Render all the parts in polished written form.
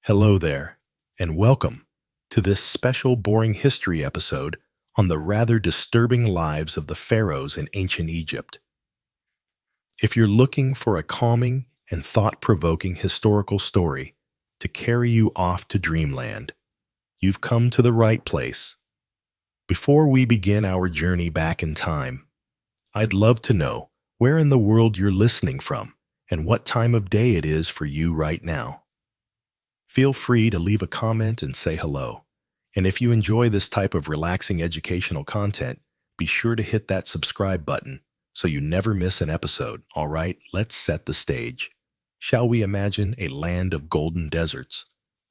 Hello there, and welcome to this special Boring History episode on the rather disturbing lives of the pharaohs in ancient Egypt. If you're looking for a calming and thought-provoking historical story to carry you off to dreamland, you've come to the right place. Before we begin our journey back in time, I'd love to know where in the world you're listening from and what time of day it is for you right now. Feel free to leave a comment and say hello. And if you enjoy this type of relaxing educational content, be sure to hit that subscribe button so you never miss an episode. All right, let's set the stage. Shall we imagine a land of golden deserts,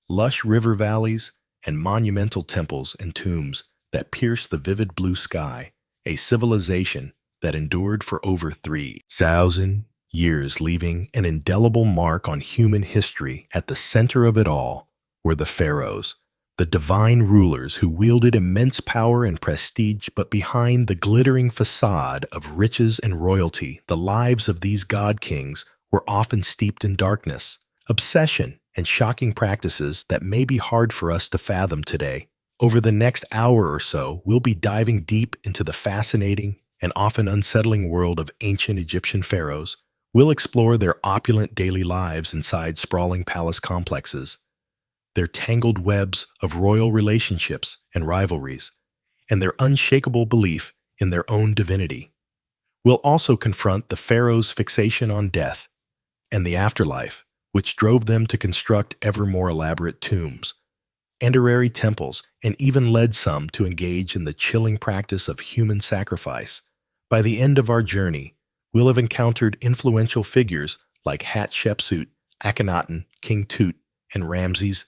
lush river valleys, and monumental temples and tombs that pierce the vivid blue sky, a civilization that endured for over 3,000 years, leaving an indelible mark on human history. At the center of it all were the pharaohs, the divine rulers who wielded immense power and prestige, but behind the glittering facade of riches and royalty, the lives of these god kings were often steeped in darkness, obsession, and shocking practices that may be hard for us to fathom today. Over the next hour or so, we'll be diving deep into the fascinating and often unsettling world of ancient Egyptian pharaohs. We'll explore their opulent daily lives inside sprawling palace complexes, their tangled webs of royal relationships and rivalries, and their unshakable belief in their own divinity. We'll also confront the pharaohs' fixation on death and the afterlife, which drove them to construct ever more elaborate tombs, funerary temples, and even led some to engage in the chilling practice of human sacrifice. By the end of our journey, we'll have encountered influential figures like Hatshepsut, Akhenaten, King Tut, and Ramses,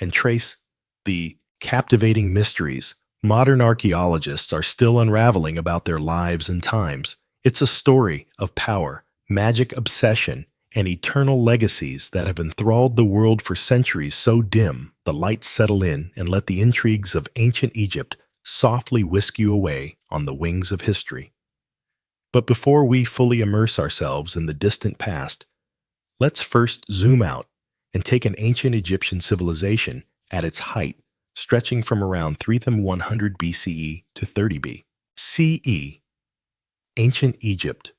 and trace the captivating mysteries modern archaeologists are still unraveling about their lives and times. It's a story of power, magic, obsession, and eternal legacies that have enthralled the world for centuries. So dim, the lights settle in and let the intrigues of ancient Egypt softly whisk you away on the wings of history. But before we fully immerse ourselves in the distant past, let's first zoom out and take an ancient Egyptian civilization at its height, stretching from around 3100 BCE to 30 BCE. Ancient Egypt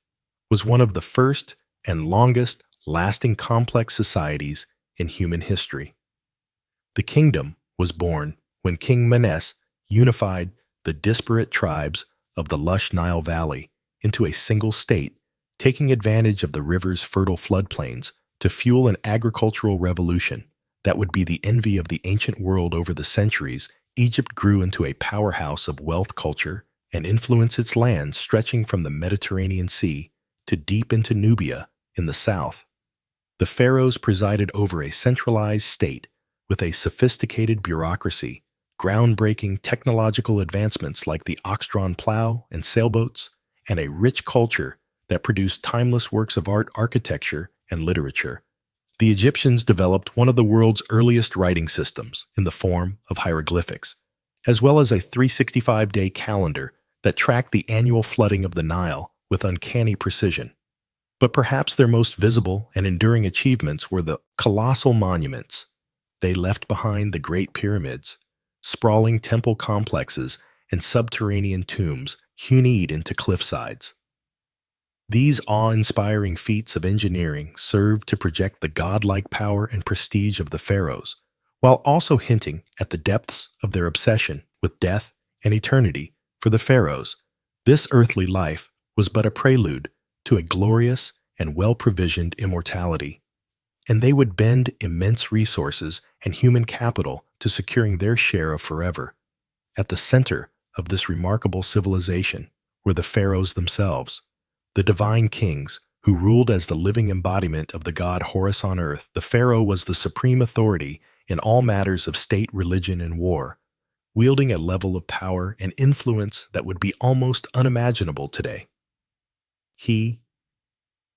was one of the first and longest lasting complex societies in human history. The kingdom was born when King Menes unified the disparate tribes of the lush Nile Valley into a single state, taking advantage of the river's fertile floodplains to fuel an agricultural revolution that would be the envy of the ancient world. Over the centuries, Egypt grew into a powerhouse of wealth, culture, and influence, its land stretching from the Mediterranean Sea to deep into Nubia in the south. The pharaohs presided over a centralized state with a sophisticated bureaucracy, groundbreaking technological advancements like the ox-drawn plow and sailboats, and a rich culture that produced timeless works of art, architecture, and literature. The Egyptians developed one of the world's earliest writing systems in the form of hieroglyphics, as well as a 365-day calendar that tracked the annual flooding of the Nile with uncanny precision. But perhaps their most visible and enduring achievements were the colossal monuments they left behind: the Great Pyramids, sprawling temple complexes, and subterranean tombs hewn into cliffsides. These awe-inspiring feats of engineering served to project the godlike power and prestige of the pharaohs, while also hinting at the depths of their obsession with death and eternity. For the pharaohs, this earthly life was but a prelude to a glorious and well-provisioned immortality, and they would bend immense resources and human capital to securing their share of forever. At the center of this remarkable civilization were the pharaohs themselves, the divine kings who ruled as the living embodiment of the god Horus on earth. The pharaoh was the supreme authority in all matters of state, religion, and war, wielding a level of power and influence that would be almost unimaginable today. He,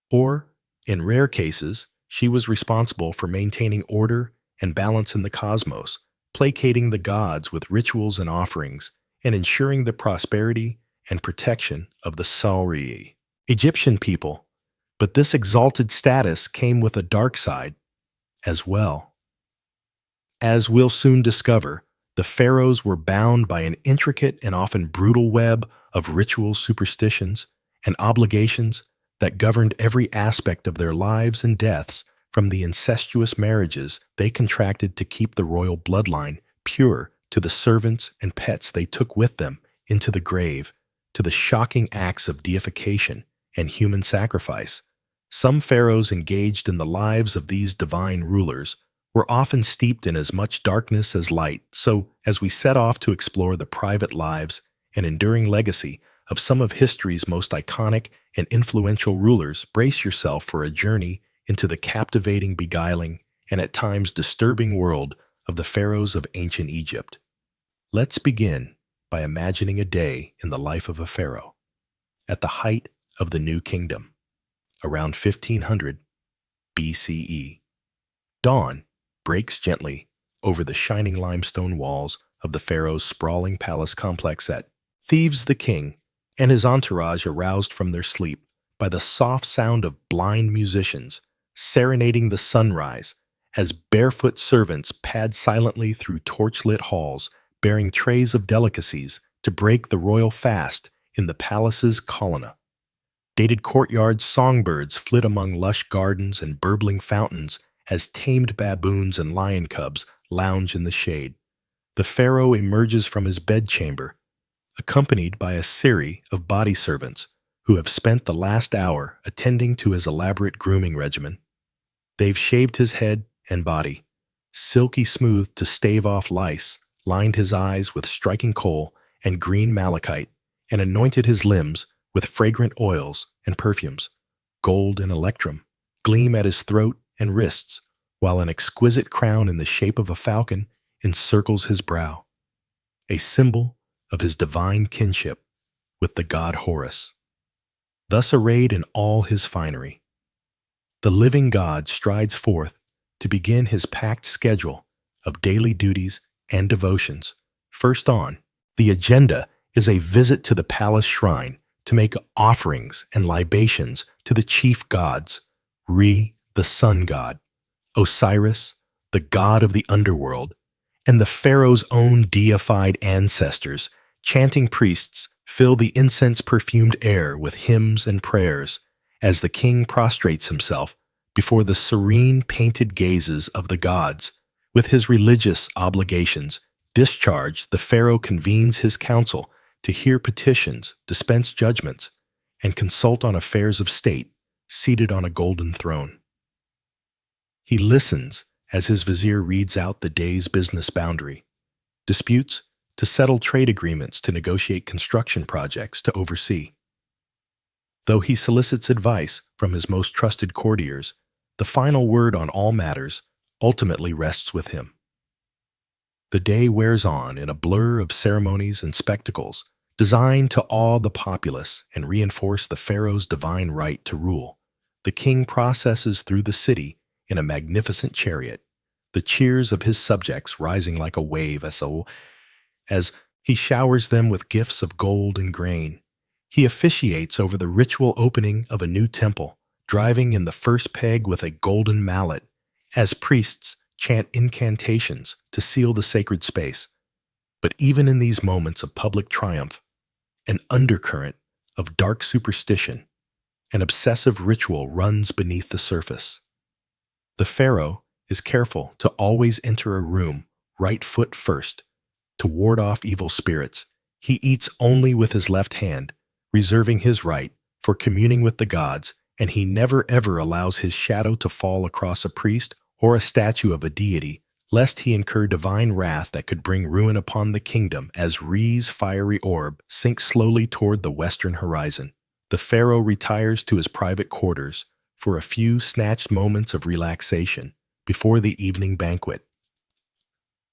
or in rare cases, she, was responsible for maintaining order and balance in the cosmos, placating the gods with rituals and offerings, and ensuring the prosperity and protection of the Sauri Egyptian people. But this exalted status came with a dark side as well. As we'll soon discover, the pharaohs were bound by an intricate and often brutal web of ritual superstitions and obligations that governed every aspect of their lives and deaths, from the incestuous marriages they contracted to keep the royal bloodline pure to the servants and pets they took with them into the grave, to the shocking acts of deification and human sacrifice. Some pharaohs engaged in the lives of these divine rulers were often steeped in as much darkness as light. So, as we set off to explore the private lives and enduring legacy of some of history's most iconic and influential rulers, brace yourself for a journey into the captivating, beguiling, and at times disturbing world of the pharaohs of ancient Egypt. Let's begin by imagining a day in the life of a pharaoh at the height of the New Kingdom, around 1500 BCE. Dawn breaks gently over the shining limestone walls of the pharaoh's sprawling palace complex at Thebes. The king and his entourage, aroused from their sleep by the soft sound of blind musicians serenading the sunrise, as barefoot servants pad silently through torchlit halls, bearing trays of delicacies to break the royal fast in the palace's colonna. Dated courtyards, songbirds flit among lush gardens and burbling fountains as tamed baboons and lion cubs lounge in the shade. The pharaoh emerges from his bedchamber, accompanied by a series of body servants who have spent the last hour attending to his elaborate grooming regimen. They've shaved his head and body, silky smooth to stave off lice, lined his eyes with striking kohl and green malachite, and anointed his limbs with fragrant oils and perfumes. Gold and electrum gleam at his throat and wrists, while an exquisite crown in the shape of a falcon encircles his brow, a symbol of his divine kinship with the god Horus. Thus arrayed in all his finery, the living god strides forth to begin his packed schedule of daily duties and devotions. First on the agenda is a visit to the palace shrine to make offerings and libations to the chief gods: Re, the sun god; Osiris, the god of the underworld; and the pharaoh's own deified ancestors. Chanting priests fill the incense-perfumed air with hymns and prayers as the king prostrates himself before the serene, painted gazes of the gods. With his religious obligations discharged, the pharaoh convenes his council to hear petitions, dispense judgments, and consult on affairs of state, seated on a golden throne. He listens as his vizier reads out the day's business boundary, disputes to settle trade agreements, to negotiate construction projects to oversee. Though he solicits advice from his most trusted courtiers, the final word on all matters ultimately rests with him. The day wears on in a blur of ceremonies and spectacles designed to awe the populace and reinforce the pharaoh's divine right to rule. The king processes through the city in a magnificent chariot, the cheers of his subjects rising like a wave as he showers them with gifts of gold and grain. He officiates over the ritual opening of a new temple, driving in the first peg with a golden mallet, as priests chant incantations to seal the sacred space. But even in these moments of public triumph, an undercurrent of dark superstition and obsessive ritual runs beneath the surface. The pharaoh is careful to always enter a room right foot first to ward off evil spirits. He eats only with his left hand, reserving his right for communing with the gods, and he never ever allows his shadow to fall across a priest or a statue of a deity, lest he incur divine wrath that could bring ruin upon the kingdom. As Re's fiery orb sinks slowly toward the western horizon, the pharaoh retires to his private quarters for a few snatched moments of relaxation before the evening banquet.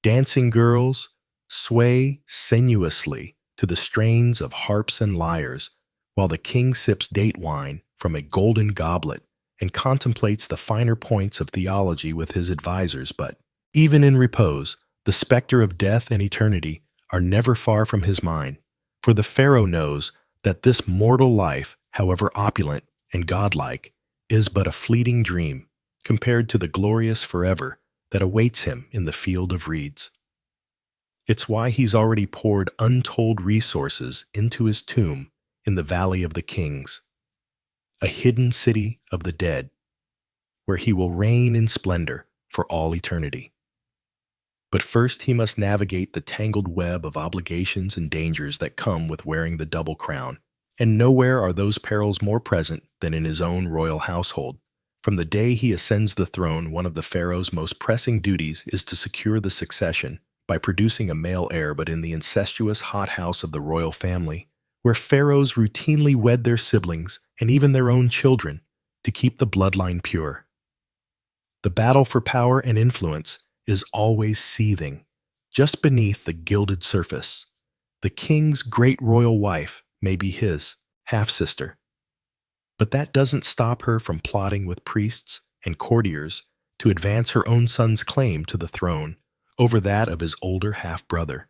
Dancing girls sway sinuously to the strains of harps and lyres, while the king sips date wine from a golden goblet and contemplates the finer points of theology with his advisors. But even in repose, the specter of death and eternity are never far from his mind, for the pharaoh knows that this mortal life, however opulent and godlike, is but a fleeting dream compared to the glorious forever that awaits him in the field of reeds. It's why he's already poured untold resources into his tomb in the Valley of the Kings, a hidden city of the dead, where he will reign in splendor for all eternity. But first he must navigate the tangled web of obligations and dangers that come with wearing the double crown. And nowhere are those perils more present than in his own royal household. From the day he ascends the throne, one of the pharaoh's most pressing duties is to secure the succession by producing a male heir, but in the incestuous hothouse of the royal family, where pharaohs routinely wed their siblings and even their own children to keep the bloodline pure. The battle for power and influence is always seething, just beneath the gilded surface. The king's great royal wife may be his half-sister, but that doesn't stop her from plotting with priests and courtiers to advance her own son's claim to the throne over that of his older half-brother.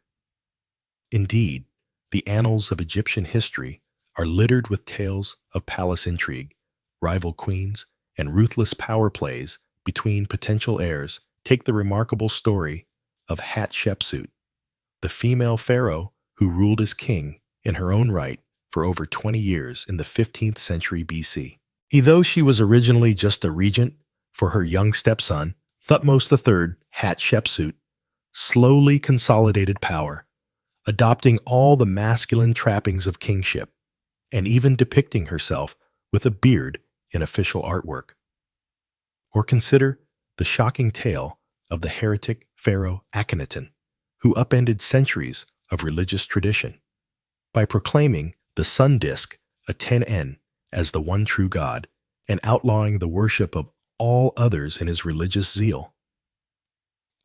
Indeed, the annals of Egyptian history are littered with tales of palace intrigue, rival queens, and ruthless power plays between potential heirs. Take the remarkable story of Hatshepsut, the female pharaoh who ruled as king in her own right for over 20 years in the 15th century BC. Though she was originally just a regent for her young stepson, Thutmose III, Hatshepsut slowly consolidated power, adopting all the masculine trappings of kingship, and even depicting herself with a beard in official artwork. Or consider the shocking tale of the heretic pharaoh Akhenaten, who upended centuries of religious tradition by proclaiming the sun disk, a 10N, as the one true God, and outlawing the worship of all others in his religious zeal.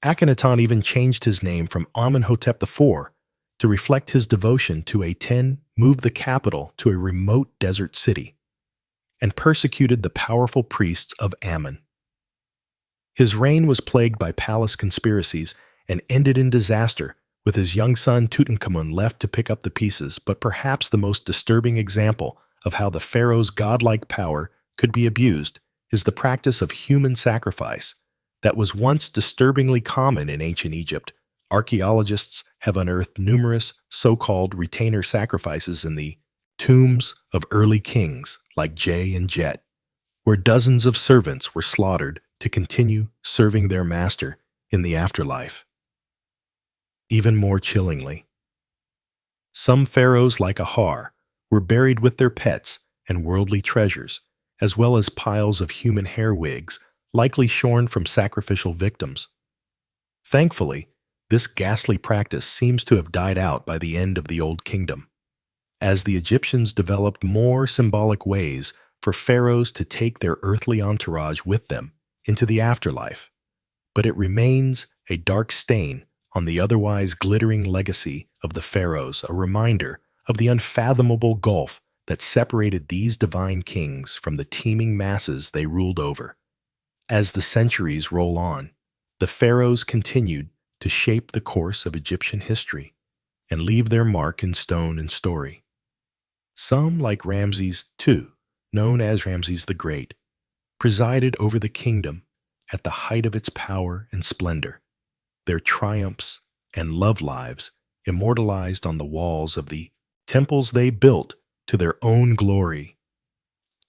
Akhenaten even changed his name from Amenhotep IV to reflect his devotion to a 10, moved the capital to a remote desert city, and persecuted the powerful priests of Ammon. His reign was plagued by palace conspiracies and ended in disaster, with his young son Tutankhamun left to pick up the pieces. But perhaps the most disturbing example of how the pharaoh's godlike power could be abused is the practice of human sacrifice that was once disturbingly common in ancient Egypt. Archaeologists have unearthed numerous so-called retainer sacrifices in the tombs of early kings like J and Jet, where dozens of servants were slaughtered to continue serving their master in the afterlife. Even more chillingly, some pharaohs like Ahar were buried with their pets and worldly treasures, as well as piles of human hair wigs likely shorn from sacrificial victims. Thankfully, this ghastly practice seems to have died out by the end of the Old Kingdom, as the Egyptians developed more symbolic ways for pharaohs to take their earthly entourage with them into the afterlife. But it remains a dark stain on the otherwise glittering legacy of the pharaohs, a reminder of the unfathomable gulf that separated these divine kings from the teeming masses they ruled over. As the centuries roll on, the pharaohs continued to shape the course of Egyptian history and leave their mark in stone and story. Some, like Ramses II, known as Ramses the Great, presided over the kingdom at the height of its power and splendor, their triumphs and love lives immortalized on the walls of the temples they built to their own glory.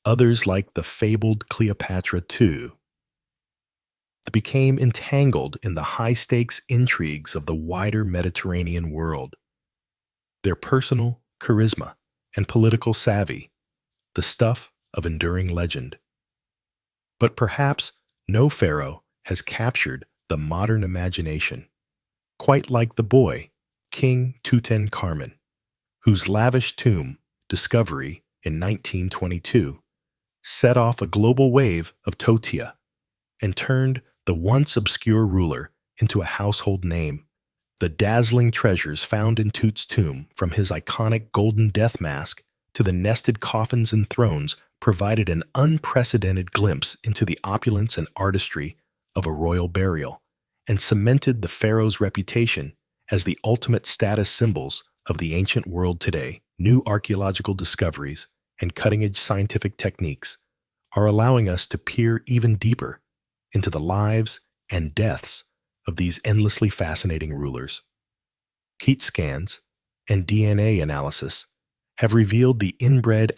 Others, like the fabled Cleopatra II, became entangled in the high-stakes intrigues of the wider Mediterranean world. Their personal charisma and political savvy, the stuff of enduring legend. But perhaps no pharaoh has captured the modern imagination, quite like the boy, King Tutankhamun, whose lavish tomb discovery in 1922 set off a global wave of totia and turned the once obscure ruler into a household name. The dazzling treasures found in Tut's tomb, from his iconic golden death mask to the nested coffins and thrones, provided an unprecedented glimpse into the opulence and artistry of a royal burial, and cemented the pharaoh's reputation as the ultimate status symbols of the ancient world today. New archaeological discoveries and cutting-edge scientific techniques are allowing us to peer even deeper into the lives and deaths of these endlessly fascinating rulers. CT scans and DNA analysis have revealed the inbred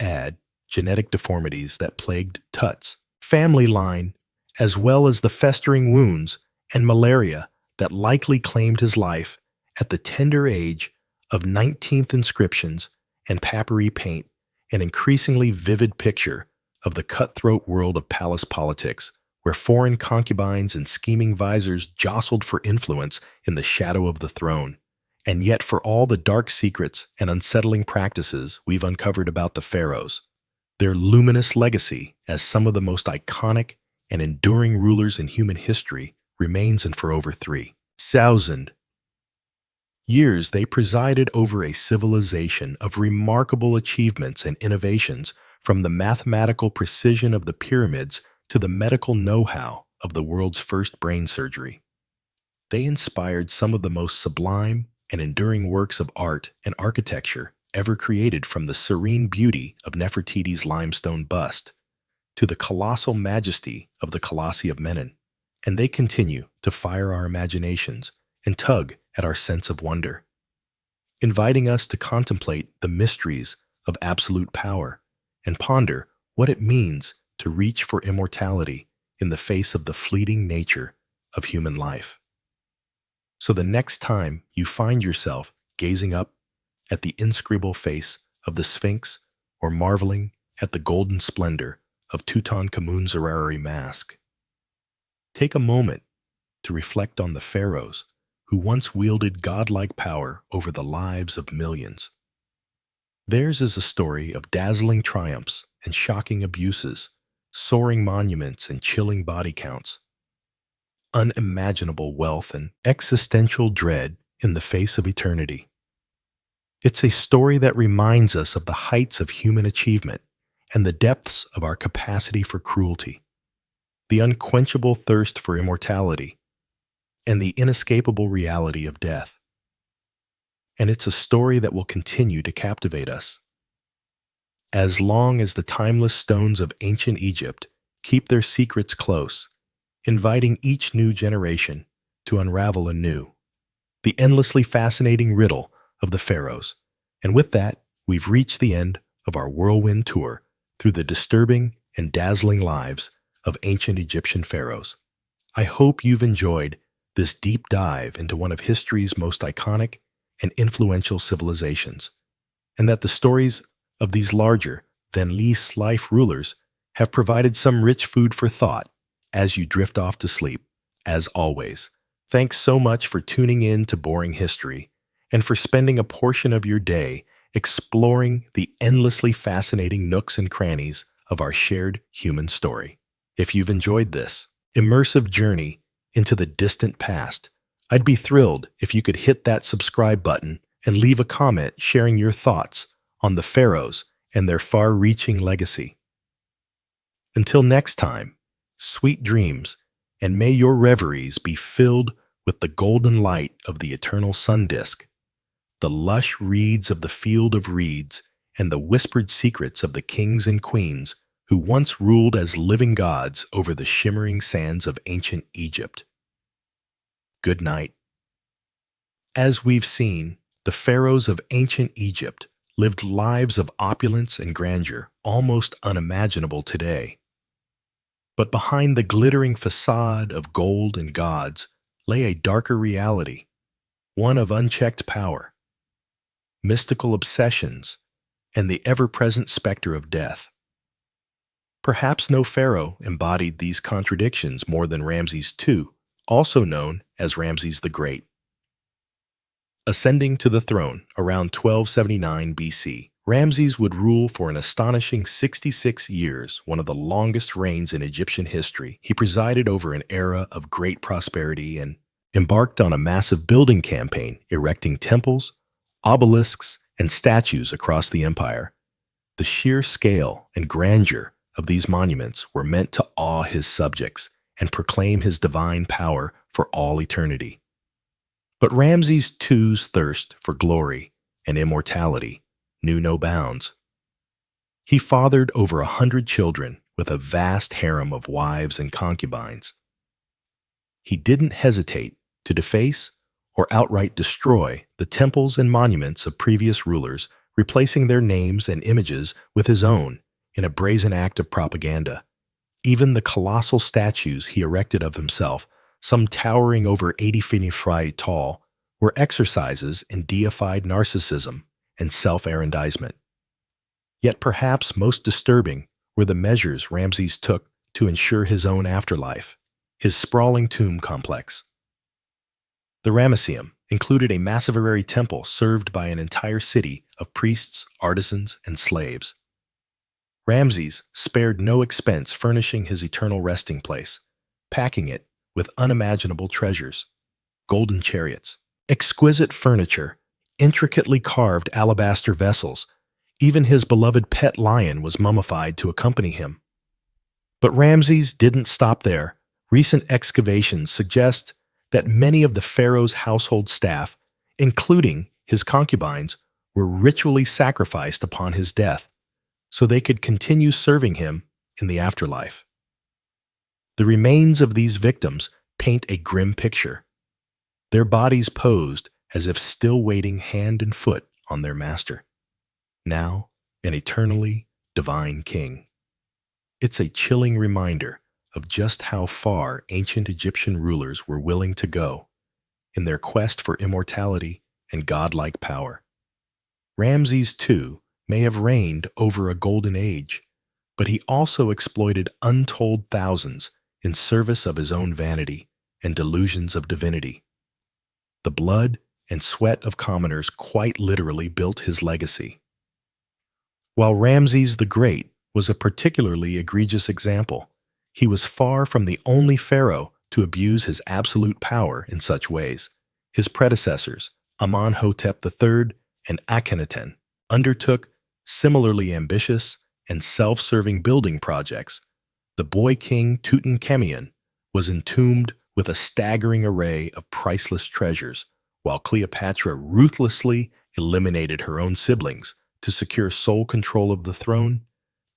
genetic deformities that plagued Tut's family line, as well as the festering wounds and malaria that likely claimed his life at the tender age of 19th. Inscriptions and papyri paint an increasingly vivid picture of the cutthroat world of palace politics, where foreign concubines and scheming visors jostled for influence in the shadow of the throne. And yet, for all the dark secrets and unsettling practices we've uncovered about the pharaohs, their luminous legacy as some of the most iconic and enduring rulers in human history remains, and for over 3,000 years they presided over a civilization of remarkable achievements and innovations, from the mathematical precision of the pyramids to the medical know-how of the world's first brain surgery. They inspired some of the most sublime and enduring works of art and architecture ever created, from the serene beauty of Nefertiti's limestone bust to the colossal majesty of the Colossi of Menon, and they continue to fire our imaginations and tug at our sense of wonder, inviting us to contemplate the mysteries of absolute power and ponder what it means to reach for immortality in the face of the fleeting nature of human life. So the next time you find yourself gazing up at the inscrutable face of the Sphinx, or marveling at the golden splendor of Tutankhamun's Harari mask, take a moment to reflect on the pharaohs who once wielded godlike power over the lives of millions. Theirs is a story of dazzling triumphs and shocking abuses, soaring monuments and chilling body counts, unimaginable wealth and existential dread in the face of eternity. It's a story that reminds us of the heights of human achievement and the depths of our capacity for cruelty, the unquenchable thirst for immortality, and the inescapable reality of death. And it's a story that will continue to captivate us as long as the timeless stones of ancient Egypt keep their secrets close, inviting each new generation to unravel anew the endlessly fascinating riddle of the pharaohs. And with that, we've reached the end of our whirlwind tour through the disturbing and dazzling lives of ancient Egyptian pharaohs. I hope you've enjoyed this deep dive into one of history's most iconic and influential civilizations, and that the stories of these larger-than-life rulers have provided some rich food for thought as you drift off to sleep. As always, thanks so much for tuning in to Boring History and for spending a portion of your day exploring the endlessly fascinating nooks and crannies of our shared human story. If you've enjoyed this immersive journey into the distant past, I'd be thrilled if you could hit that subscribe button and leave a comment sharing your thoughts on the pharaohs and their far-reaching legacy. Until next time, sweet dreams, and may your reveries be filled with the golden light of the eternal sun disk, the lush reeds of the field of reeds, and the whispered secrets of the kings and queens who once ruled as living gods over the shimmering sands of ancient Egypt. Good night. As we've seen, the pharaohs of ancient Egypt lived lives of opulence and grandeur almost unimaginable today. But behind the glittering facade of gold and gods lay a darker reality, one of unchecked power, mystical obsessions, and the ever-present specter of death. Perhaps no pharaoh embodied these contradictions more than Ramses II, also known as Ramses the Great. Ascending to the throne around 1279 BC, Ramses would rule for an astonishing 66 years, one of the longest reigns in Egyptian history. He presided over an era of great prosperity and embarked on a massive building campaign, erecting temples, obelisks, and statues across the empire. The sheer scale and grandeur of these monuments were meant to awe his subjects and proclaim his divine power for all eternity. But Ramses II's thirst for glory and immortality knew no bounds. He fathered over 100 children with a vast harem of wives and concubines. he didn't hesitate to deface or outright destroy the temples and monuments of previous rulers, replacing their names and images with his own in a brazen act of propaganda. Even the colossal statues he erected of himself, some towering over 80 feet tall, were exercises in deified narcissism and self-aggrandizement. Yet perhaps most disturbing were the measures Ramses took to ensure his own afterlife, his sprawling tomb complex. The Ramesseum included a massivary temple served by an entire city of priests, artisans, and slaves. Ramses spared no expense furnishing his eternal resting place, packing it with unimaginable treasures, golden chariots, exquisite furniture, intricately carved alabaster vessels. Even his beloved pet lion was mummified to accompany him. But Ramses didn't stop there. Recent excavations suggest that many of the pharaoh's household staff, including his concubines, were ritually sacrificed upon his death, so they could continue serving him in the afterlife. The remains of these victims paint a grim picture, their bodies posed as if still waiting hand and foot on their master, now an eternally divine king. It's a chilling reminder of just how far ancient Egyptian rulers were willing to go in their quest for immortality and godlike power. Ramses, too, may have reigned over a golden age, but he also exploited untold thousands in service of his own vanity and delusions of divinity. The blood and sweat of commoners quite literally built his legacy. While Ramses the Great was a particularly egregious example, he was far from the only pharaoh to abuse his absolute power in such ways. His predecessors, Amenhotep III and Akhenaten, undertook similarly ambitious and self-serving building projects. The boy king Tutankhamun was entombed with a staggering array of priceless treasures, while Cleopatra ruthlessly eliminated her own siblings to secure sole control of the throne.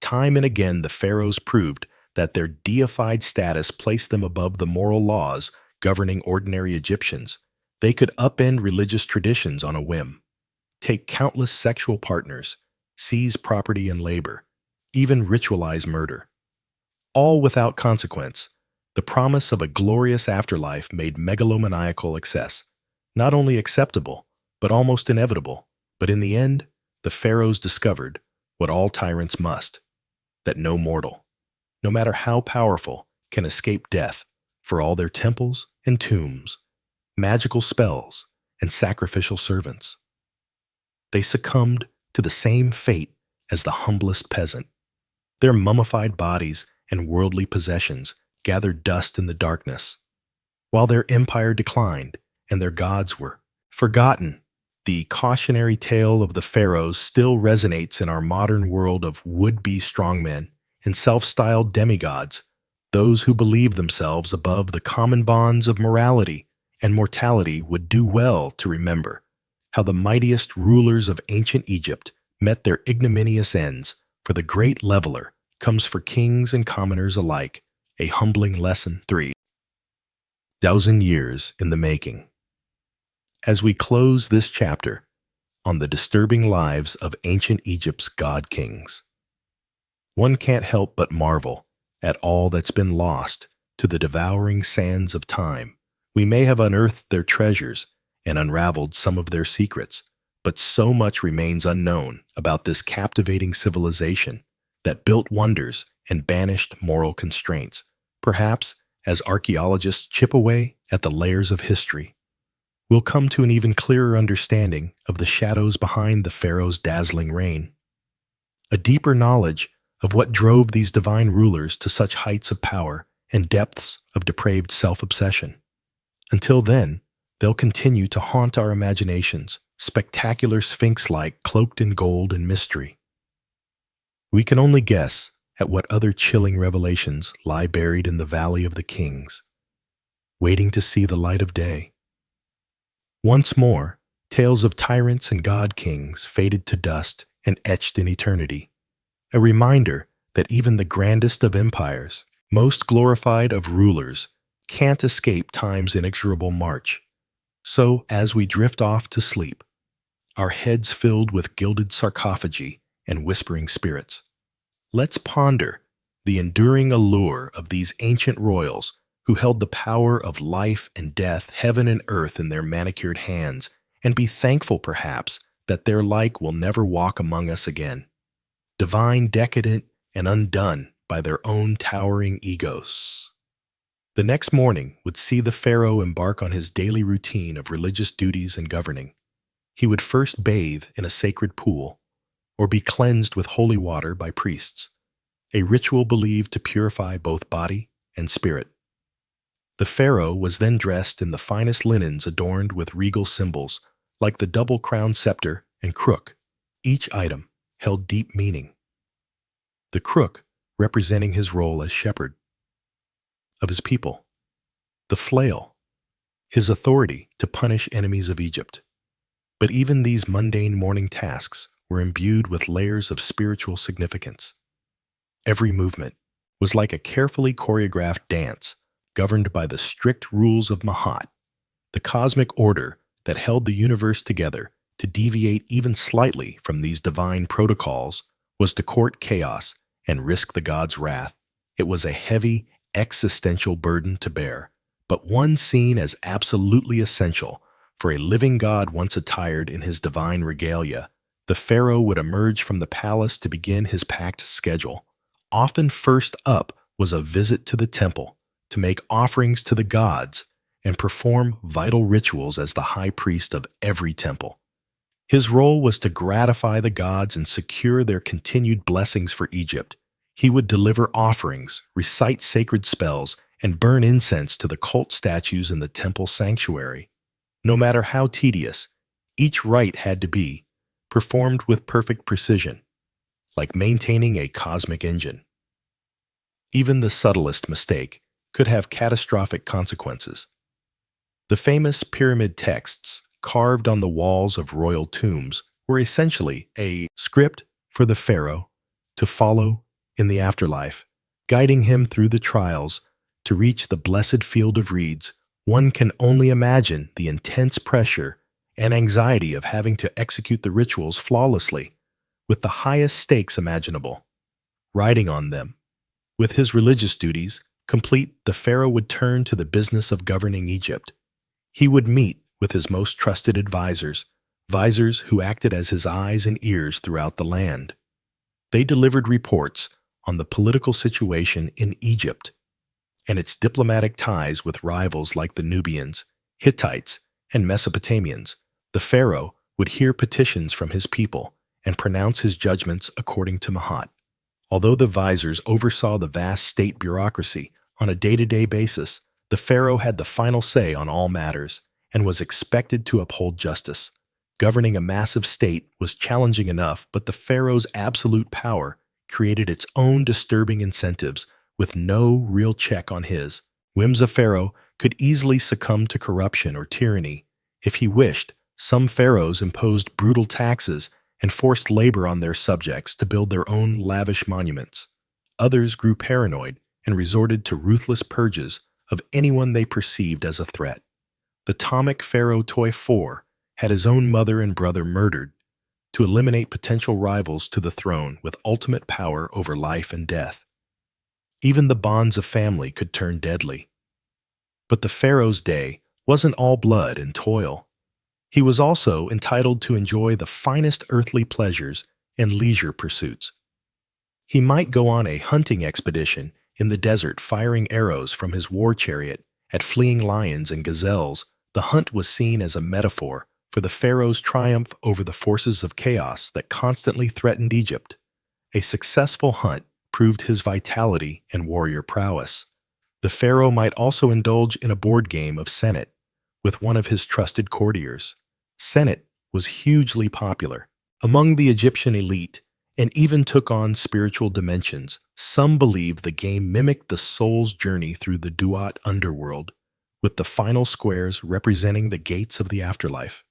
Time and again, the pharaohs proved that their deified status placed them above the moral laws governing ordinary Egyptians. They could upend religious traditions on a whim, take countless sexual partners, seize property and labor, even ritualize murder. All without consequence. The promise of a glorious afterlife made megalomaniacal excess not only acceptable, but almost inevitable. But in the end, the pharaohs discovered what all tyrants must, that no mortal, no matter how powerful, can escape death for all their temples and tombs, magical spells, and sacrificial servants. They succumbed to the same fate as the humblest peasant. Their mummified bodies and worldly possessions gathered dust in the darkness, while their empire declined and their gods were forgotten. The cautionary tale of the pharaohs still resonates in our modern world of would-be strongmen and self-styled demigods, those who believe themselves above the common bonds of morality and mortality would do well to remember how the mightiest rulers of ancient Egypt met their ignominious ends, for the great leveler comes for kings and commoners alike, a humbling lesson. 3,000 years in the making. As we close this chapter on the disturbing lives of ancient Egypt's god-kings, one can't help but marvel at all that's been lost to the devouring sands of time. We may have unearthed their treasures and unraveled some of their secrets, but so much remains unknown about this captivating civilization that built wonders and banished moral constraints. Perhaps, as archaeologists chip away at the layers of history, we'll come to an even clearer understanding of the shadows behind the pharaoh's dazzling reign, a deeper knowledge of what drove these divine rulers to such heights of power and depths of depraved self-obsession. Until then, they'll continue to haunt our imaginations, spectacular sphinx-like, cloaked in gold and mystery. We can only guess at what other chilling revelations lie buried in the Valley of the Kings, waiting to see the light of day. Once more, tales of tyrants and god-kings faded to dust and etched in eternity, a reminder that even the grandest of empires, most glorified of rulers, can't escape time's inexorable march. So, as we drift off to sleep, our heads filled with gilded sarcophagi and whispering spirits, let's ponder the enduring allure of these ancient royals who held the power of life and death, heaven and earth in their manicured hands, and be thankful, perhaps, that their like will never walk among us again. Divine, decadent, and undone by their own towering egos. The next morning would see the pharaoh embark on his daily routine of religious duties and governing. He would first bathe in a sacred pool, or be cleansed with holy water by priests, a ritual believed to purify both body and spirit. The pharaoh was then dressed in the finest linens adorned with regal symbols, like the double-crowned scepter and crook. Each item held deep meaning. The crook representing his role as shepherd of his people. The flail, his authority to punish enemies of Egypt. But even these mundane morning tasks were imbued with layers of spiritual significance. Every movement was like a carefully choreographed dance governed by the strict rules of Mahat, the cosmic order that held the universe together. To deviate even slightly from these divine protocols was to court chaos and risk the god's wrath. It was a heavy, existential burden to bear, but one seen as absolutely essential for a living god once attired in his divine regalia. The pharaoh would emerge from the palace to begin his packed schedule. Often first up was a visit to the temple to make offerings to the gods and perform vital rituals as the high priest of every temple. His role was to gratify the gods and secure their continued blessings for Egypt. He would deliver offerings, recite sacred spells, and burn incense to the cult statues in the temple sanctuary. No matter how tedious, each rite had to be performed with perfect precision, like maintaining a cosmic engine. Even the subtlest mistake could have catastrophic consequences. The famous pyramid texts carved on the walls of royal tombs were essentially a script for the pharaoh to follow in the afterlife, guiding him through the trials to reach the blessed field of reeds. One can only imagine the intense pressure and anxiety of having to execute the rituals flawlessly, with the highest stakes imaginable riding on them. With his religious duties complete, the pharaoh would turn to the business of governing Egypt. He would meet with his most trusted advisors who acted as his eyes and ears throughout the land. They delivered reports on the political situation in Egypt and its diplomatic ties with rivals like the Nubians, Hittites, and Mesopotamians. The pharaoh would hear petitions from his people and pronounce his judgments according to Mahat. Although the viziers oversaw the vast state bureaucracy on a day-to-day basis, the pharaoh had the final say on all matters and was expected to uphold justice. Governing a massive state was challenging enough, but the pharaoh's absolute power created its own disturbing incentives with no real check on his whims. A pharaoh could easily succumb to corruption or tyranny. If he wished, some pharaohs imposed brutal taxes and forced labor on their subjects to build their own lavish monuments. Others grew paranoid and resorted to ruthless purges of anyone they perceived as a threat. The Ptolemaic pharaoh Toi IV had his own mother and brother murdered to eliminate potential rivals to the throne with ultimate power over life and death. Even the bonds of family could turn deadly. But the pharaoh's day wasn't all blood and toil. He was also entitled to enjoy the finest earthly pleasures and leisure pursuits. He might go on a hunting expedition in the desert, firing arrows from his war chariot at fleeing lions and gazelles. The hunt was seen as a metaphor for the pharaoh's triumph over the forces of chaos that constantly threatened Egypt. A successful hunt proved his vitality and warrior prowess. The pharaoh might also indulge in a board game of Senet with one of his trusted courtiers. Senet was hugely popular among the Egyptian elite and even took on spiritual dimensions. Some believe the game mimicked the soul's journey through the Duat underworld, with the final squares representing the gates of the afterlife.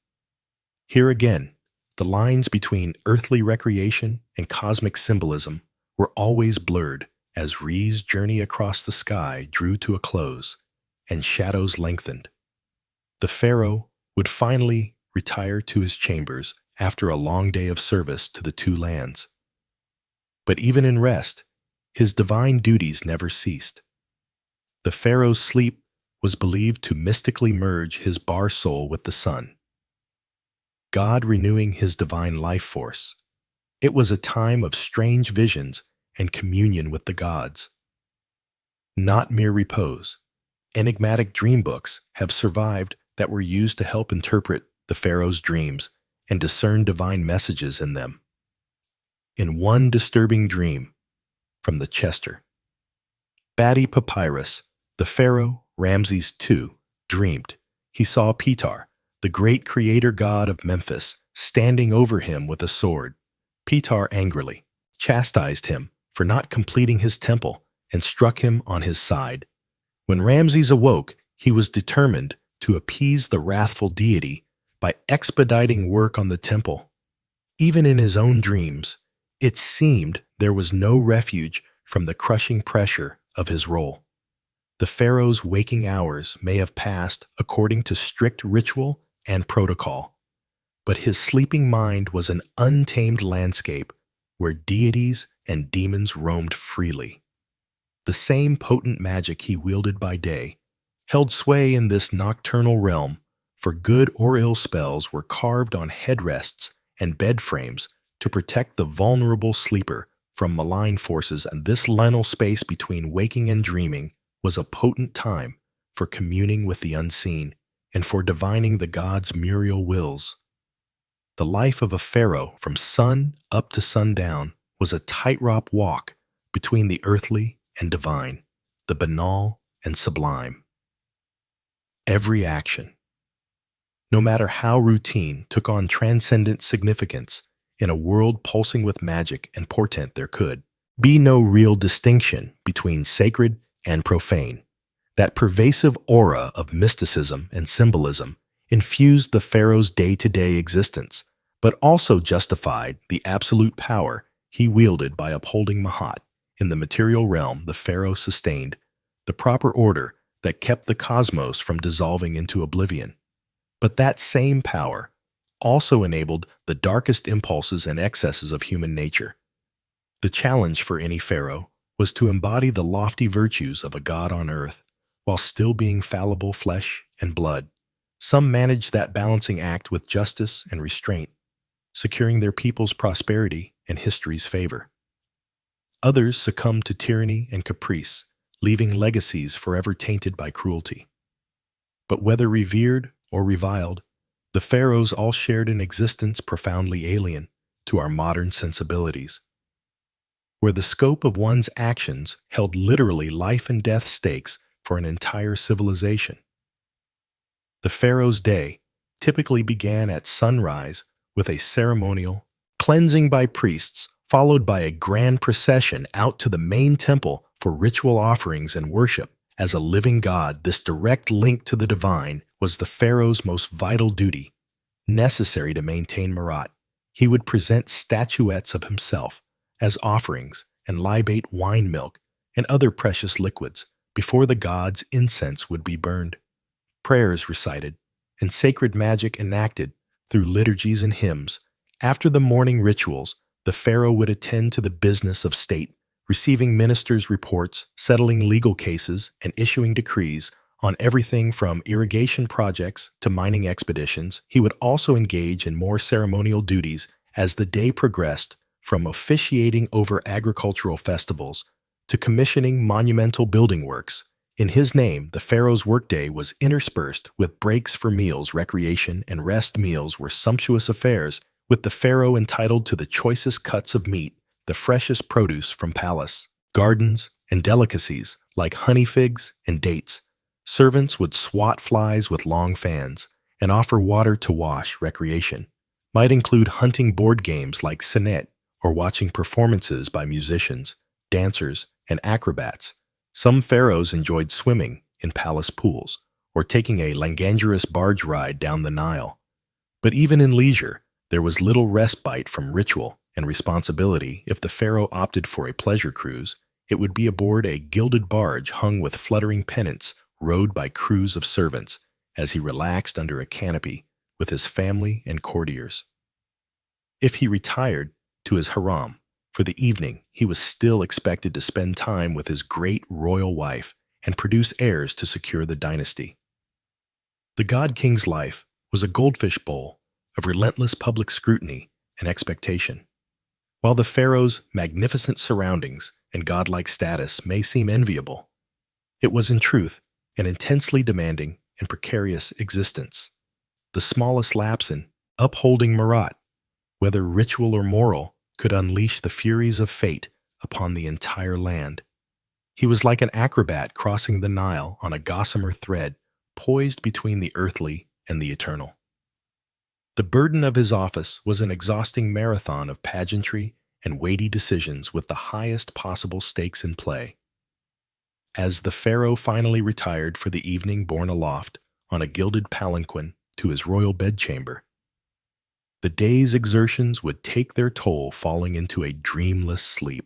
Here again, the lines between earthly recreation and cosmic symbolism were always blurred as Re's journey across the sky drew to a close, and shadows lengthened. The pharaoh would finally retire to his chambers after a long day of service to the two lands. But even in rest, his divine duties never ceased. The pharaoh's sleep was believed to mystically merge his bar soul with the sun, God renewing his divine life force. It was a time of strange visions and communion with the gods. Not mere repose, enigmatic dream books have survived that were used to help interpret the pharaoh's dreams and discern divine messages in them. In one disturbing dream from the Chester Batty Papyrus, the pharaoh Ramses II dreamed he saw Ptah, the great creator god of Memphis, standing over him with a sword. Ptah angrily chastised him for not completing his temple and struck him on his side. When Ramses awoke, he was determined to appease the wrathful deity by expediting work on the temple. Even in his own dreams, it seemed there was no refuge from the crushing pressure of his role. The pharaoh's waking hours may have passed according to strict ritual and protocol, but his sleeping mind was an untamed landscape where deities and demons roamed freely. The same potent magic he wielded by day held sway in this nocturnal realm, for good or ill spells were carved on headrests and bed frames to protect the vulnerable sleeper from malign forces, and this liminal space between waking and dreaming was a potent time for communing with the unseen and for divining the gods' muriel wills. The life of a pharaoh from sun up to sundown was a tightrope walk between the earthly and divine, the banal and sublime. Every action, no matter how routine, took on transcendent significance. In a world pulsing with magic and portent, there could be no real distinction between sacred and profane. That pervasive aura of mysticism and symbolism infused the pharaoh's day-to-day existence, but also justified the absolute power he wielded by upholding Mahat. In the material realm, the pharaoh sustained the proper order that kept the cosmos from dissolving into oblivion. But that same power also enabled the darkest impulses and excesses of human nature. The challenge for any pharaoh was to embody the lofty virtues of a god on earth while still being fallible flesh and blood. Some managed that balancing act with justice and restraint, securing their people's prosperity and history's favor. Others succumbed to tyranny and caprice, leaving legacies forever tainted by cruelty. But whether revered or reviled, the pharaohs all shared an existence profoundly alien to our modern sensibilities, where the scope of one's actions held literally life and death stakes for an entire civilization. The pharaoh's day typically began at sunrise with a ceremonial cleansing by priests, followed by a grand procession out to the main temple for ritual offerings and worship. As a living god, this direct link to the divine was the pharaoh's most vital duty, necessary to maintain Marat. He would present statuettes of himself as offerings and libate wine milk and other precious liquids before the gods' incense would be burned. Prayers recited and sacred magic enacted through liturgies and hymns. After the morning rituals, the pharaoh would attend to the business of state, receiving ministers' reports, settling legal cases, and issuing decrees on everything from irrigation projects to mining expeditions. He would also engage in more ceremonial duties as the day progressed, from officiating over agricultural festivals to commissioning monumental building works. In his name, the pharaoh's workday was interspersed with breaks for meals, recreation, and rest. Meals were sumptuous affairs, with the pharaoh entitled to the choicest cuts of meat, the freshest produce from palace, gardens, and delicacies like honey figs and dates. Servants would swat flies with long fans and offer water to wash. Recreation might include hunting board games like Senet or watching performances by musicians, dancers, and acrobats. Some pharaohs enjoyed swimming in palace pools or taking a langangerous barge ride down the Nile. But even in leisure, there was little respite from ritual and responsibility. If the pharaoh opted for a pleasure cruise, it would be aboard a gilded barge hung with fluttering pennants rowed by crews of servants as he relaxed under a canopy with his family and courtiers. If he retired to his harem for the evening, he was still expected to spend time with his great royal wife and produce heirs to secure the dynasty. The God King's life was a goldfish bowl of relentless public scrutiny and expectation. While the pharaoh's magnificent surroundings and godlike status may seem enviable, it was in truth an intensely demanding and precarious existence. The smallest lapse in upholding Marat, whether ritual or moral, could unleash the furies of fate upon the entire land. He was like an acrobat crossing the Nile on a gossamer thread, poised between the earthly and the eternal. The burden of his office was an exhausting marathon of pageantry and weighty decisions with the highest possible stakes in play. As the pharaoh finally retired for the evening borne aloft on a gilded palanquin to his royal bedchamber, the day's exertions would take their toll, falling into a dreamless sleep.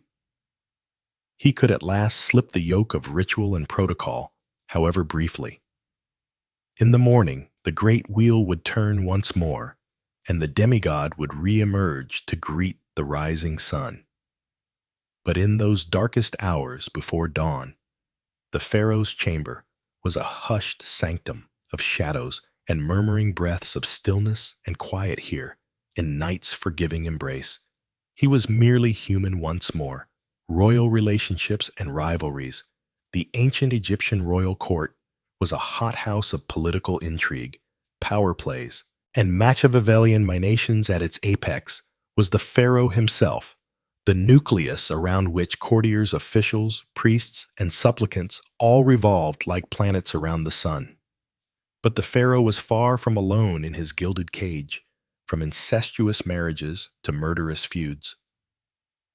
He could at last slip the yoke of ritual and protocol, however briefly. In the morning, the great wheel would turn once more, and the demigod would re-emerge to greet the rising sun. But in those darkest hours before dawn, the pharaoh's chamber was a hushed sanctum of shadows and murmuring breaths of stillness and quiet here, in night's forgiving embrace. He was merely human once more. Royal relationships and rivalries. The ancient Egyptian royal court was a hothouse of political intrigue, power plays, and Machiavellian machinations. At its apex was the pharaoh himself, the nucleus around which courtiers, officials, priests, and supplicants all revolved like planets around the sun. But the pharaoh was far from alone in his gilded cage, from incestuous marriages to murderous feuds.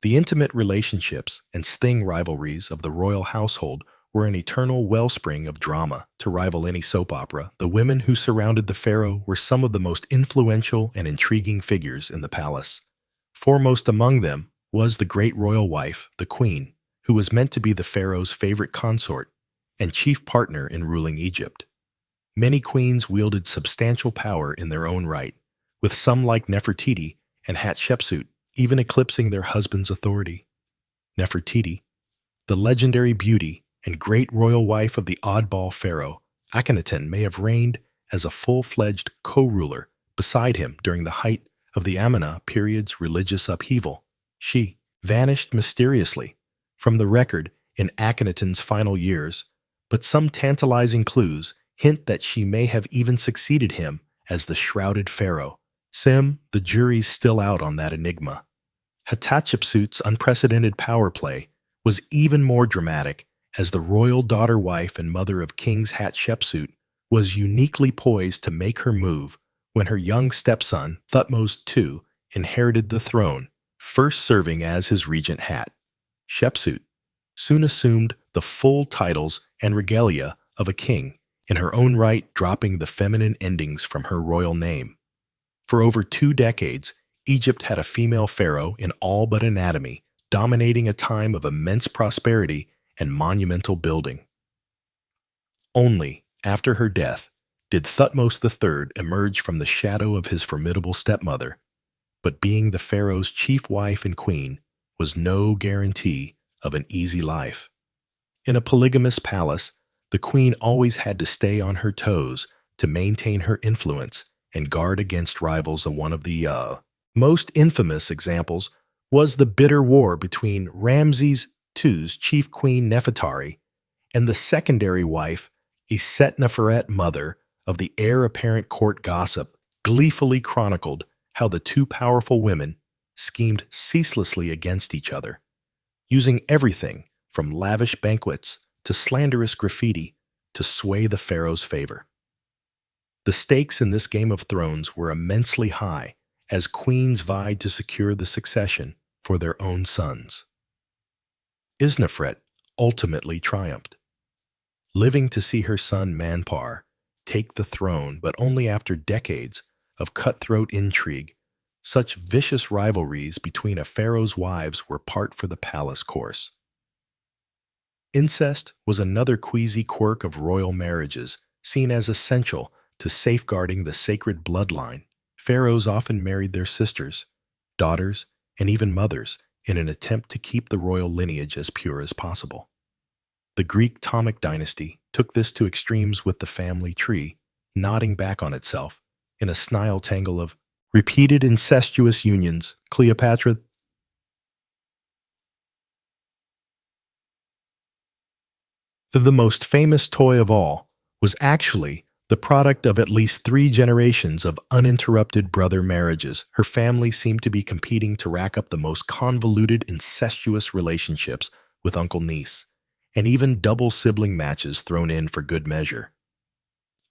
The intimate relationships and sting rivalries of the royal household were an eternal wellspring of drama to rival any soap opera. The women who surrounded the pharaoh were some of the most influential and intriguing figures in the palace. Foremost among them was the great royal wife, the queen, who was meant to be the pharaoh's favorite consort and chief partner in ruling Egypt. Many queens wielded substantial power in their own right, with some like Nefertiti and Hatshepsut even eclipsing their husband's authority. Nefertiti, the legendary beauty and great royal wife of the oddball pharaoh, Akhenaten, may have reigned as a full-fledged co-ruler beside him during the height of the Amarna period's religious upheaval. She vanished mysteriously from the record in Akhenaten's final years, but some tantalizing clues hint that she may have even succeeded him as the shrouded pharaoh. The jury's still out on that enigma. Hatshepsut's unprecedented power play was even more dramatic, as the royal daughter-wife and mother of kings. Hatshepsut was uniquely poised to make her move when her young stepson, Thutmose II, inherited the throne, first serving as his regent. Hatshepsut soon assumed the full titles and regalia of a king, in her own right dropping the feminine endings from her royal name. For over 2 decades, Egypt had a female pharaoh in all but anatomy, dominating a time of immense prosperity and monumental building. Only after her death did Thutmose III emerge from the shadow of his formidable stepmother, but being the pharaoh's chief wife and queen was no guarantee of an easy life. In a polygamous palace, the queen always had to stay on her toes to maintain her influence and guard against rivals. One of the most infamous examples was the bitter war between Ramses II's chief queen Nefertari and the secondary wife, Isetneferet, mother of the heir-apparent court. Gossip gleefully chronicled how the two powerful women schemed ceaselessly against each other, using everything from lavish banquets to slanderous graffiti to sway the pharaoh's favor. The stakes in this Game of Thrones were immensely high, as queens vied to secure the succession for their own sons. Isnefret ultimately triumphed, living to see her son Manpar take the throne, but only after decades of cutthroat intrigue. Such vicious rivalries between a pharaoh's wives were part for the palace course. Incest was another queasy quirk of royal marriages, seen as essential to safeguarding the sacred bloodline. Pharaohs often married their sisters, daughters, and even mothers in an attempt to keep the royal lineage as pure as possible. The Greek Ptolemaic dynasty took this to extremes with the family tree, nodding back on itself in a snarl tangle of repeated incestuous unions. Cleopatra, the most famous toy of all, was actually the product of at least 3 generations of uninterrupted brother marriages. Her family seemed to be competing to rack up the most convoluted incestuous relationships with uncle-niece, and even double sibling matches thrown in for good measure.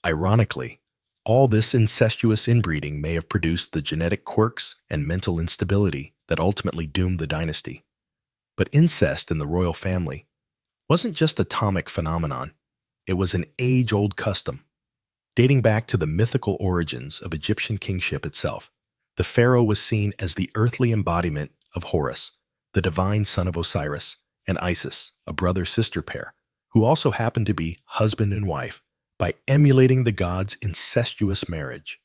Ironically, all this incestuous inbreeding may have produced the genetic quirks and mental instability that ultimately doomed the dynasty. But incest in the royal family wasn't just a Ptolemaic phenomenon, it was an age-old custom. Dating back to the mythical origins of Egyptian kingship itself, the pharaoh was seen as the earthly embodiment of Horus, the divine son of Osiris, and Isis, a brother-sister pair, who also happened to be husband and wife, by emulating the gods' incestuous marriage.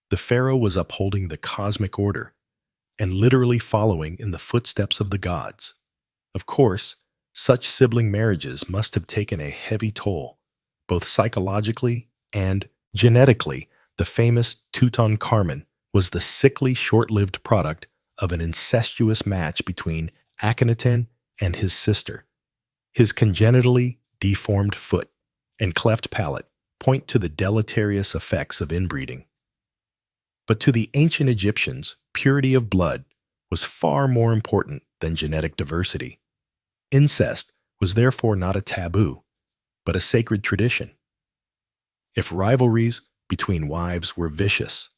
The pharaoh was upholding the cosmic order and literally following in the footsteps of the gods. Of course, such sibling marriages must have taken a heavy toll, both psychologically and genetically. The famous Tutankhamun was the sickly, short-lived product of an incestuous match between Akhenaten and his sister. His congenitally deformed foot and cleft palate point to the deleterious effects of inbreeding. But to the ancient Egyptians, purity of blood was far more important than genetic diversity. Incest was therefore not a taboo, but a sacred tradition. If rivalries between wives were vicious,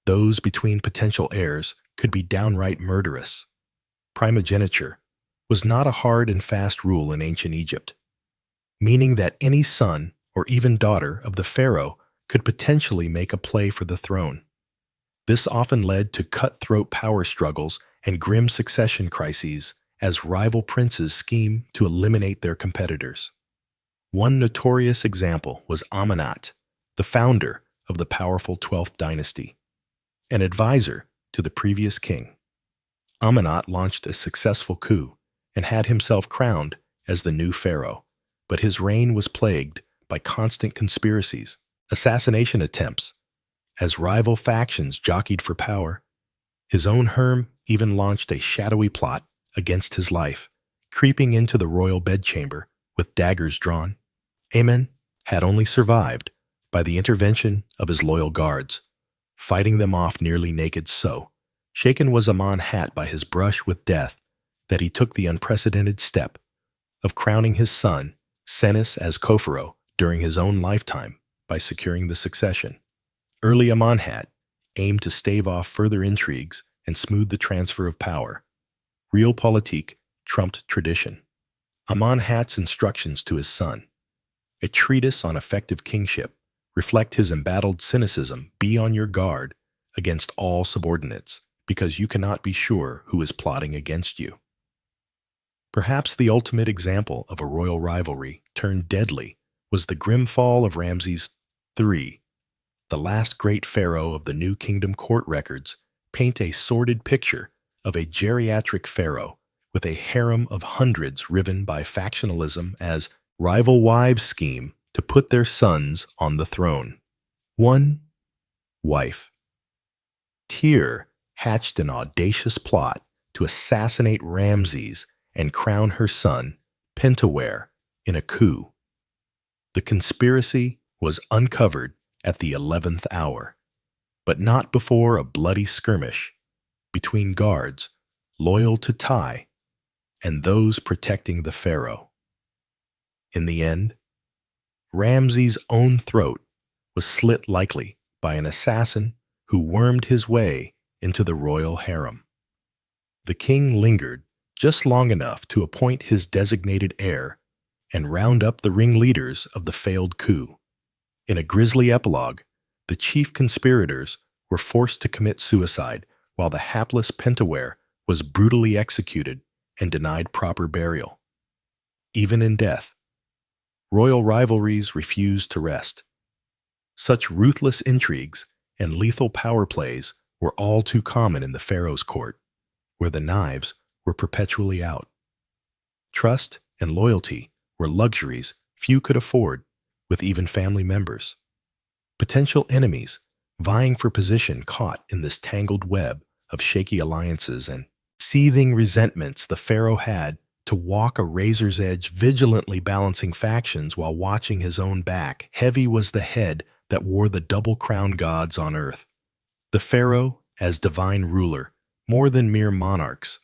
those between potential heirs could be downright murderous. Primogeniture was not a hard and fast rule in ancient Egypt, meaning that any son or even daughter of the pharaoh could potentially make a play for the throne. This often led to cutthroat power struggles and grim succession crises as rival princes schemed to eliminate their competitors. One notorious example was Amenhotep, the founder of the powerful 12th dynasty, an advisor to the previous king. Amenhotep launched a successful coup and had himself crowned as the new pharaoh, but his reign was plagued by constant conspiracies, assassination attempts, as rival factions jockeyed for power. His own harem even launched a shadowy plot against his life, creeping into the royal bedchamber with daggers drawn. Amen had only survived by the intervention of his loyal guards, fighting them off nearly naked. So shaken was Amun-Hat by his brush with death that he took the unprecedented step of crowning his son, Senes, as co-pharaoh during his own lifetime by securing the succession. Early Amun-Hat aimed to stave off further intrigues and smooth the transfer of power. Realpolitik trumped tradition. Amun-Hat's instructions to his son, a treatise on effective kingship, reflect his embattled cynicism: be on your guard against all subordinates, because you cannot be sure who is plotting against you. Perhaps the ultimate example of a royal rivalry turned deadly was the grim fall of Ramses III. The last great pharaoh of the New Kingdom court records paint a sordid picture of a geriatric pharaoh with a harem of hundreds riven by factionalism as rival wives scheme to put their sons on the throne. One wife, Tyr, hatched an audacious plot to assassinate Ramses and crown her son, Pentawere, in a coup. The conspiracy was uncovered at the 11th hour, but not before a bloody skirmish between guards loyal to Tai and those protecting the pharaoh. In the end, Ramses' own throat was slit, likely by an assassin who wormed his way into the royal harem. The king lingered just long enough to appoint his designated heir and round up the ringleaders of the failed coup. In a grisly epilogue, the chief conspirators were forced to commit suicide while the hapless Pentawere was brutally executed and denied proper burial. even in death. Royal rivalries refused to rest. Such ruthless intrigues and lethal power plays were all too common in the Pharaoh's court, where the knives were perpetually out. Trust and loyalty were luxuries few could afford, with even family members. Potential enemies vying for position caught in this tangled web of shaky alliances and seething resentments. The Pharaoh had to walk a razor's edge, vigilantly balancing factions while watching his own back. Heavy was the head that wore the double-crowned gods on earth. The Pharaoh as divine ruler, more than mere monarchs.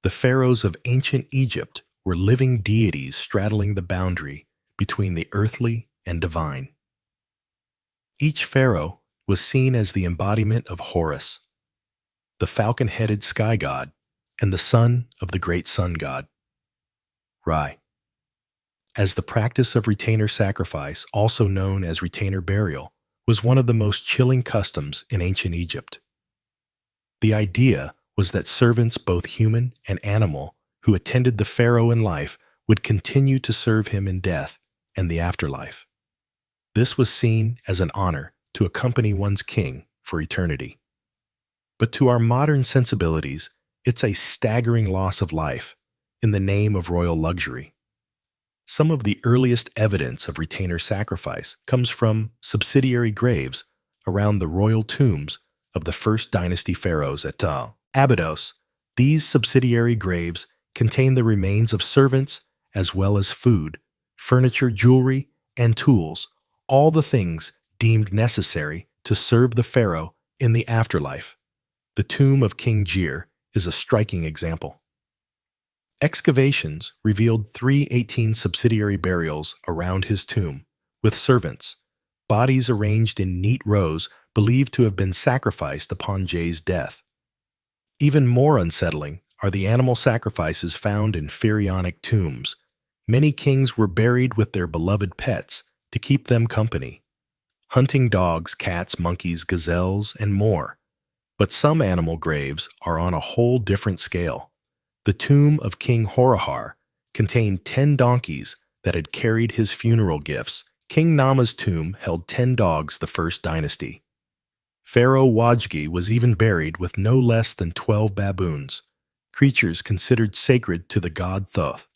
The pharaohs of ancient Egypt were living deities straddling the boundary between the earthly and divine. Each pharaoh was seen as the embodiment of Horus, the falcon-headed sky god, and the son of the great sun god, Ra. As the practice of retainer sacrifice, also known as retainer burial, was one of the most chilling customs in ancient Egypt. The idea was that servants, both human and animal, who attended the pharaoh in life would continue to serve him in death and the afterlife. This was seen as an honor to accompany one's king for eternity. But to our modern sensibilities, it's a staggering loss of life in the name of royal luxury. Some of the earliest evidence of retainer sacrifice comes from subsidiary graves around the royal tombs of the first dynasty pharaohs at Abydos. These subsidiary graves contain the remains of servants as well as food, furniture, jewelry, and tools, all the things deemed necessary to serve the pharaoh in the afterlife. The tomb of King Jir is a striking example. Excavations revealed 318 subsidiary burials around his tomb, with servants, bodies arranged in neat rows believed to have been sacrificed upon Jay's death. Even more unsettling are the animal sacrifices found in pharaonic tombs. Many kings were buried with their beloved pets to keep them company. Hunting dogs, cats, monkeys, gazelles, and more. But some animal graves are on a whole different scale. The tomb of King Horahar contained 10 donkeys that had carried his funeral gifts. King Nama's tomb held 10 dogs the first dynasty. Pharaoh Wajgi was even buried with no less than 12 baboons, creatures considered sacred to the god Thoth.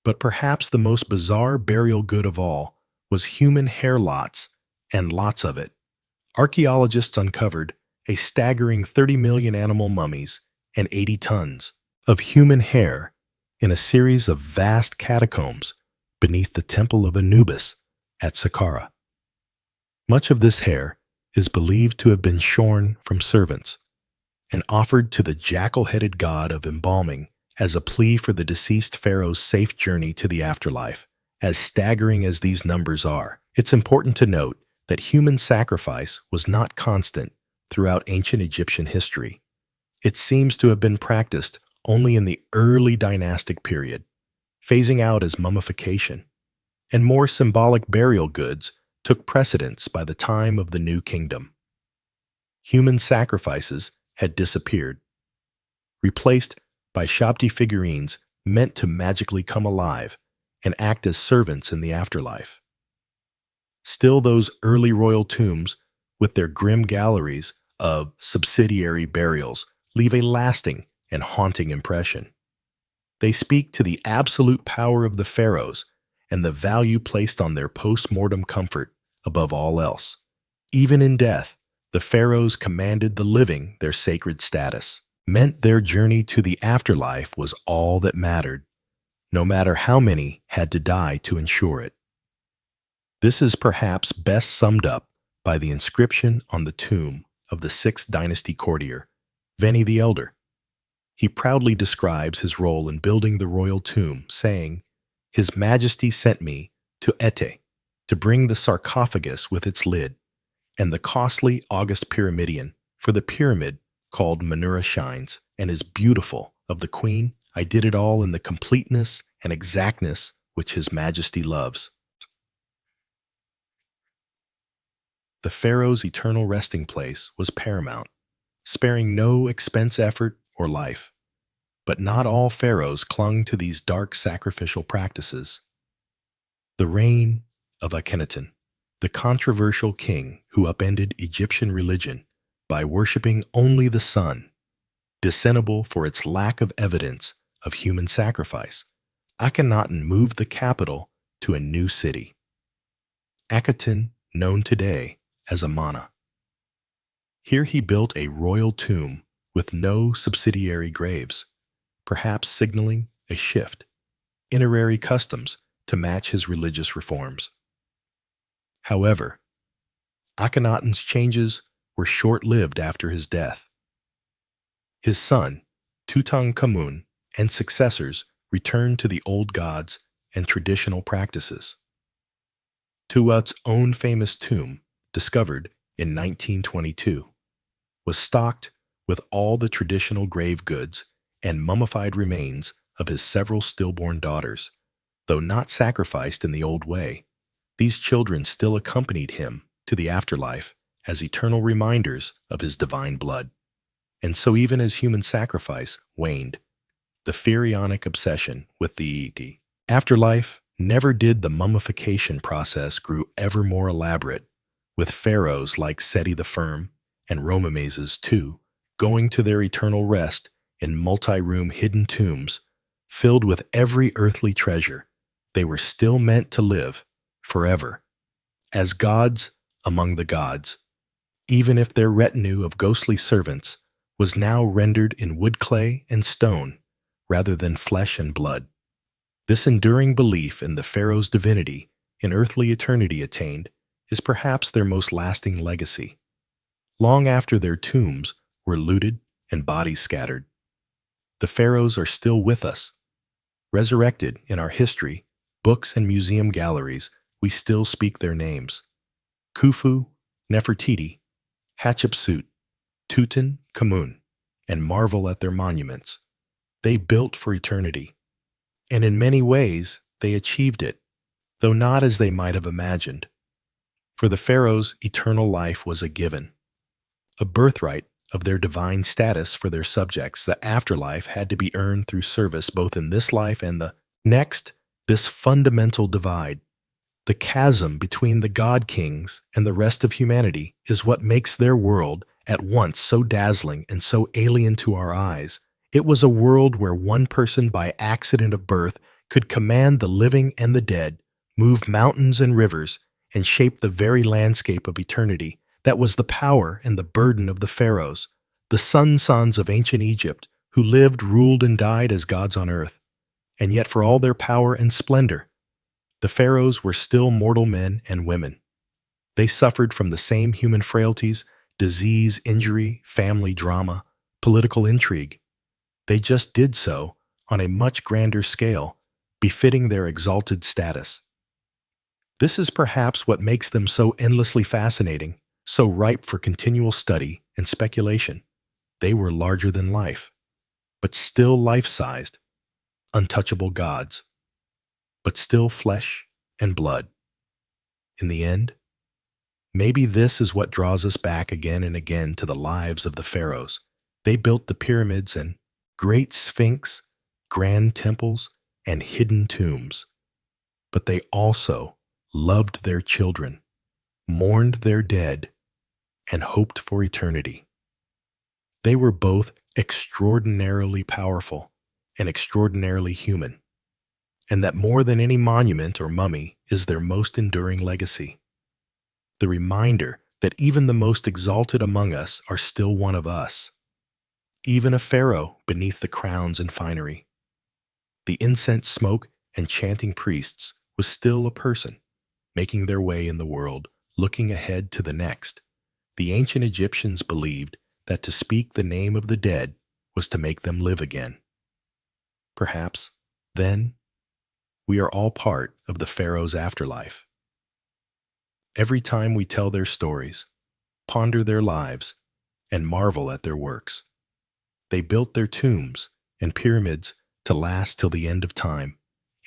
But perhaps the most bizarre burial good of all was human hair lots, and lots of it. Archaeologists uncovered a staggering 30 million animal mummies and 80 tons of human hair in a series of vast catacombs beneath the Temple of Anubis at Saqqara. Much of this hair is believed to have been shorn from servants and offered to the jackal-headed god of embalming as a plea for the deceased pharaoh's safe journey to the afterlife. As staggering as these numbers are, it's important to note that human sacrifice was not constant throughout ancient Egyptian history. It seems to have been practiced only in the early dynastic period, phasing out as mummification, and more symbolic burial goods took precedence by the time of the New Kingdom. Human sacrifices had disappeared, replaced by Shabti figurines meant to magically come alive and act as servants in the afterlife. Still, those early royal tombs, with their grim galleries of subsidiary burials, leave a lasting and haunting impression. They speak to the absolute power of the pharaohs and the value placed on their post-mortem comfort above all else. Even in death, the pharaohs commanded the living their sacred status, meant their journey to the afterlife was all that mattered, no matter how many had to die to ensure it. This is perhaps best summed up by the inscription on the tomb of the 6th dynasty courtier, Veni the Elder. He proudly describes his role in building the royal tomb, saying, "His Majesty sent me to Ete to bring the sarcophagus with its lid, and the costly august pyramidion, for the pyramid, called Menura shines, and is beautiful, of the queen. I did it all in the completeness and exactness which His Majesty loves." The pharaoh's eternal resting place was paramount, sparing no expense, effort, or life. But not all pharaohs clung to these dark sacrificial practices. The reign of Akhenaten, the controversial king who upended Egyptian religion by worshipping only the sun, discernible for its lack of evidence of human sacrifice, Akhenaten moved the capital to a new city, Akhenaten, known today as Amana. Here he built a royal tomb with no subsidiary graves, perhaps signaling a shift in honorary customs to match his religious reforms. However, Akhenaten's changes were short-lived after his death. His son, Tutankhamun, and successors returned to the old gods and traditional practices. Tuat's own famous tomb, discovered in 1922, was stocked with all the traditional grave goods and mummified remains of his several stillborn daughters. Though not sacrificed in the old way, these children still accompanied him to the afterlife as eternal reminders of his divine blood. And so even as human sacrifice waned, the pharaonic obsession with the afterlife never did. The mummification process grew ever more elaborate, with pharaohs like Seti the Firm and Ramesses II going to their eternal rest in multi-room hidden tombs filled with every earthly treasure. They were still meant to live forever as gods among the gods, even if their retinue of ghostly servants was now rendered in wood, clay, and stone rather than flesh and blood. This enduring belief in the pharaoh's divinity in earthly eternity attained is perhaps their most lasting legacy. Long after their tombs were looted and bodies scattered, the pharaohs are still with us. Resurrected in our history, books, and museum galleries, we still speak their names. Khufu, Nefertiti, Hatshepsut, Tutankhamun, and marvel at their monuments. They built for eternity, and in many ways they achieved it, though not as they might have imagined. For the pharaohs, eternal life was a given, a birthright of their divine status for their subjects. The afterlife had to be earned through service both in this life and the next. This fundamental divide, the chasm between the god kings and the rest of humanity, is what makes their world at once so dazzling and so alien to our eyes. It was a world where one person by accident of birth could command the living and the dead, move mountains and rivers, and shape the very landscape of eternity. That was the power and the burden of the pharaohs, the sons of ancient Egypt, who lived, ruled, and died as gods on earth. And yet for all their power and splendor, the pharaohs were still mortal men and women. They suffered from the same human frailties, disease, injury, family drama, political intrigue. They just did so on a much grander scale, befitting their exalted status. This is perhaps what makes them so endlessly fascinating, so ripe for continual study and speculation. They were larger than life, but still life-sized, untouchable gods, but still flesh and blood. In the end, maybe this is what draws us back again and again to the lives of the pharaohs. They built the pyramids and great sphinx, grand temples, and hidden tombs. But they also loved their children, mourned their dead, and hoped for eternity. They were both extraordinarily powerful and extraordinarily human, and that more than any monument or mummy is their most enduring legacy. The reminder that even the most exalted among us are still one of us, even a pharaoh beneath the crowns and finery. The incense smoke and chanting priests was still a person, making their way in the world, looking ahead to the next. The ancient Egyptians believed that to speak the name of the dead was to make them live again. Perhaps, then, we are all part of the pharaoh's afterlife. Every time we tell their stories, ponder their lives, and marvel at their works. They built their tombs and pyramids to last till the end of time,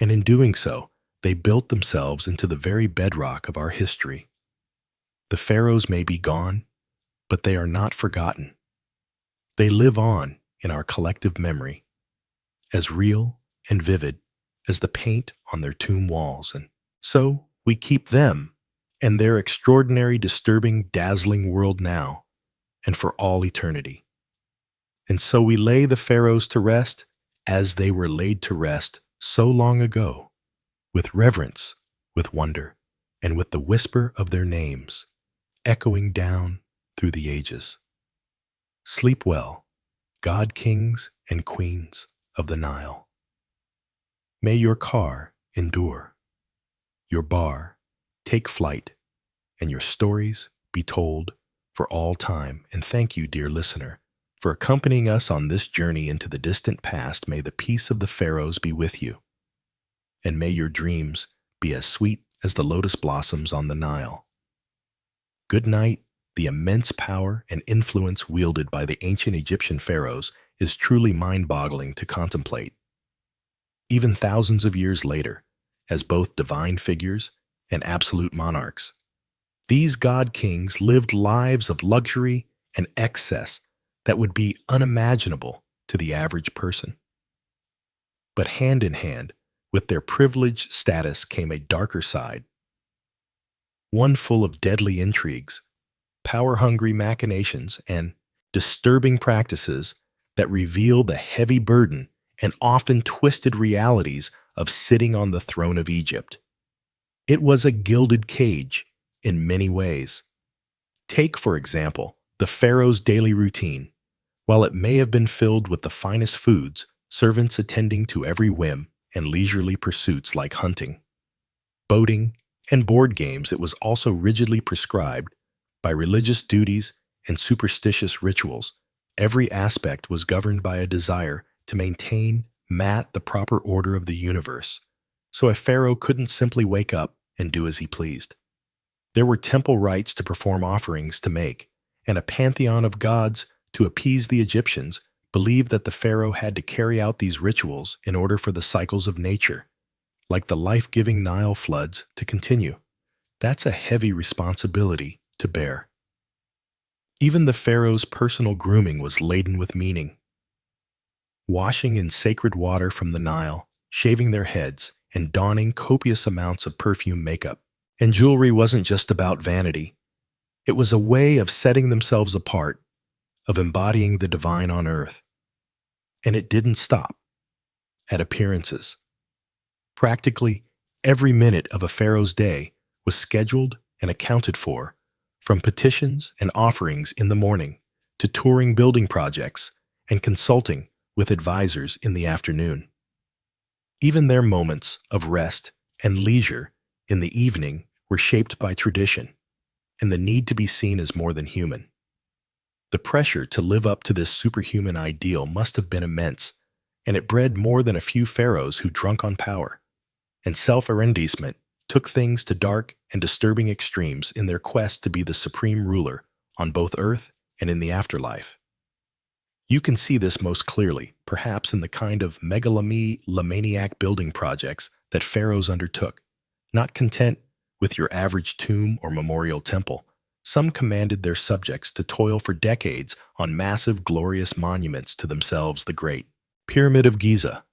and in doing so, they built themselves into the very bedrock of our history. The pharaohs may be gone, but they are not forgotten. They live on in our collective memory, as real and vivid as the paint on their tomb walls. And so we keep them and their extraordinary, disturbing, dazzling world now and for all eternity. And so we lay the pharaohs to rest as they were laid to rest so long ago, with reverence, with wonder, and with the whisper of their names echoing down through the ages. Sleep well, god kings and queens of the Nile. May your car endure, your bar take flight, and your stories be told for all time. And thank you, dear listener, for accompanying us on this journey into the distant past. May the peace of the pharaohs be with you, and may your dreams be as sweet as the lotus blossoms on the Nile. Good night. The immense power and influence wielded by the ancient Egyptian pharaohs is truly mind-boggling to contemplate. Even thousands of years later, as both divine figures and absolute monarchs, these god kings lived lives of luxury and excess that would be unimaginable to the average person. But hand in hand with their privileged status came a darker side, one full of deadly intrigues, power-hungry machinations, and disturbing practices that reveal the heavy burden and often twisted realities of sitting on the throne of Egypt. It was a gilded cage in many ways. Take, for example, the pharaoh's daily routine. While it may have been filled with the finest foods, servants attending to every whim, and leisurely pursuits like hunting, boating, and board games, it was also rigidly prescribed by religious duties and superstitious rituals. Every aspect was governed by a desire to maintain the proper order of the universe, so a pharaoh couldn't simply wake up and do as he pleased. There were temple rites to perform offerings to make, and a pantheon of gods to appease the Egyptians believed that the pharaoh had to carry out these rituals in order for the cycles of nature, like the life-giving Nile floods, to continue. That's a heavy responsibility to bear. Even the pharaoh's personal grooming was laden with meaning. Washing in sacred water from the Nile, shaving their heads, and donning copious amounts of perfume makeup. And jewelry wasn't just about vanity. It was a way of setting themselves apart, of embodying the divine on earth. And it didn't stop at appearances. Practically every minute of a pharaoh's day was scheduled and accounted for, from petitions and offerings in the morning to touring building projects and consulting with advisors in the afternoon. Even their moments of rest and leisure in the evening were shaped by tradition and the need to be seen as more than human. The pressure to live up to this superhuman ideal must have been immense, and it bred more than a few pharaohs who drunk on power and self-aggrandizement took things to dark and disturbing extremes in their quest to be the supreme ruler on both earth and in the afterlife. You can see this most clearly, perhaps in the kind of megalomaniac building projects that pharaohs undertook. Not content with your average tomb or memorial temple, some commanded their subjects to toil for decades on massive, glorious monuments to themselves the great. Pyramid of Giza,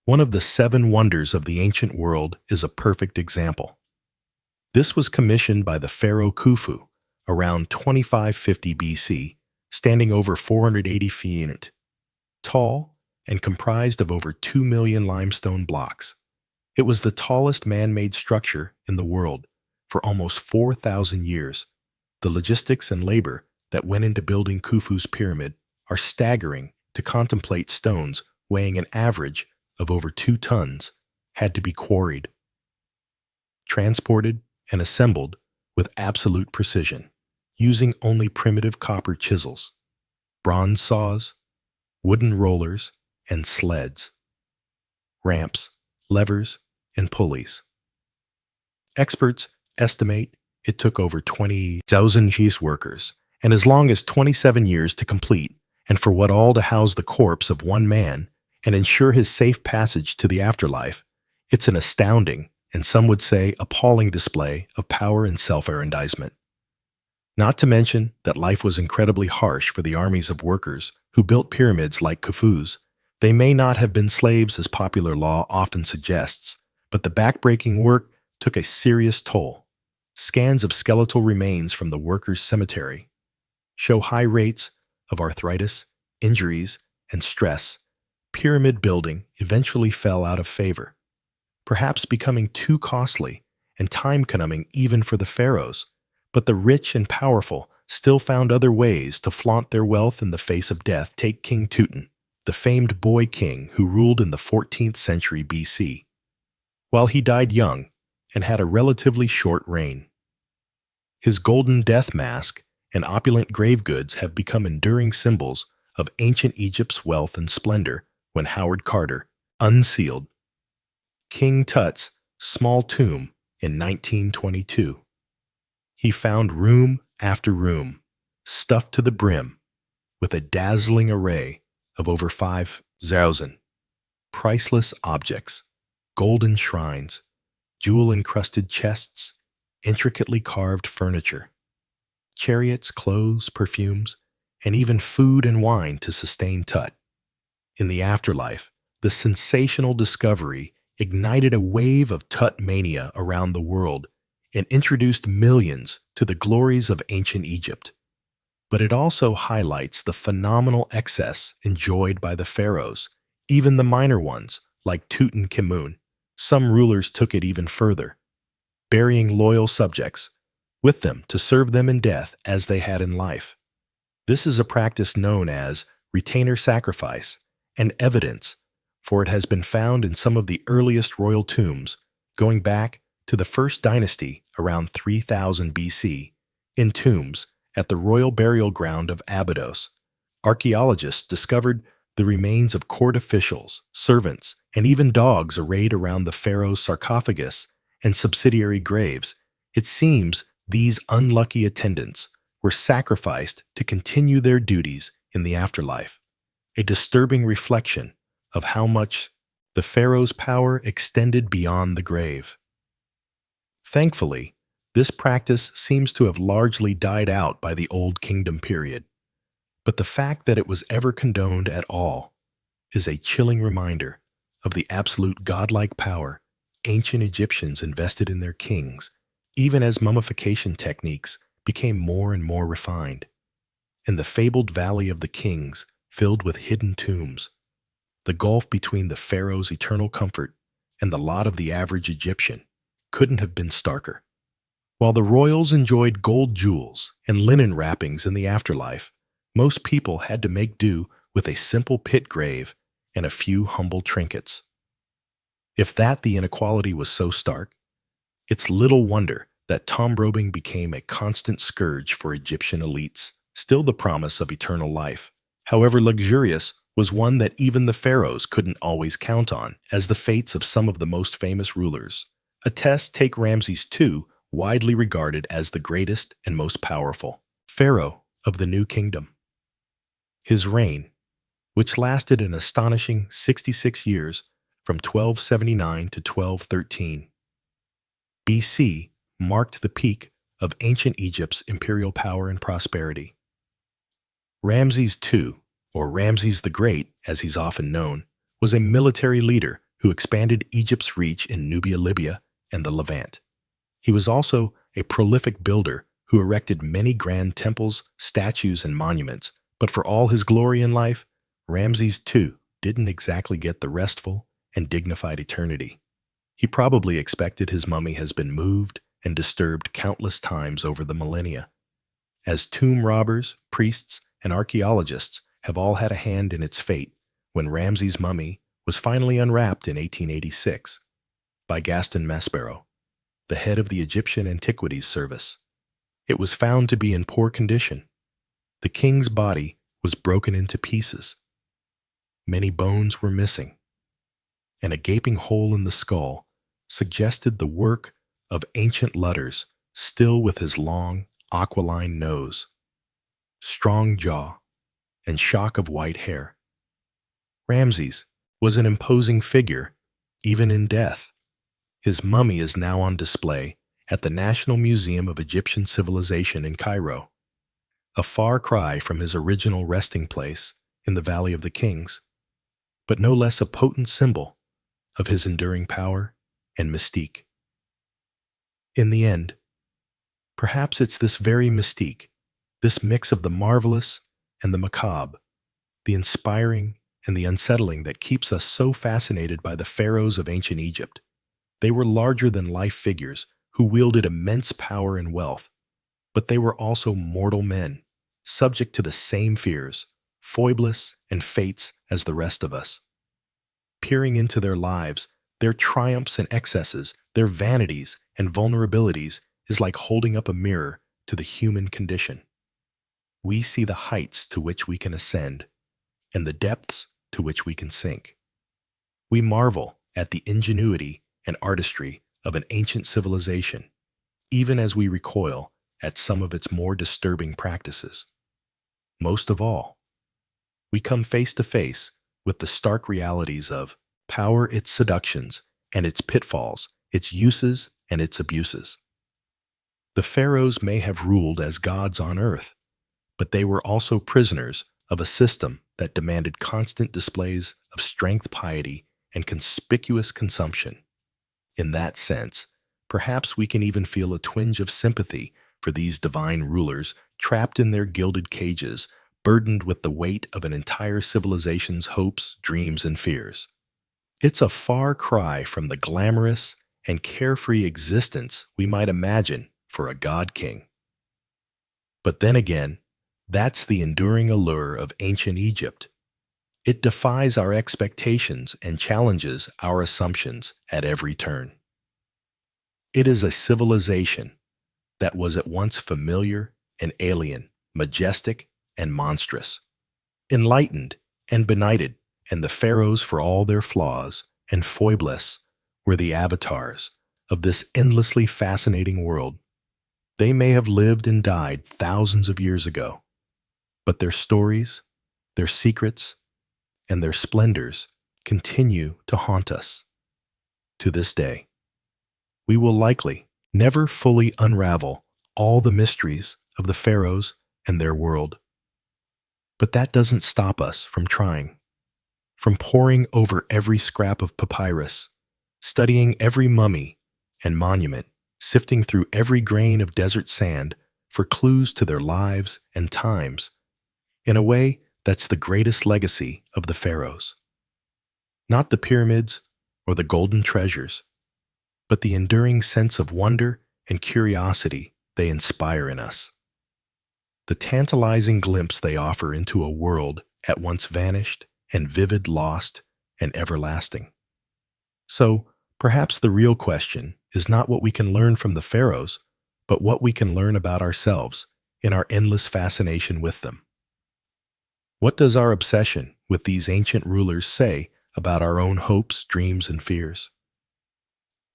one of the 7 wonders of the ancient world, is a perfect example. This was commissioned by the pharaoh Khufu around 2550 BC, standing over 480 feet tall and comprised of over 2 million limestone blocks. It was the tallest man-made structure in the world for almost 4,000 years. The logistics and labor that went into building Khufu's pyramid are staggering. To contemplate, stones weighing an average of over 2 tons had to be quarried, transported, and assembled with absolute precision, using only primitive copper chisels, bronze saws, wooden rollers, and sleds, ramps, levers, and pulleys. Experts estimate it took over 20,000 cheese workers and as long as 27 years to complete, and for what all to house the corpse of one man and ensure his safe passage to the afterlife. It's an astounding, and some would say appalling, display of power and self-aggrandizement. Not to mention that life was incredibly harsh for the armies of workers who built pyramids like Khufu's, They may not have been slaves as popular law often suggests, but the backbreaking work took a serious toll. Scans of skeletal remains from the workers' cemetery show high rates of arthritis, injuries, and stress. Pyramid building eventually fell out of favor, perhaps becoming too costly and time-consuming even for the pharaohs. But the rich and powerful still found other ways to flaunt their wealth in the face of death. Take King Tuten, the famed boy king who ruled in the 14th century BC. While he died young and had a relatively short reign, his golden death mask and opulent grave goods have become enduring symbols of ancient Egypt's wealth and splendor. When Howard Carter unsealed King Tut's small tomb in 1922, he found room after room stuffed to the brim with a dazzling array of over 5,000 priceless objects, golden shrines, jewel-encrusted chests, intricately carved furniture, chariots, clothes, perfumes, and even food and wine to sustain Tut. In the afterlife, the sensational discovery ignited a wave of Tut mania around the world and introduced millions to the glories of ancient Egypt. But it also highlights the phenomenal excess enjoyed by the pharaohs, even the minor ones, like Tutankhamun. Some rulers took it even further, burying loyal subjects with them to serve them in death as they had in life. This is a practice known as retainer sacrifice, and evidence for it has been found in some of the earliest royal tombs, going back to the first dynasty around 3000 BC, in tombs at the royal burial ground of Abydos. Archaeologists discovered the remains of court officials, servants, and even dogs arrayed around the pharaoh's sarcophagus and subsidiary graves. It seems these unlucky attendants were sacrificed to continue their duties in the afterlife, a disturbing reflection of how much the pharaoh's power extended beyond the grave. Thankfully, this practice seems to have largely died out by the Old Kingdom period, but the fact that it was ever condoned at all is a chilling reminder of the absolute godlike power ancient Egyptians invested in their kings, even as mummification techniques became more and more refined. In the fabled Valley of the Kings, filled with hidden tombs, the gulf between the pharaoh's eternal comfort and the lot of the average Egyptian couldn't have been starker. While the royals enjoyed gold jewels and linen wrappings in the afterlife, most people had to make do with a simple pit grave and a few humble trinkets. If that the inequality was so stark, it's little wonder that tomb-robbing became a constant scourge for Egyptian elites. Still, the promise of eternal life, however luxurious, was one that even the pharaohs couldn't always count on, as the fates of some of the most famous rulers attest. Take Ramses II, widely regarded as the greatest and most powerful pharaoh of the New Kingdom. His reign, which lasted an astonishing 66 years from 1279 to 1213 BC, marked the peak of ancient Egypt's imperial power and prosperity. Ramses II, or Ramses the Great as he's often known, was a military leader who expanded Egypt's reach in Nubia, Libya, and the Levant. He was also a prolific builder who erected many grand temples, statues, and monuments, but for all his glory in life, Ramses II didn't exactly get the restful and dignified eternity. He probably expected. His mummy has been moved and disturbed countless times over the millennia, as tomb robbers, priests, and archaeologists have all had a hand in its fate. When Ramses' mummy was finally unwrapped in 1886 by Gaston Maspero, the head of the Egyptian Antiquities Service, it was found to be in poor condition. The king's body was broken into pieces. Many bones were missing, and a gaping hole in the skull suggested the work of ancient Lutters, still with his long, aquiline nose, strong jaw, and shock of white hair. Ramses was an imposing figure, even in death. His mummy is now on display at the National Museum of Egyptian Civilization in Cairo, a far cry from his original resting place in the Valley of the Kings. but no less a potent symbol of his enduring power and mystique. In the end, perhaps it's this very mystique, this mix of the marvelous and the macabre, the inspiring and the unsettling that keeps us so fascinated by the pharaohs of ancient Egypt. They were larger-than-life figures who wielded immense power and wealth, but they were also mortal men, subject to the same fears, foibles, and fates as the rest of us. Peering into their lives, their triumphs and excesses, their vanities and vulnerabilities is like holding up a mirror to the human condition. We see the heights to which we can ascend and the depths to which we can sink. We marvel at the ingenuity and artistry of an ancient civilization, even as we recoil at some of its more disturbing practices. Most of all, we come face to face with the stark realities of power, its seductions, and its pitfalls, its uses and its abuses. The pharaohs may have ruled as gods on earth, but they were also prisoners of a system that demanded constant displays of strength, piety, and conspicuous consumption. In that sense, perhaps we can even feel a twinge of sympathy for these divine rulers trapped in their gilded cages, burdened with the weight of an entire civilization's hopes, dreams, and fears. It's a far cry from the glamorous and carefree existence we might imagine for a god king. But then again, that's the enduring allure of ancient Egypt. It defies our expectations and challenges our assumptions at every turn. It is a civilization that was at once familiar and alien, majestic and monstrous, enlightened and benighted, and the pharaohs, for all their flaws and foibles, were the avatars of this endlessly fascinating world. They may have lived and died thousands of years ago, but their stories, their secrets, and their splendors continue to haunt us to this day. We will likely never fully unravel all the mysteries of the pharaohs and their world. But that doesn't stop us from trying, from poring over every scrap of papyrus, studying every mummy and monument, sifting through every grain of desert sand for clues to their lives and times. In a way, that's the greatest legacy of the pharaohs. Not the pyramids or the golden treasures, but the enduring sense of wonder and curiosity they inspire in us. The tantalizing glimpse they offer into a world at once vanished and vivid, lost, and everlasting. So, perhaps the real question is not what we can learn from the pharaohs, but what we can learn about ourselves in our endless fascination with them. What does our obsession with these ancient rulers say about our own hopes, dreams, and fears?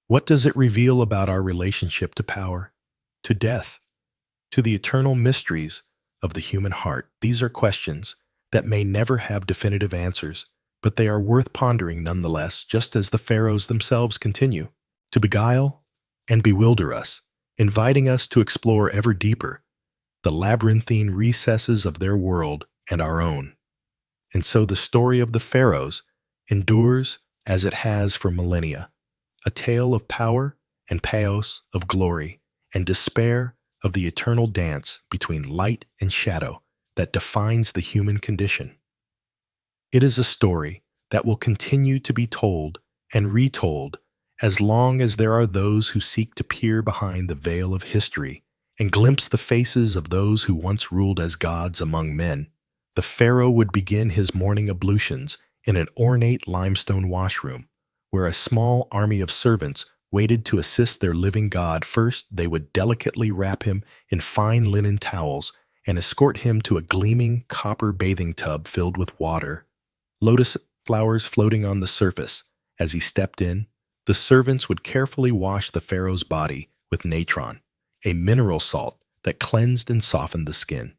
What does it reveal about our relationship to power, to death, to the eternal mysteries of the human heart? These are questions that may never have definitive answers, but they are worth pondering nonetheless, just as the pharaohs themselves continue to beguile and bewilder us, inviting us to explore ever deeper the labyrinthine recesses of their world and our own. And so the story of the pharaohs endures as it has for millennia, a tale of power and chaos, of glory and despair, of the eternal dance between light and shadow that defines the human condition. It is a story that will continue to be told and retold as long as there are those who seek to peer behind the veil of history and glimpse the faces of those who once ruled as gods among men. The pharaoh would begin his morning ablutions in an ornate limestone washroom, where a small army of servants waited to assist their living god. First, they would delicately wrap him in fine linen towels and escort him to a gleaming copper bathing tub filled with water, lotus flowers floating on the surface. As he stepped in, the servants would carefully wash the pharaoh's body with natron, a mineral salt that cleansed and softened the skin.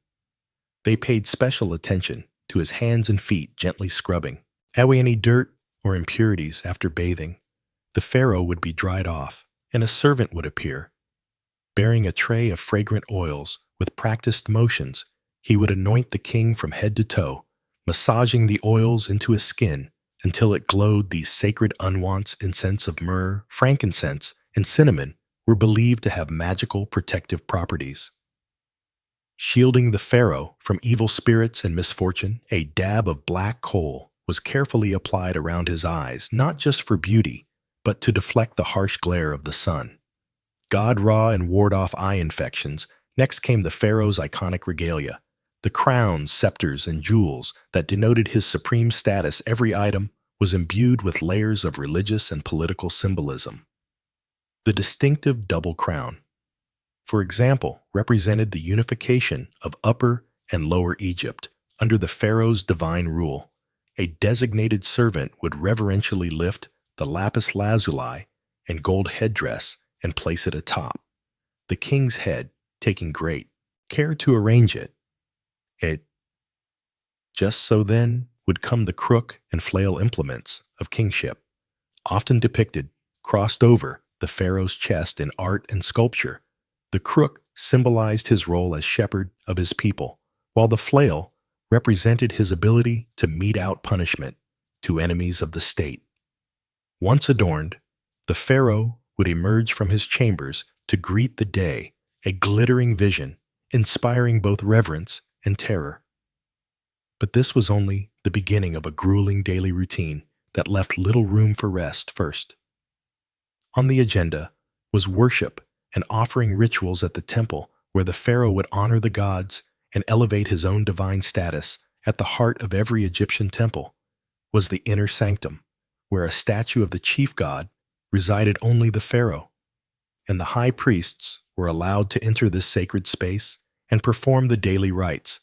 They paid special attention to his hands and feet, gently scrubbing away any dirt or impurities. After bathing, the pharaoh would be dried off, and a servant would appear, bearing a tray of fragrant oils. With practiced motions, he would anoint the king from head to toe, massaging the oils into his skin until it glowed. These sacred unwants, incense of myrrh, frankincense, and cinnamon, were believed to have magical protective properties. Shielding the pharaoh from evil spirits and misfortune, a dab of black coal was carefully applied around his eyes, not just for beauty, but to deflect the harsh glare of the sun. God Ra and ward off eye infections. Next came the pharaoh's iconic regalia, the crowns, scepters, and jewels that denoted his supreme status. Every item was imbued with layers of religious and political symbolism. The distinctive double crown, for example, represented the unification of Upper and Lower Egypt under the pharaoh's divine rule. A designated servant would reverentially lift the lapis lazuli and gold headdress and place it atop the king's head, taking great care to arrange it. Just so then would come the crook and flail implements of kingship, often depicted crossed over the pharaoh's chest in art and sculpture. The crook symbolized his role as shepherd of his people, while the flail represented his ability to mete out punishment to enemies of the state. Once adorned, the pharaoh would emerge from his chambers to greet the day, a glittering vision, inspiring both reverence and terror. But this was only the beginning of a grueling daily routine that left little room for rest. First, on the agenda was worship and offering rituals at the temple, where the pharaoh would honor the gods and elevate his own divine status. At the heart of every Egyptian temple was the inner sanctum, where a statue of the chief god resided. Only the pharaoh and the high priests were allowed to enter this sacred space and perform the daily rites.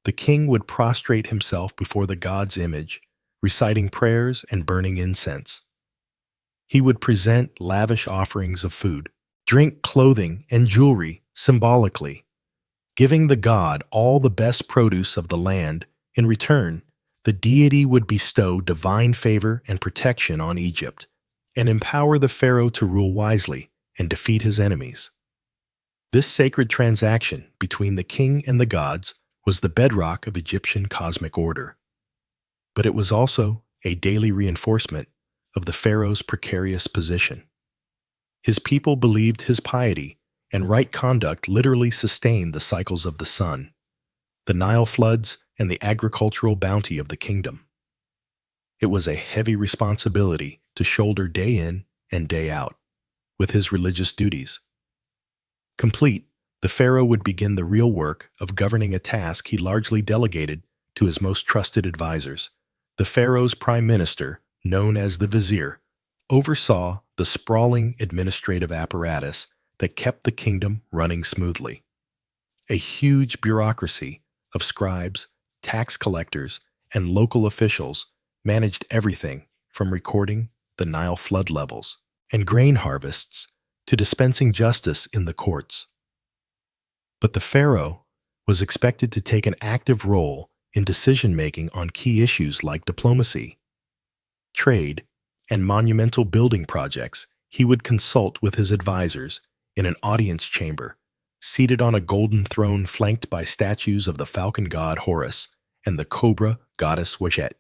The king would prostrate himself before the god's image, reciting prayers and burning incense. He would present lavish offerings of food, drink, clothing, and jewelry symbolically, giving the god all the best produce of the land. In return, the deity would bestow divine favor and protection on Egypt and empower the pharaoh to rule wisely and defeat his enemies. This sacred transaction between the king and the gods was the bedrock of Egyptian cosmic order. But it was also a daily reinforcement of the pharaoh's precarious position. His people believed his piety and right conduct literally sustained the cycles of the sun, the Nile floods, and the agricultural bounty of the kingdom. It was a heavy responsibility to shoulder day in and day out with his religious duties. Complete, the pharaoh would begin the real work of governing a task he largely delegated to his most trusted advisors. The pharaoh's prime minister, known as the vizier, oversaw the sprawling administrative apparatus that kept the kingdom running smoothly. A huge bureaucracy of scribes, tax collectors, and local officials managed everything from recording the Nile flood levels and grain harvests to dispensing justice in the courts. But the pharaoh was expected to take an active role in decision-making on key issues like diplomacy, trade, and monumental building projects. He would consult with his advisors in an audience chamber, seated on a golden throne flanked by statues of the falcon god Horus and the cobra goddess Weshet.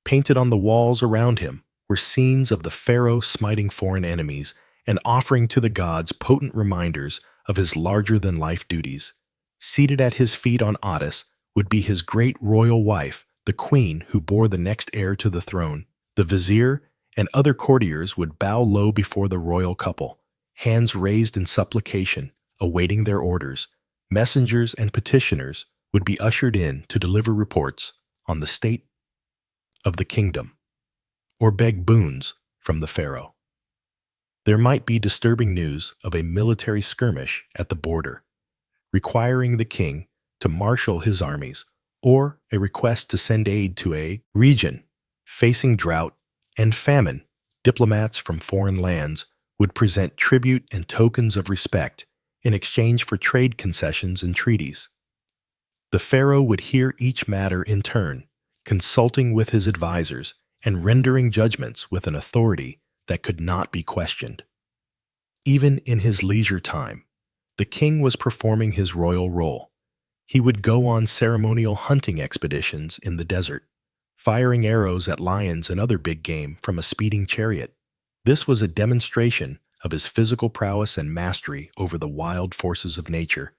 Painted on the walls around him were scenes of the pharaoh smiting foreign enemies and offering to the gods potent reminders of his larger-than-life duties. Seated at his feet on Otis would be his great royal wife, the queen who bore the next heir to the throne. The vizier and other courtiers would bow low before the royal couple, hands raised in supplication, awaiting their orders. Messengers and petitioners would be ushered in to deliver reports on the state of the kingdom, or beg boons from the pharaoh. There might be disturbing news of a military skirmish at the border, requiring the king to marshal his armies, or a request to send aid to a region facing drought and famine. Diplomats from foreign lands would present tribute and tokens of respect in exchange for trade concessions and treaties. The pharaoh would hear each matter in turn, consulting with his advisors and rendering judgments with an authority that could not be questioned. Even in his leisure time, the king was performing his royal role. He would go on ceremonial hunting expeditions in the desert, firing arrows at lions and other big game from a speeding chariot. This was a demonstration of his physical prowess and mastery over the wild forces of nature.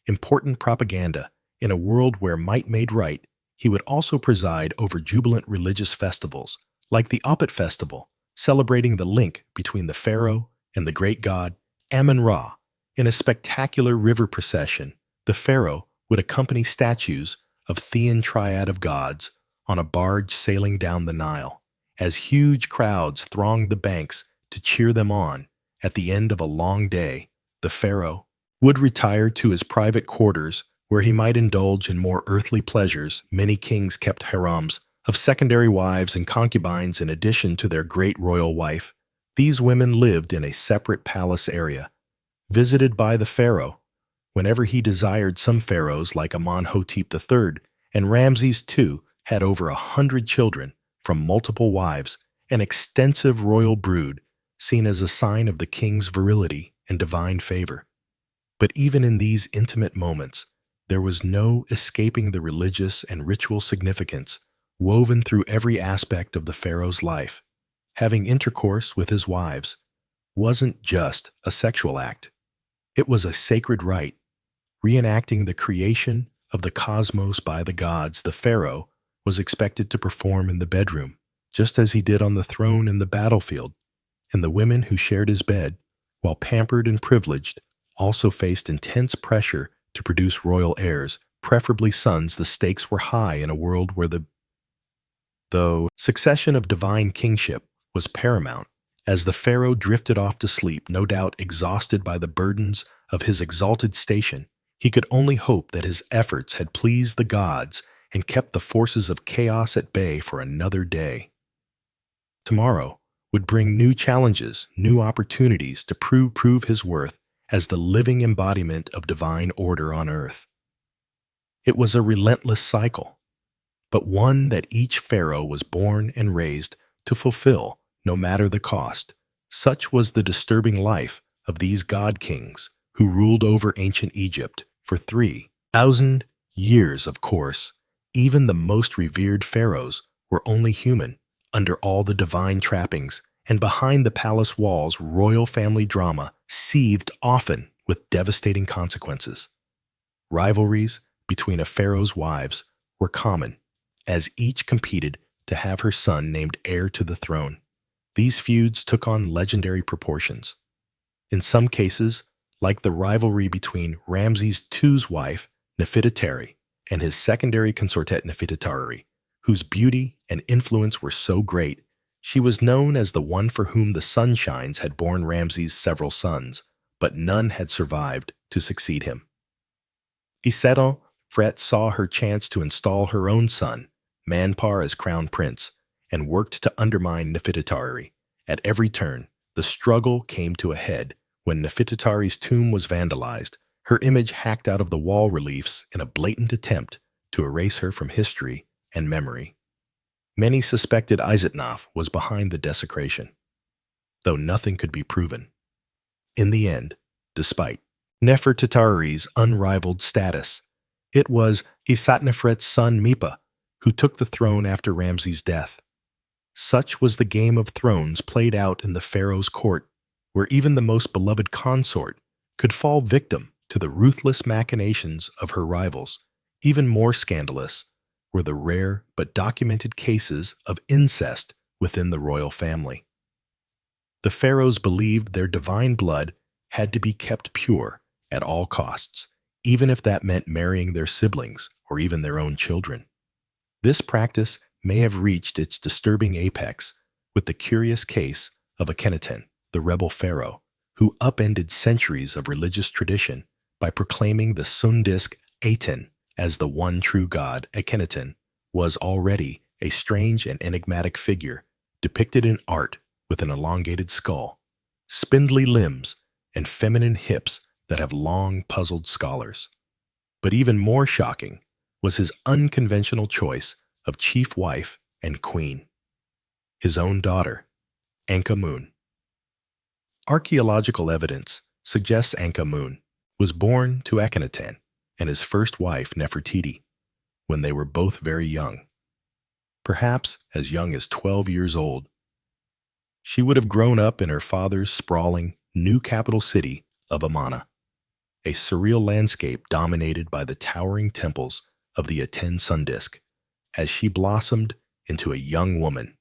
Important propaganda. In a world where might made right, he would also preside over jubilant religious festivals, like the Opet Festival, celebrating the link between the pharaoh and the great god Amun-Ra. In a spectacular river procession, the pharaoh would accompany statues of Thean triad of gods on a barge sailing down the Nile, as huge crowds thronged the banks to cheer them on. At the end of a long day, the pharaoh would retire to his private quarters where he might indulge in more earthly pleasures. Many kings kept harems of secondary wives and concubines in addition to their great royal wife. These women lived in a separate palace area, visited by the pharaoh whenever he desired. Some pharaohs, like Amenhotep III and Ramses II, had over 100 children from multiple wives, an extensive royal brood, seen as a sign of the king's virility and divine favor. But even in these intimate moments, there was no escaping the religious and ritual significance woven through every aspect of the pharaoh's life. Having intercourse with his wives wasn't just a sexual act. It was a sacred rite, reenacting the creation of the cosmos by the gods. The pharaoh was expected to perform in the bedroom, just as he did on the throne in the battlefield, and the women who shared his bed, while pampered and privileged, also faced intense pressure to produce royal heirs, preferably sons. The stakes were high in a world where the succession of divine kingship was paramount. As the pharaoh drifted off to sleep, no doubt exhausted by the burdens of his exalted station, he could only hope that his efforts had pleased the gods and kept the forces of chaos at bay for another day. Tomorrow would bring new challenges, new opportunities to prove his worth as the living embodiment of divine order on earth. It was a relentless cycle, but one that each pharaoh was born and raised to fulfill, no matter the cost. Such was the disturbing life of these god kings who ruled over ancient Egypt for 3,000 years. Of course, even the most revered pharaohs were only human. Under all the divine trappings and behind the palace walls, royal family drama seethed, often with devastating consequences. Rivalries between a pharaoh's wives were common, as each competed to have her son named heir to the throne. These feuds took on legendary proportions. In some cases, like the rivalry between Ramses II's wife, Nefertitari, and his secondary consortette Nefertitari, whose beauty and influence were so great, she was known as the one for whom the sun shines had borne Ramses several sons, but none had survived to succeed him. Isetan-Fret saw her chance to install her own son, Manpar, as crown prince, and worked to undermine Nefertitari. At every turn, the struggle came to a head when Nefertitari's tomb was vandalized, her image hacked out of the wall reliefs in a blatant attempt to erase her from history and memory. Many suspected Isetnaf was behind the desecration, though nothing could be proven. In the end, despite Nefertitari's unrivaled status, it was Isetnefret's son Mipa who took the throne after Ramses' death. Such was the Game of Thrones played out in the pharaoh's court, where even the most beloved consort could fall victim to the ruthless machinations of her rivals. Even more scandalous were the rare but documented cases of incest within the royal family. The pharaohs believed their divine blood had to be kept pure at all costs, even if that meant marrying their siblings or even their own children. This practice may have reached its disturbing apex with the curious case of Akhenaten, the rebel pharaoh, who upended centuries of religious tradition by proclaiming the sun disk Aten as the one true god. Akhenaten was already a strange and enigmatic figure depicted in art with an elongated skull, spindly limbs, and feminine hips that have long puzzled scholars. But even more shocking was his unconventional choice of chief wife and queen, his own daughter, Anka-Mun. Archaeological evidence suggests Anka-Mun was born to Akhenaten and his first wife Nefertiti when they were both very young. perhaps as young as 12 years old. She would have grown up in her father's sprawling, new capital city of Amana, a surreal landscape dominated by the towering temples of the Aten sun disk. As she blossomed into a young woman,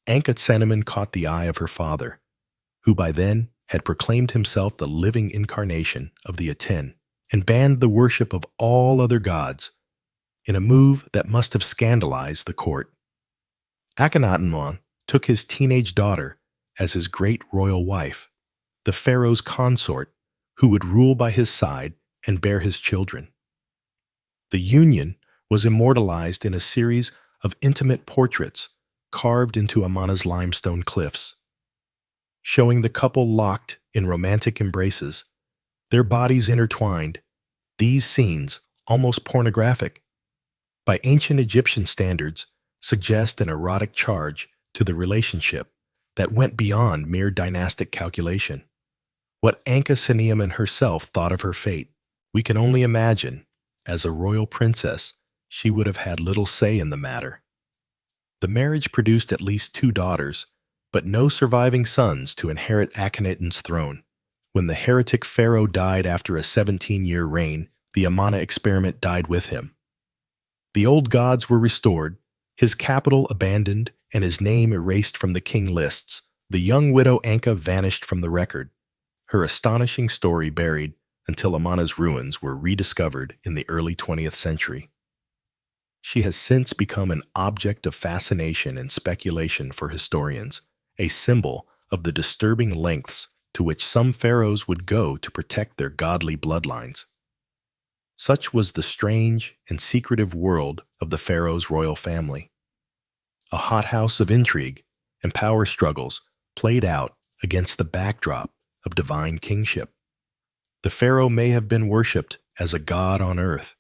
Ankh-Senaman caught the eye of her father, who by then had proclaimed himself the living incarnation of the Aten and banned the worship of all other gods, in a move that must have scandalized the court. Akhenaten took his teenage daughter as his great royal wife, the pharaoh's consort, who would rule by his side and bear his children. The union was immortalized in a series of intimate portraits carved into Amana's limestone cliffs, showing the couple locked in romantic embraces, their bodies intertwined. These scenes, almost pornographic, by ancient Egyptian standards, suggest an erotic charge to the relationship that went beyond mere dynastic calculation. What Ankh-Senaman herself thought of her fate, we can only imagine. As a royal princess, she would have had little say in the matter. The marriage produced at least 2 daughters, but no surviving sons to inherit Akhenaten's throne. When the heretic pharaoh died after a 17-year reign, the Amana experiment died with him. The old gods were restored, his capital abandoned, and his name erased from the king lists. The young widow Ankha vanished from the record, her astonishing story buried until Amana's ruins were rediscovered in the early 20th century. She has since become an object of fascination and speculation for historians, a symbol of the disturbing lengths to which some pharaohs would go to protect their godly bloodlines. Such was the strange and secretive world of the pharaoh's royal family. A hothouse of intrigue and power struggles played out against the backdrop of divine kingship. The pharaoh may have been worshipped as a god on earth,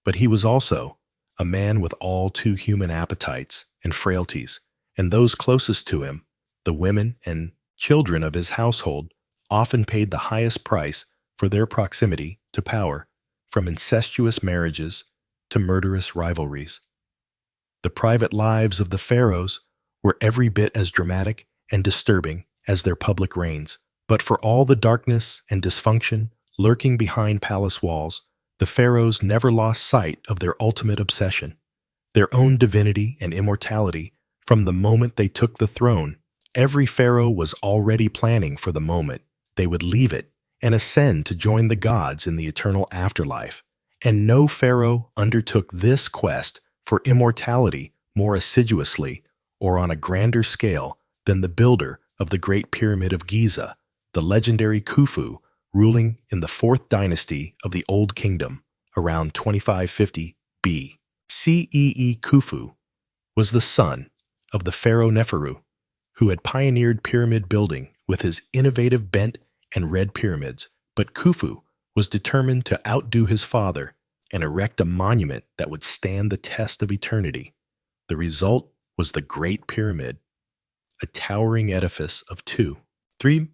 but he was also a man with all too human appetites and frailties, and those closest to him, the women and children of his household, often paid the highest price for their proximity to power, from incestuous marriages to murderous rivalries. The private lives of the pharaohs were every bit as dramatic and disturbing as their public reigns, but for all the darkness and dysfunction lurking behind palace walls, the pharaohs never lost sight of their ultimate obsession, their own divinity and immortality. From the moment they took the throne, every pharaoh was already planning for the moment they would leave it and ascend to join the gods in the eternal afterlife. And no pharaoh undertook this quest for immortality more assiduously or on a grander scale than the builder of the Great Pyramid of Giza, the legendary Khufu, ruling in the 4th dynasty of the Old Kingdom around 2550 B.C.E. Khufu was the son of the pharaoh Neferu, who had pioneered pyramid building with his innovative bent and red pyramids, but Khufu was determined to outdo his father and erect a monument that would stand the test of eternity. The result was the Great Pyramid, a towering edifice of 3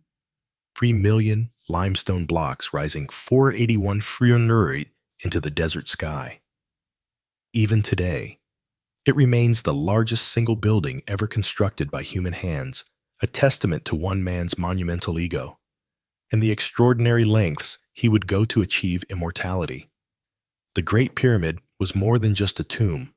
million limestone blocks rising 481 feet into the desert sky. Even today, it remains the largest single building ever constructed by human hands, a testament to one man's monumental ego and the extraordinary lengths he would go to achieve immortality. The Great Pyramid was more than just a tomb.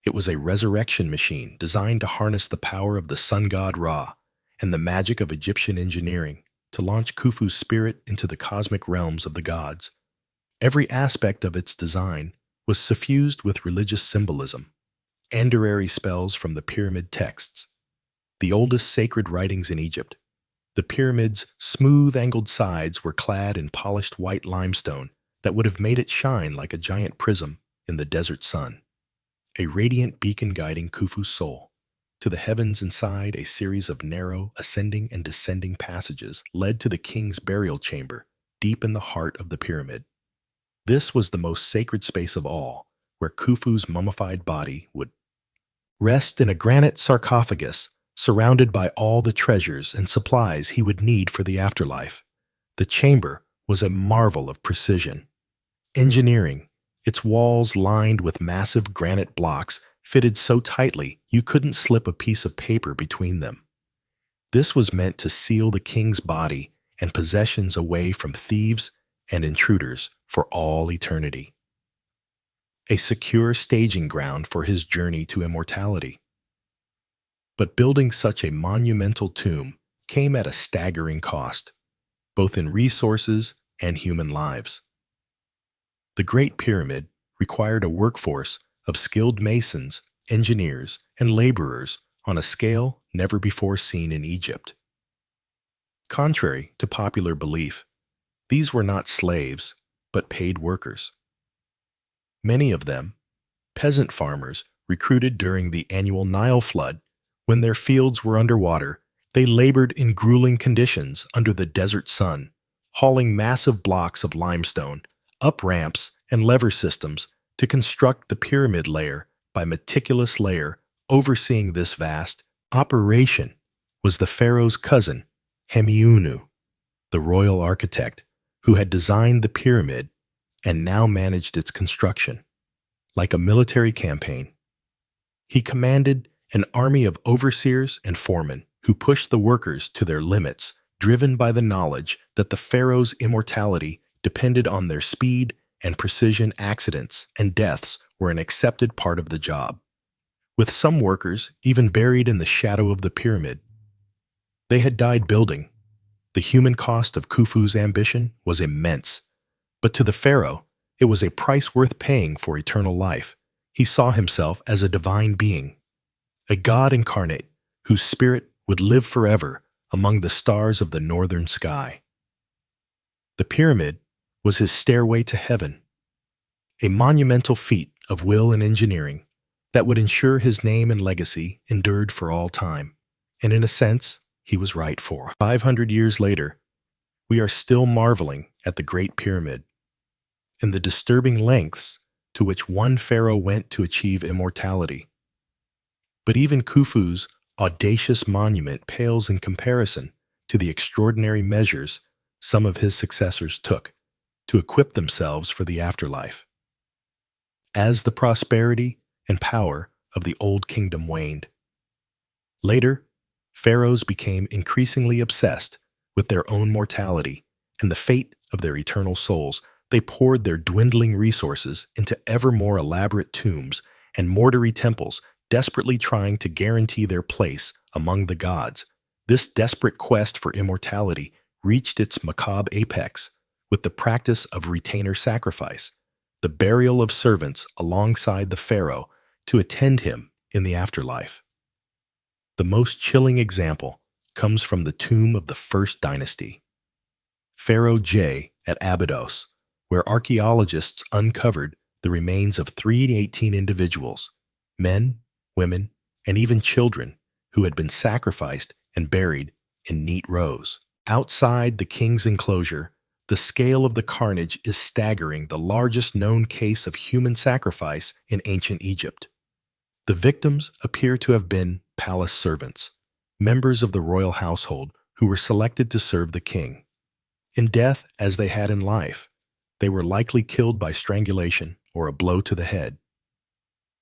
It was a resurrection machine designed to harness the power of the sun god Ra and the magic of Egyptian engineering to launch Khufu's spirit into the cosmic realms of the gods. Every aspect of its design was suffused with religious symbolism, anderary spells from the pyramid texts, the oldest sacred writings in Egypt. The pyramid's smooth angled sides were clad in polished white limestone that would have made it shine like a giant prism in the desert sun, a radiant beacon guiding Khufu's soul. To the heavens inside, a series of narrow, ascending and descending passages led to the king's burial chamber, deep in the heart of the pyramid. This was the most sacred space of all, where Khufu's mummified body would rest in a granite sarcophagus, surrounded by all the treasures and supplies he would need for the afterlife. The chamber was a marvel of precision. Engineering, its walls lined with massive granite blocks fitted so tightly you couldn't slip a piece of paper between them. This was meant to seal the king's body and possessions away from thieves and intruders for all eternity. A secure staging ground for his journey to immortality. But building such a monumental tomb came at a staggering cost, both in resources and human lives. The Great Pyramid required a workforce of skilled masons, engineers, and laborers on a scale never before seen in Egypt. Contrary to popular belief, these were not slaves, but paid workers. Many of them, peasant farmers recruited during the annual Nile flood, when their fields were underwater, they labored in grueling conditions under the desert sun, hauling massive blocks of limestone, up ramps, and lever systems to construct the pyramid layer by meticulous layer. Overseeing this vast operation was the pharaoh's cousin, Hemiunu, the royal architect, who had designed the pyramid and now managed its construction. Like a military campaign, he commanded an army of overseers and foremen who pushed the workers to their limits, driven by the knowledge that the pharaoh's immortality depended on their speed and precision. Accidents and deaths were an accepted part of the job, with some workers even buried in the shadow of the pyramid. They had died building. The human cost of Khufu's ambition was immense, but to the pharaoh, it was a price worth paying for eternal life. He saw himself as a divine being, a god incarnate whose spirit would live forever among the stars of the northern sky. The pyramid was his stairway to heaven, a monumental feat of will and engineering that would ensure his name and legacy endured for all time. And in a sense, he was right for. 500 years later, we are still marveling at the Great Pyramid and the disturbing lengths to which one pharaoh went to achieve immortality. But even Khufu's audacious monument pales in comparison to the extraordinary measures some of his successors took to equip themselves for the afterlife. As the prosperity and power of the Old Kingdom waned, later, pharaohs became increasingly obsessed with their own mortality and the fate of their eternal souls. They poured their dwindling resources into ever more elaborate tombs and mortuary temples, desperately trying to guarantee their place among the gods. This desperate quest for immortality reached its macabre apex with the practice of retainer sacrifice, the burial of servants alongside the pharaoh to attend him in the afterlife. The most chilling example comes from the tomb of the First Dynasty, Pharaoh J at Abydos, where archaeologists uncovered the remains of 318 individuals, men, women, and even children, who had been sacrificed and buried in neat rows. Outside the king's enclosure, the scale of the carnage is staggering, the largest known case of human sacrifice in ancient Egypt. The victims appear to have been palace servants, members of the royal household who were selected to serve the king. In death, as they had in life, they were likely killed by strangulation or a blow to the head.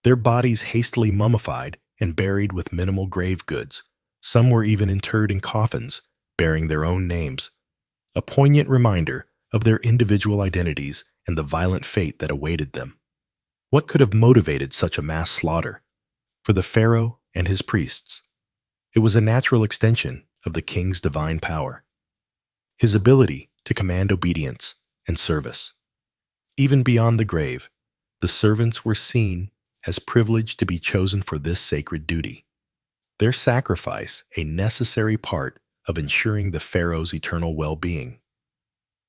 Their bodies hastily mummified and buried with minimal grave goods. Some were even interred in coffins, bearing their own names, a poignant reminder of their individual identities and the violent fate that awaited them. What could have motivated such a mass slaughter? For the pharaoh and his priests, it was a natural extension of the king's divine power, his ability to command obedience and service. Even beyond the grave, the servants were seen as privileged to be chosen for this sacred duty, their sacrifice a necessary part of ensuring the pharaoh's eternal well-being.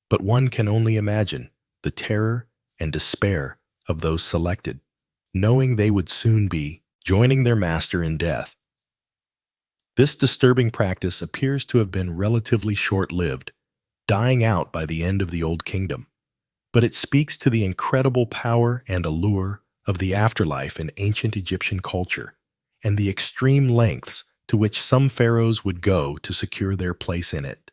But one can only imagine the terror and despair of those selected, knowing they would soon be joining their master in death. This disturbing practice appears to have been relatively short-lived, dying out by the end of the Old Kingdom, but it speaks to the incredible power and allure of the afterlife in ancient Egyptian culture and the extreme lengths to which some pharaohs would go to secure their place in it.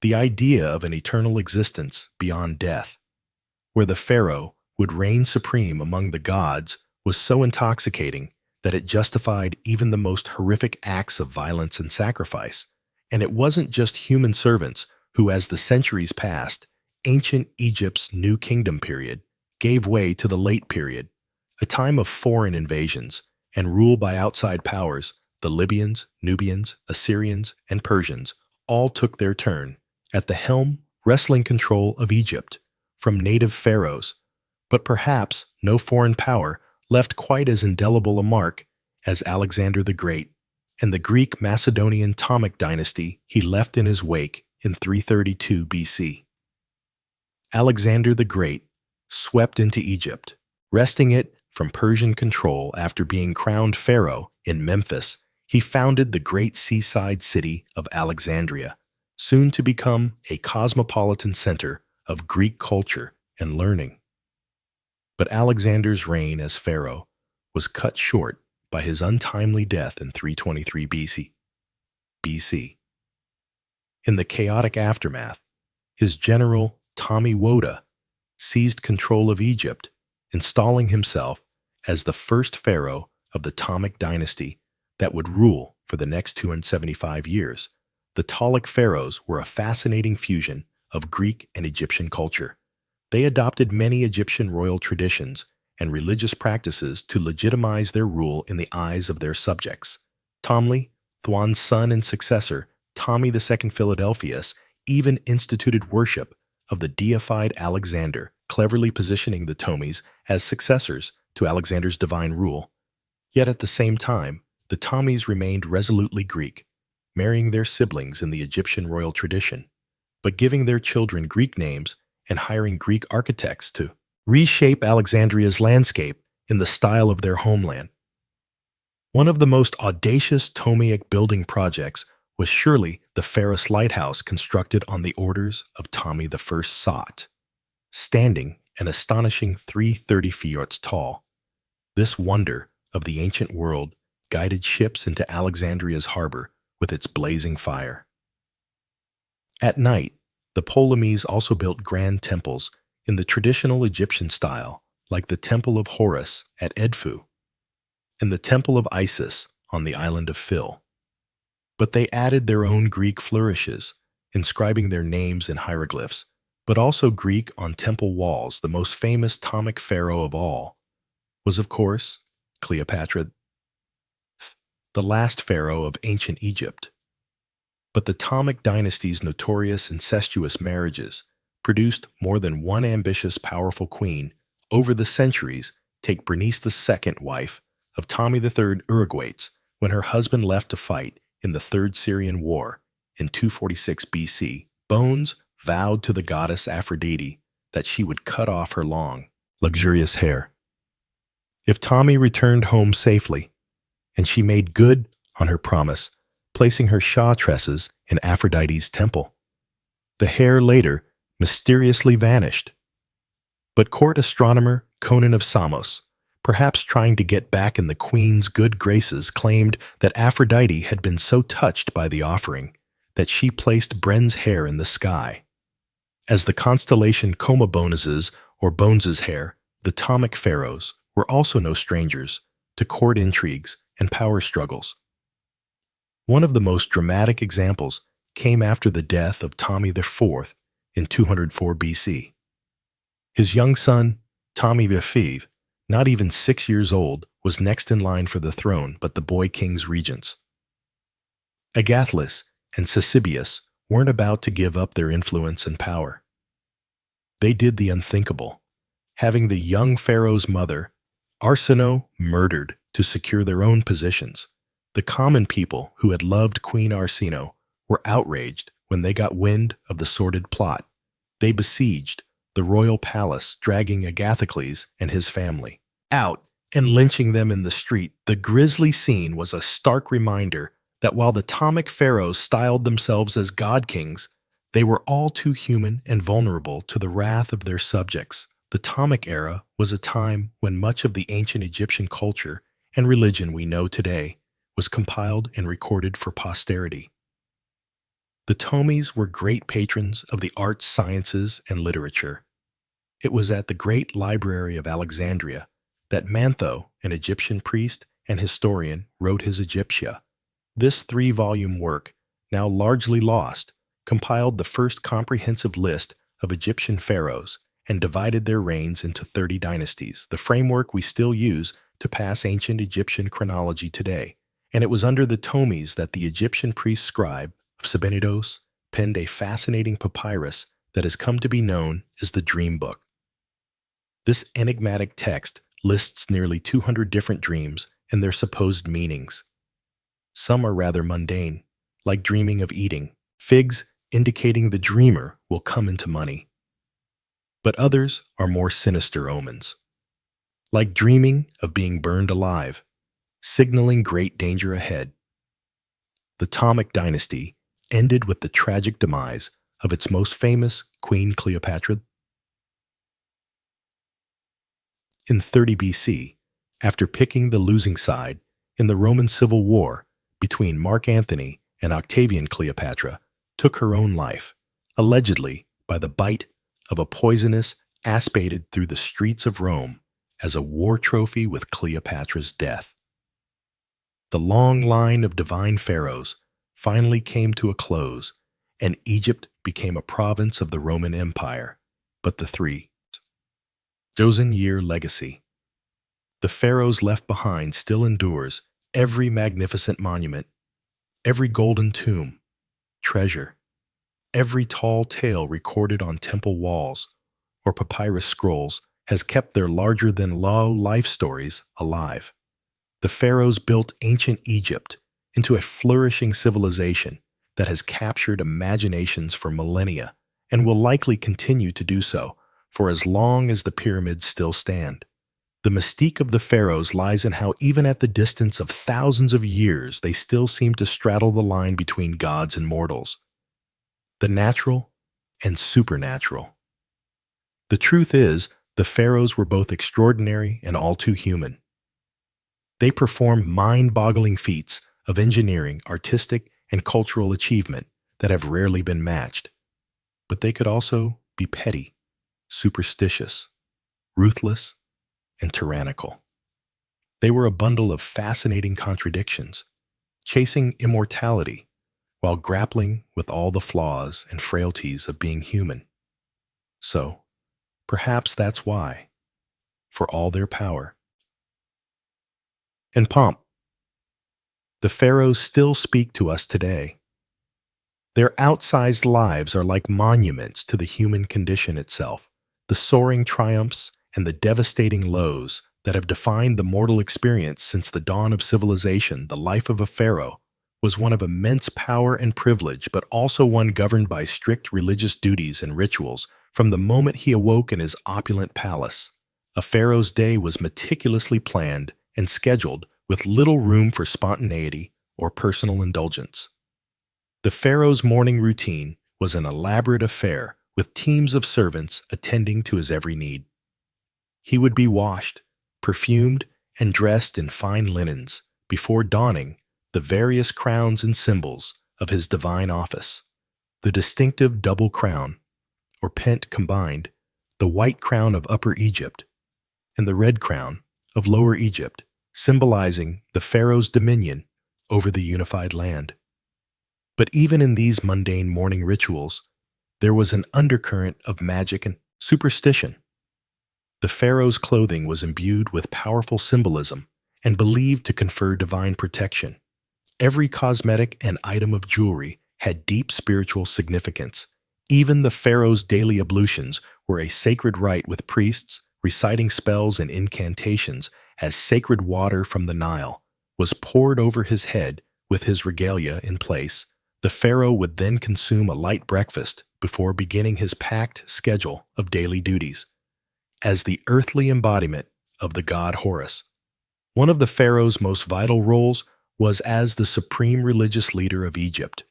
The idea of an eternal existence beyond death, where the pharaoh would reign supreme among the gods was so intoxicating that it justified even the most horrific acts of violence and sacrifice. And it wasn't just human servants who, as the centuries passed, ancient Egypt's New Kingdom period gave way to the Late Period, a time of foreign invasions and rule by outside powers. The Libyans, Nubians, Assyrians, and Persians all took their turn at the helm, wresting control of Egypt from native pharaohs. But perhaps no foreign power left quite as indelible a mark as Alexander the Great and the Greek Macedonian Ptolemaic dynasty he left in his wake in 332 BC. Alexander the Great swept into Egypt, wresting it from Persian control after being crowned pharaoh in Memphis. He founded the great seaside city of Alexandria, soon to become a cosmopolitan center of Greek culture and learning. But Alexander's reign as pharaoh was cut short by his untimely death in 323 BC. In the chaotic aftermath, his general Ptolemy seized control of Egypt, installing himself as the first pharaoh of the Ptolemaic dynasty that would rule for the next 275 years. The Ptolemaic pharaohs were a fascinating fusion of Greek and Egyptian culture. They adopted many Egyptian royal traditions and religious practices to legitimize their rule in the eyes of their subjects. Ptolemy, Thrawn's son and successor, Ptolemy II Philadelphus, even instituted worship of the deified Alexander, cleverly positioning the Ptolemies as successors to Alexander's divine rule. Yet at the same time, the Ptolemies remained resolutely Greek, marrying their siblings in the Egyptian royal tradition, but giving their children Greek names and hiring Greek architects to reshape Alexandria's landscape in the style of their homeland. One of the most audacious Ptolemaic building projects was surely the Pharos lighthouse constructed on the orders of Ptolemy I Sot, standing an astonishing 330 feet tall. This wonder of the ancient world guided ships into Alexandria's harbor with its blazing fire. At night, the Ptolemies also built grand temples in the traditional Egyptian style, like the Temple of Horus at Edfu and the Temple of Isis on the island of Phil. But they added their own Greek flourishes, inscribing their names in hieroglyphs, but also Greek on temple walls. The most famous Ptolemaic pharaoh of all was, of course, Cleopatra, the last pharaoh of ancient Egypt. But the Ptolemaic dynasty's notorious incestuous marriages produced more than one ambitious, powerful queen over the centuries. Take Bernice II, wife of Ptolemy III Uruguates, when her husband left to fight in the Third Syrian War in 246 BC. Bones vowed to the goddess Aphrodite that she would cut off her long, luxurious hair if Ptolemy returned home safely, and she made good on her promise, placing her Shah tresses in Aphrodite's temple. The hair later mysteriously vanished. But court astronomer Conan of Samos, perhaps trying to get back in the queen's good graces, claimed that Aphrodite had been so touched by the offering that she placed Bren's hair in the sky. As the constellation Coma Bones's or Bones's hair, the Ptolemaic pharaohs were also no strangers to court intrigues and power struggles. One of the most dramatic examples came after the death of Ptolemy IV in 204 BC. His young son, Ptolemy V, not even 6 years old, was next in line for the throne, but the boy king's regents, Agathocles and Ctesibius, weren't about to give up their influence and power. They did the unthinkable, having the young pharaoh's mother, Arsinoe, murdered to secure their own positions. The common people who had loved Queen Arsinoe were outraged when they got wind of the sordid plot. They besieged the royal palace, dragging Agathocles and his family out and lynching them in the street. The grisly scene was a stark reminder that while the Ptolemaic pharaohs styled themselves as god kings, they were all too human and vulnerable to the wrath of their subjects. The Ptolemaic era was a time when much of the ancient Egyptian culture and religion we know today was compiled and recorded for posterity. The Ptolemies were great patrons of the arts, sciences, and literature. It was at the great library of Alexandria that Mantho, an Egyptian priest and historian, wrote his Egyptia. This three-volume work, now largely lost, compiled the first comprehensive list of Egyptian pharaohs and divided their reigns into 30 dynasties, the framework we still use to pass ancient Egyptian chronology today. And it was under the Ptolemies that the Egyptian priest scribe of Sebennytos penned a fascinating papyrus that has come to be known as the Dream Book. This enigmatic text lists nearly 200 different dreams and their supposed meanings. Some are rather mundane, like dreaming of eating figs, indicating the dreamer will come into money. But others are more sinister omens, like dreaming of being burned alive, signaling great danger ahead. The Ptolemaic dynasty ended with the tragic demise of its most famous Queen Cleopatra. In 30 BC, after picking the losing side in the Roman Civil War between Mark Antony and Octavian, Cleopatra took her own life, allegedly by the bite of a poisonous aspiated through the streets of Rome as a war trophy with Cleopatra's death. The long line of divine pharaohs finally came to a close, and Egypt became a province of the Roman Empire. But the 3,000-year legacy the pharaohs left behind still endures. Every magnificent monument, every golden tomb, treasure, every tall tale recorded on temple walls or papyrus scrolls has kept their larger-than-life life stories alive. The pharaohs built ancient Egypt into a flourishing civilization that has captured imaginations for millennia and will likely continue to do so for as long as the pyramids still stand. The mystique of the pharaohs lies in how even at the distance of thousands of years they still seem to straddle the line between gods and mortals, the natural and supernatural. The truth is, the pharaohs were both extraordinary and all too human. They performed mind-boggling feats of engineering, artistic, and cultural achievement that have rarely been matched. But they could also be petty, superstitious, ruthless, and tyrannical. They were a bundle of fascinating contradictions, chasing immortality while grappling with all the flaws and frailties of being human. So, perhaps that's why, for all their power and pomp, the pharaohs still speak to us today. Their outsized lives are like monuments to the human condition itself, the soaring triumphs and the devastating lows that have defined the mortal experience since the dawn of civilization. The life of a pharaoh was one of immense power and privilege, but also one governed by strict religious duties and rituals from the moment he awoke in his opulent palace. A pharaoh's day was meticulously planned and scheduled with little room for spontaneity or personal indulgence. The pharaoh's morning routine was an elaborate affair with teams of servants attending to his every need. He would be washed, perfumed, and dressed in fine linens before donning the various crowns and symbols of his divine office. The distinctive double crown, or pent combined, the white crown of Upper Egypt, and the red crown of Lower Egypt, symbolizing the pharaoh's dominion over the unified land. But even in these mundane morning rituals, there was an undercurrent of magic and superstition. The pharaoh's clothing was imbued with powerful symbolism and believed to confer divine protection. Every cosmetic and item of jewelry had deep spiritual significance. Even the pharaoh's daily ablutions were a sacred rite, with priests reciting spells and incantations as sacred water from the Nile was poured over his head with his regalia in place. The pharaoh would then consume a light breakfast before beginning his packed schedule of daily duties. As the earthly embodiment of the god Horus, one of the pharaoh's most vital roles was as the supreme religious leader of Egypt.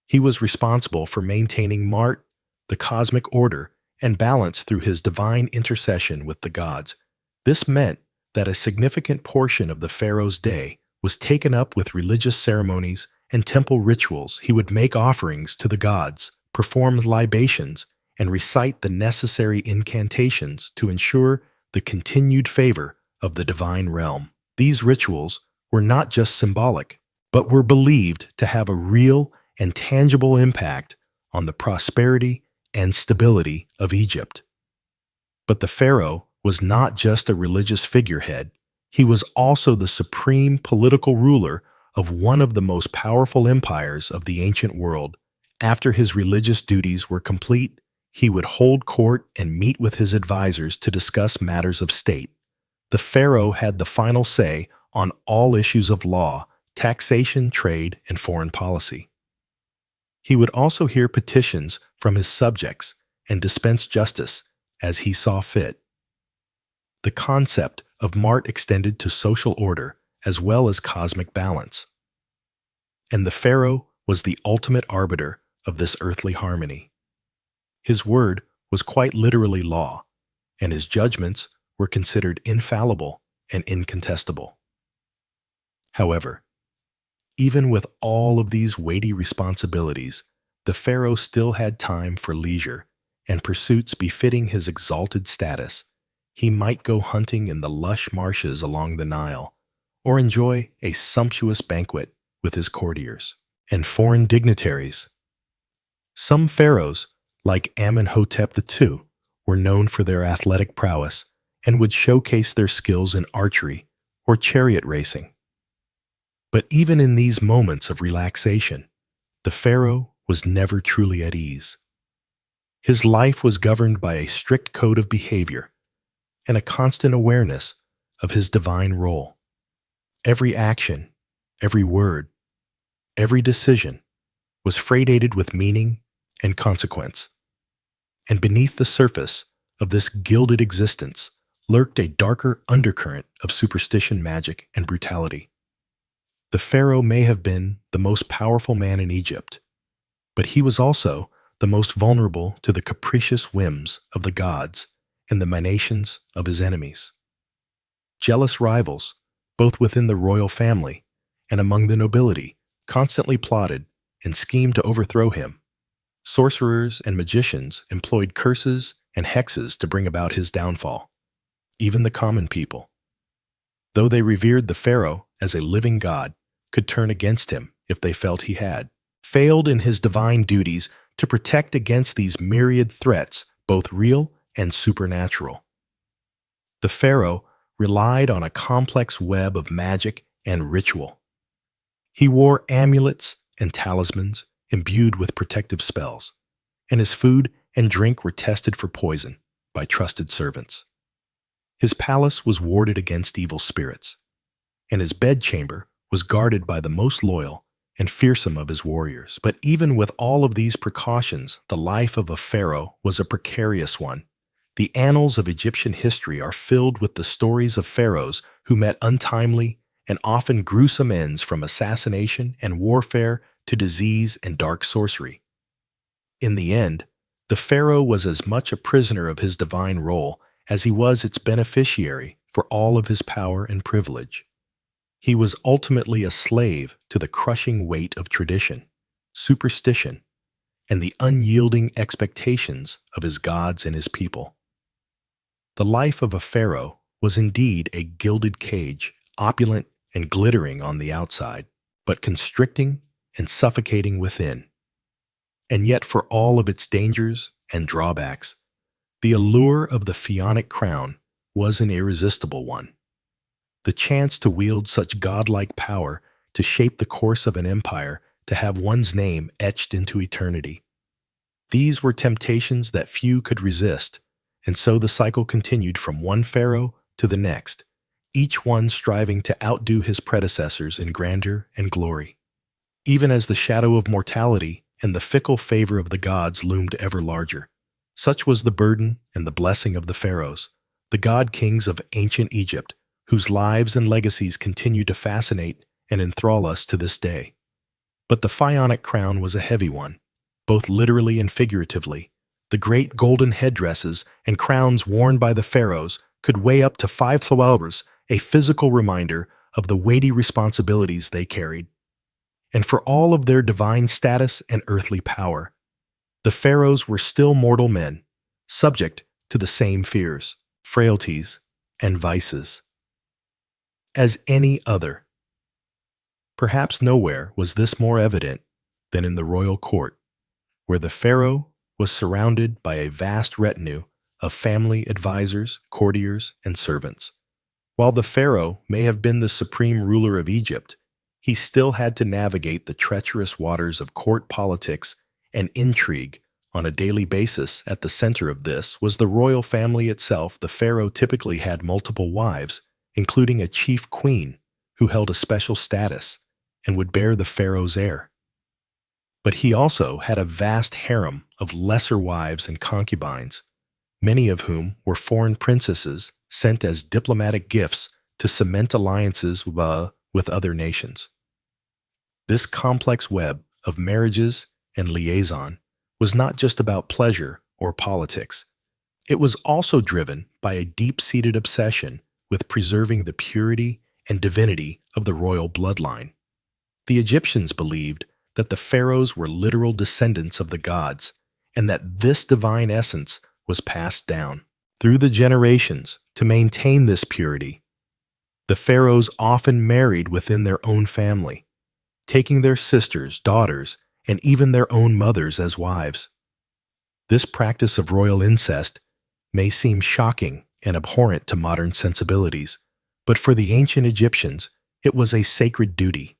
He was responsible for maintaining Mart, the cosmic order, and balance through his divine intercession with the gods. This meant that a significant portion of the pharaoh's day was taken up with religious ceremonies and temple rituals. He would make offerings to the gods, perform libations, and recite the necessary incantations to ensure the continued favor of the divine realm. These rituals were not just symbolic, but were believed to have a real and tangible impact on the prosperity and stability of Egypt. But the pharaoh was not just a religious figurehead, he was also the supreme political ruler of one of the most powerful empires of the ancient world. After his religious duties were complete, he would hold court and meet with his advisors to discuss matters of state. The pharaoh had the final say on all issues of law, taxation, trade, and foreign policy. He would also hear petitions from his subjects and dispense justice as he saw fit. The concept of mart extended to social order as well as cosmic balance. And the pharaoh was the ultimate arbiter of this earthly harmony. His word was quite literally law, and his judgments were considered infallible and incontestable. However, even with all of these weighty responsibilities, the pharaoh still had time for leisure and pursuits befitting his exalted status. He might go hunting in the lush marshes along the Nile, or enjoy a sumptuous banquet with his courtiers and foreign dignitaries. Some pharaohs, like Amenhotep II, were known for their athletic prowess and would showcase their skills in archery or chariot racing. But even in these moments of relaxation, the pharaoh was never truly at ease. His life was governed by a strict code of behavior and a constant awareness of his divine role. Every action, every word, every decision was freighted with meaning and consequence. And beneath the surface of this gilded existence lurked a darker undercurrent of superstition, magic, and brutality. The pharaoh may have been the most powerful man in Egypt, but he was also the most vulnerable to the capricious whims of the gods and the machinations of his enemies. Jealous rivals, both within the royal family and among the nobility, constantly plotted and schemed to overthrow him. Sorcerers and magicians employed curses and hexes to bring about his downfall. Even the common people, though they revered the pharaoh as a living god, could turn against him if they felt he had failed in his divine duties to protect against these myriad threats, both real and supernatural. The pharaoh relied on a complex web of magic and ritual. He wore amulets and talismans imbued with protective spells, and his food and drink were tested for poison by trusted servants. His palace was warded against evil spirits, and his bedchamber was guarded by the most loyal and fearsome of his warriors. But even with all of these precautions, the life of a pharaoh was a precarious one. The annals of Egyptian history are filled with the stories of pharaohs who met untimely and often gruesome ends, from assassination and warfare to disease and dark sorcery. In the end, the pharaoh was as much a prisoner of his divine role as he was its beneficiary for all of his power and privilege. He was ultimately a slave to the crushing weight of tradition, superstition, and the unyielding expectations of his gods and his people. The life of a pharaoh was indeed a gilded cage, opulent and glittering on the outside, but constricting and suffocating within. And yet, for all of its dangers and drawbacks, the allure of the pharaonic crown was an irresistible one. The chance to wield such godlike power, to shape the course of an empire, to have one's name etched into eternity. These were temptations that few could resist, and so the cycle continued from one pharaoh to the next, each one striving to outdo his predecessors in grandeur and glory. Even as the shadow of mortality and the fickle favor of the gods loomed ever larger, such was the burden and the blessing of the pharaohs, the god-kings of ancient Egypt, whose lives and legacies continue to fascinate and enthrall us to this day. But the pharaonic crown was a heavy one, both literally and figuratively. The great golden headdresses and crowns worn by the pharaohs could weigh up to 5 kilograms, a physical reminder of the weighty responsibilities they carried. And for all of their divine status and earthly power, the pharaohs were still mortal men, subject to the same fears, frailties, and vices. as any other. Perhaps nowhere was this more evident than in the royal court, where the pharaoh was surrounded by a vast retinue of family advisors, courtiers, and servants. While the pharaoh may have been the supreme ruler of Egypt, he still had to navigate the treacherous waters of court politics and intrigue on a daily basis. At the center of this was the royal family itself. The pharaoh typically had multiple wives, including a chief queen who held a special status and would bear the pharaoh's heir. But he also had a vast harem of lesser wives and concubines, many of whom were foreign princesses sent as diplomatic gifts to cement alliances with other nations. This complex web of marriages and liaison was not just about pleasure or politics. It was also driven by a deep-seated obsession with preserving the purity and divinity of the royal bloodline. The Egyptians believed that the pharaohs were literal descendants of the gods, and that this divine essence was passed down through the generations. To maintain this purity, the pharaohs often married within their own family, taking their sisters, daughters, and even their own mothers as wives. This practice of royal incest may seem shocking and abhorrent to modern sensibilities, but for the ancient Egyptians, it was a sacred duty,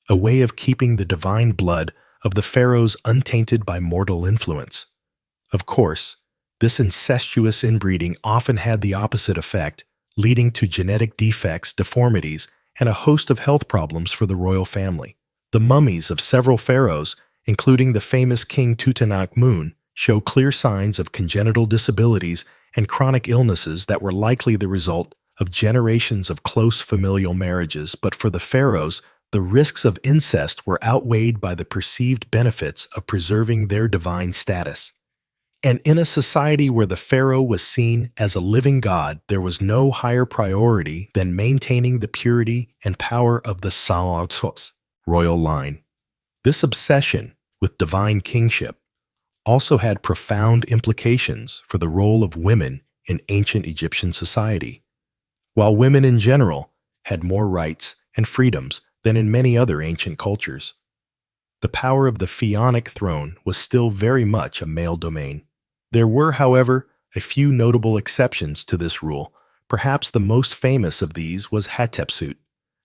a way of keeping the divine blood of the pharaohs untainted by mortal influence. Of course, this incestuous inbreeding often had the opposite effect, leading to genetic defects, deformities, and a host of health problems for the royal family. The mummies of several pharaohs, including the famous King Tutankhamun, show clear signs of congenital disabilities and chronic illnesses that were likely the result of generations of close familial marriages. But for the pharaohs, the risks of incest were outweighed by the perceived benefits of preserving their divine status. And in a society where the pharaoh was seen as a living god, there was no higher priority than maintaining the purity and power of the Pharaohs' royal line. This obsession with divine kingship also had profound implications for the role of women in ancient Egyptian society. While women in general had more rights and freedoms than in many other ancient cultures, the power of the pharaonic throne was still very much a male domain. There were, however, a few notable exceptions to this rule. Perhaps the most famous of these was Hatshepsut,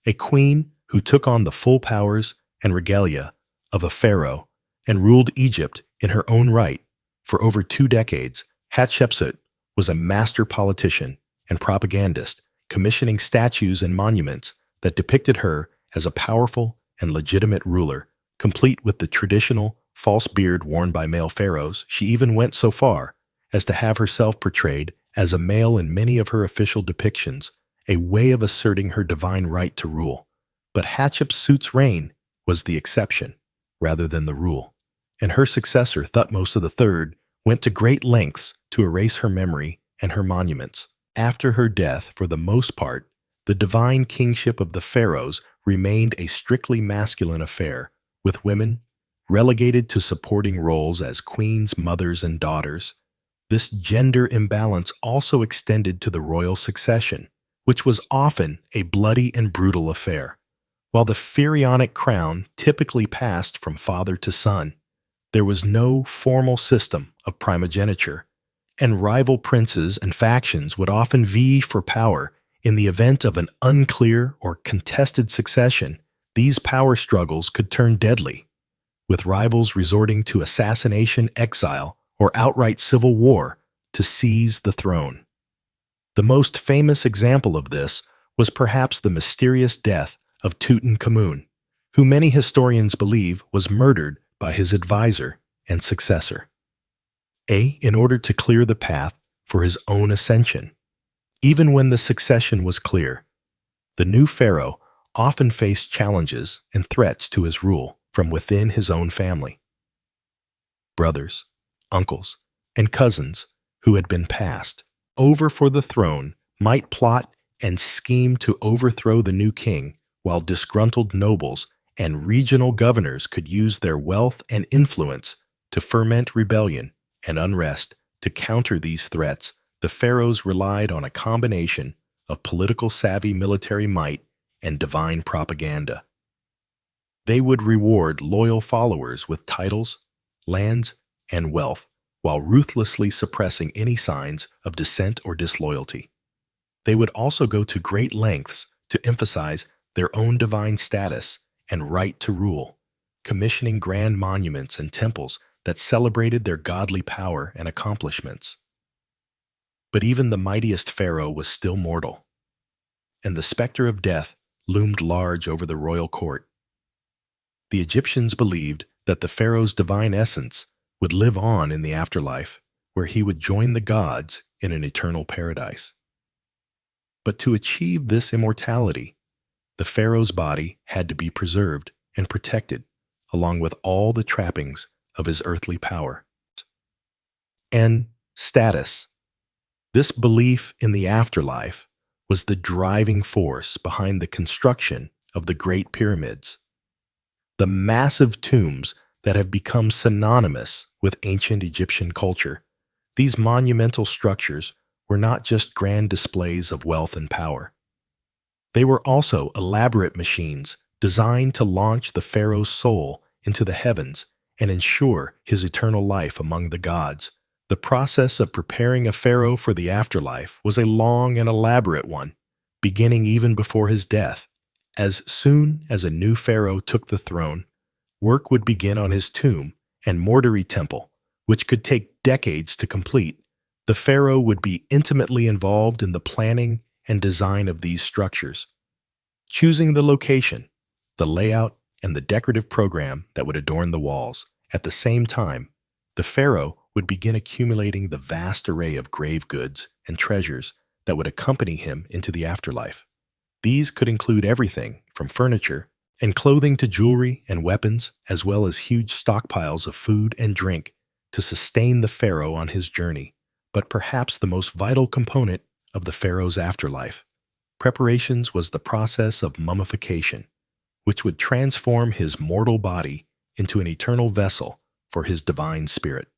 a queen who took on the full powers and regalia of a pharaoh and ruled Egypt in her own right for over 2 decades. Hatshepsut was a master politician and propagandist, commissioning statues and monuments that depicted her as a powerful and legitimate ruler, complete with the traditional false beard worn by male pharaohs. She even went so far as to have herself portrayed as a male in many of her official depictions, a way of asserting her divine right to rule. But Hatshepsut's reign was the exception rather than the rule, and her successor, Thutmose III, went to great lengths to erase her memory and her monuments. After her death, for the most part, the divine kingship of the pharaohs remained a strictly masculine affair, with women relegated to supporting roles as queens, mothers, and daughters. This gender imbalance also extended to the royal succession, which was often a bloody and brutal affair. While the pharaonic crown typically passed from father to son, there was no formal system of primogeniture, and rival princes and factions would often vie for power. In the event of an unclear or contested succession, these power struggles could turn deadly, with rivals resorting to assassination, exile, or outright civil war to seize the throne. The most famous example of this was perhaps the mysterious death of Tutankhamun, who many historians believe was murdered by his advisor and successor, in order to clear the path for his own ascension. Even when the succession was clear, the new pharaoh often faced challenges and threats to his rule from within his own family. Brothers, uncles, and cousins who had been passed over for the throne might plot and scheme to overthrow the new king, while disgruntled nobles and regional governors could use their wealth and influence to ferment rebellion and unrest. To counter these threats, the pharaohs relied on a combination of political-savvy military might and divine propaganda. They would reward loyal followers with titles, lands, and wealth, while ruthlessly suppressing any signs of dissent or disloyalty. They would also go to great lengths to emphasize their own divine status and right to rule, commissioning grand monuments and temples that celebrated their godly power and accomplishments. But even the mightiest pharaoh was still mortal, and the specter of death loomed large over the royal court. The Egyptians believed that the pharaoh's divine essence would live on in the afterlife, where he would join the gods in an eternal paradise. But to achieve this immortality, the pharaoh's body had to be preserved and protected, along with all the trappings of his earthly power. And status. This belief in the afterlife was the driving force behind the construction of the Great Pyramids, the massive tombs that have become synonymous with ancient Egyptian culture. These monumental structures were not just grand displays of wealth and power. They were also elaborate machines designed to launch the pharaoh's soul into the heavens and ensure his eternal life among the gods. The process of preparing a pharaoh for the afterlife was a long and elaborate one, beginning even before his death. As soon as a new pharaoh took the throne, work would begin on his tomb and mortuary temple, which could take decades to complete. The pharaoh would be intimately involved in the planning and design of these structures, choosing the location, the layout, and the decorative program that would adorn the walls. At the same time, the pharaoh would begin accumulating the vast array of grave goods and treasures that would accompany him into the afterlife. These could include everything from furniture and clothing to jewelry and weapons, as well as huge stockpiles of food and drink to sustain the pharaoh on his journey. But perhaps the most vital component of the pharaoh's afterlife, preparations, was the process of mummification, which would transform his mortal body into an eternal vessel for his divine spirit.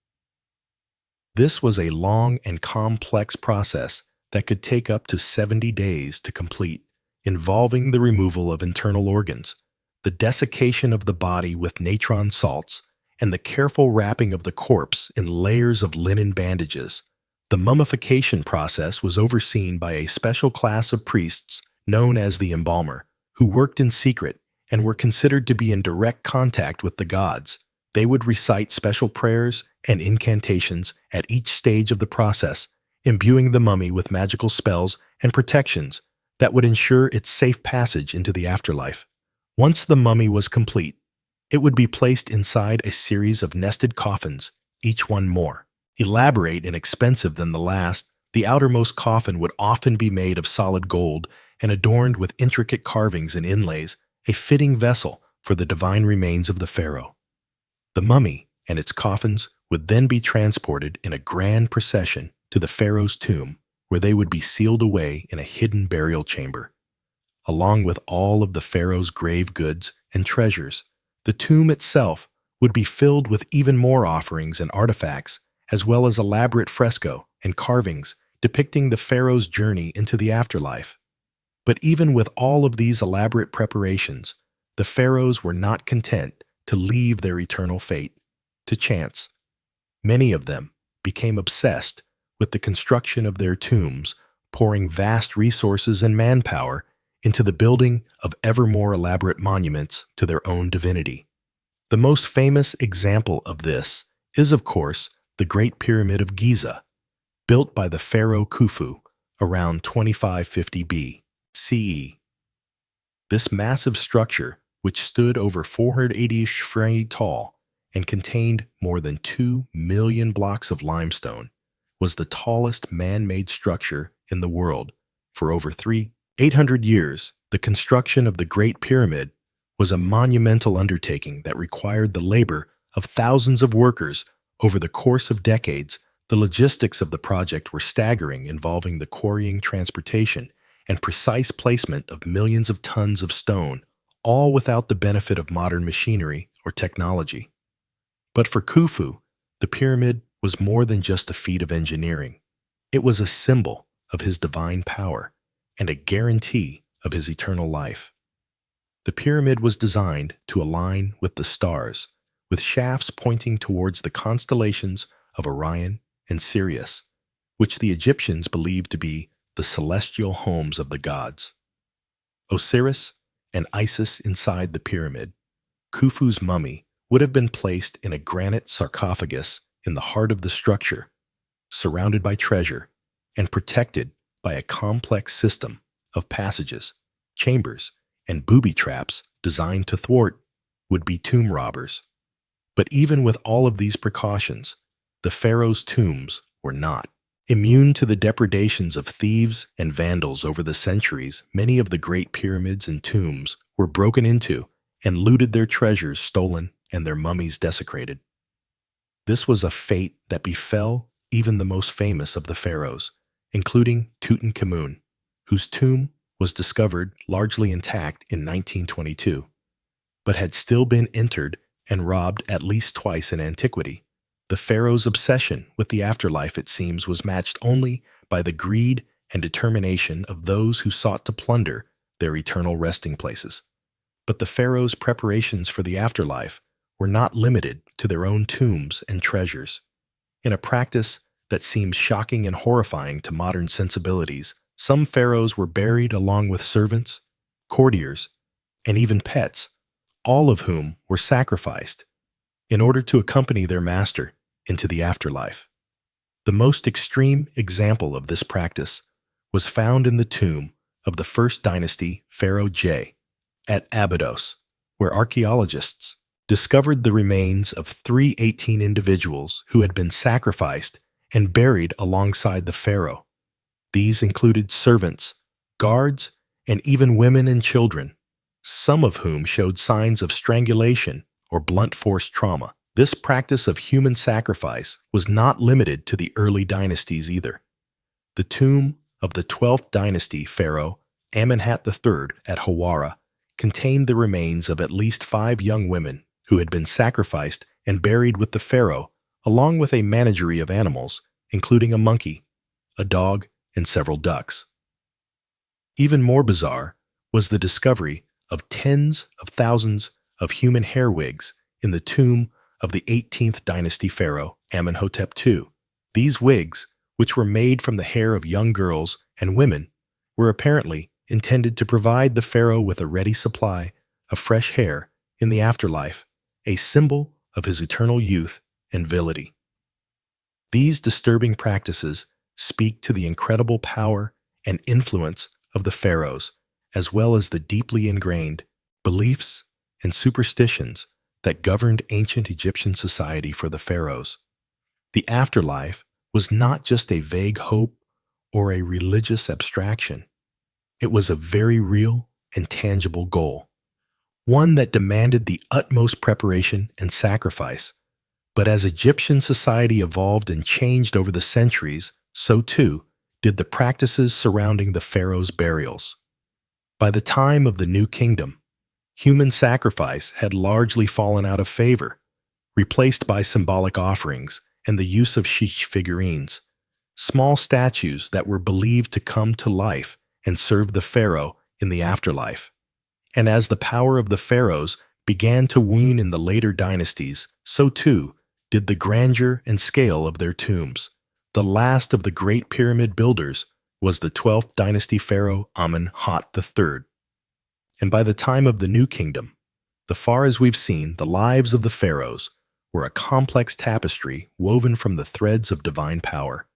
This was a long and complex process that could take up to 70 days to complete, involving the removal of internal organs, the desiccation of the body with natron salts, and the careful wrapping of the corpse in layers of linen bandages. The mummification process was overseen by a special class of priests known as the embalmer, who worked in secret and were considered to be in direct contact with the gods. They would recite special prayers and incantations at each stage of the process, imbuing the mummy with magical spells and protections that would ensure its safe passage into the afterlife. Once the mummy was complete, it would be placed inside a series of nested coffins, each one more elaborate and expensive than the last. The outermost coffin would often be made of solid gold and adorned with intricate carvings and inlays, a fitting vessel for the divine remains of the pharaoh. The mummy and its coffins would then be transported in a grand procession to the pharaoh's tomb, where they would be sealed away in a hidden burial chamber. Along with all of the pharaoh's grave goods and treasures, the tomb itself would be filled with even more offerings and artifacts, as well as elaborate fresco and carvings depicting the pharaoh's journey into the afterlife. But even with all of these elaborate preparations, the pharaohs were not content to leave their eternal fate to chance. Many of them became obsessed with the construction of their tombs, pouring vast resources and manpower into the building of ever more elaborate monuments to their own divinity. The most famous example of this is, of course, the Great Pyramid of Giza, built by the pharaoh Khufu around 2550 BCE. This massive structure, which stood over 480 feet tall and contained more than 2 million blocks of limestone, was the tallest man-made structure in the world. For over 800 years, the construction of the Great Pyramid was a monumental undertaking that required the labor of thousands of workers over the course of decades. The logistics of the project were staggering, involving the quarrying, transportation, and precise placement of millions of tons of stone, all without the benefit of modern machinery or technology. But for Khufu, the pyramid was more than just a feat of engineering. It was a symbol of his divine power, and a guarantee of his eternal life. The pyramid was designed to align with the stars, with shafts pointing towards the constellations of Orion and Sirius, which the Egyptians believed to be the celestial homes of the gods. Osiris and Isis inside the pyramid. Khufu's mummy would have been placed in a granite sarcophagus in the heart of the structure, surrounded by treasure and protected by a complex system of passages, chambers, and booby traps designed to thwart would-be tomb robbers. But even with all of these precautions, the pharaohs' tombs were not immune to the depredations of thieves and vandals. Over the centuries. Many of the great pyramids and tombs were broken into and looted, their treasures stolen and their mummies desecrated. This was a fate that befell even the most famous of the pharaohs, including Tutankhamun, whose tomb was discovered largely intact in 1922, but had still been entered and robbed at least twice in antiquity. The pharaoh's obsession with the afterlife, it seems, was matched only by the greed and determination of those who sought to plunder their eternal resting places. But the pharaoh's preparations for the afterlife were not limited to their own tombs and treasures. In a practice that seems shocking and horrifying to modern sensibilities, some pharaohs were buried along with servants, courtiers, and even pets, all of whom were sacrificed in order to accompany their master into the afterlife. The most extreme example of this practice was found in the tomb of the first dynasty Pharaoh J at Abydos, where archaeologists discovered the remains of 318 individuals who had been sacrificed and buried alongside the pharaoh. These included servants, guards, and even women and children, some of whom showed signs of strangulation or blunt force trauma. This practice of human sacrifice was not limited to the early dynasties either. The tomb of the 12th dynasty pharaoh Amenhotep III at Hawara contained the remains of at least 5 young women who had been sacrificed and buried with the pharaoh, along with a menagerie of animals, including a monkey, a dog, and several ducks. Even more bizarre was the discovery of tens of thousands of human hair wigs in the tomb of the 18th dynasty pharaoh Amenhotep II. These wigs, which were made from the hair of young girls and women, were apparently intended to provide the pharaoh with a ready supply of fresh hair in the afterlife, a symbol of his eternal youth and virility. These disturbing practices speak to the incredible power and influence of the pharaohs, as well as the deeply ingrained beliefs and superstitions that governed ancient Egyptian society for the pharaohs. The afterlife was not just a vague hope or a religious abstraction. It was a very real and tangible goal, one that demanded the utmost preparation and sacrifice. But as Egyptian society evolved and changed over the centuries, so too did the practices surrounding the pharaohs' burials. By the time of the New Kingdom, human sacrifice had largely fallen out of favor, replaced by symbolic offerings and the use of sheikh figurines, small statues that were believed to come to life and serve the pharaoh in the afterlife. And as the power of the pharaohs began to wane in the later dynasties, so too did the grandeur and scale of their tombs. The last of the great pyramid builders was the 12th dynasty pharaoh Amenhotep III. And by the time of the New Kingdom, the far as we've seen, the lives of the pharaohs were a complex tapestry woven from the threads of divine power,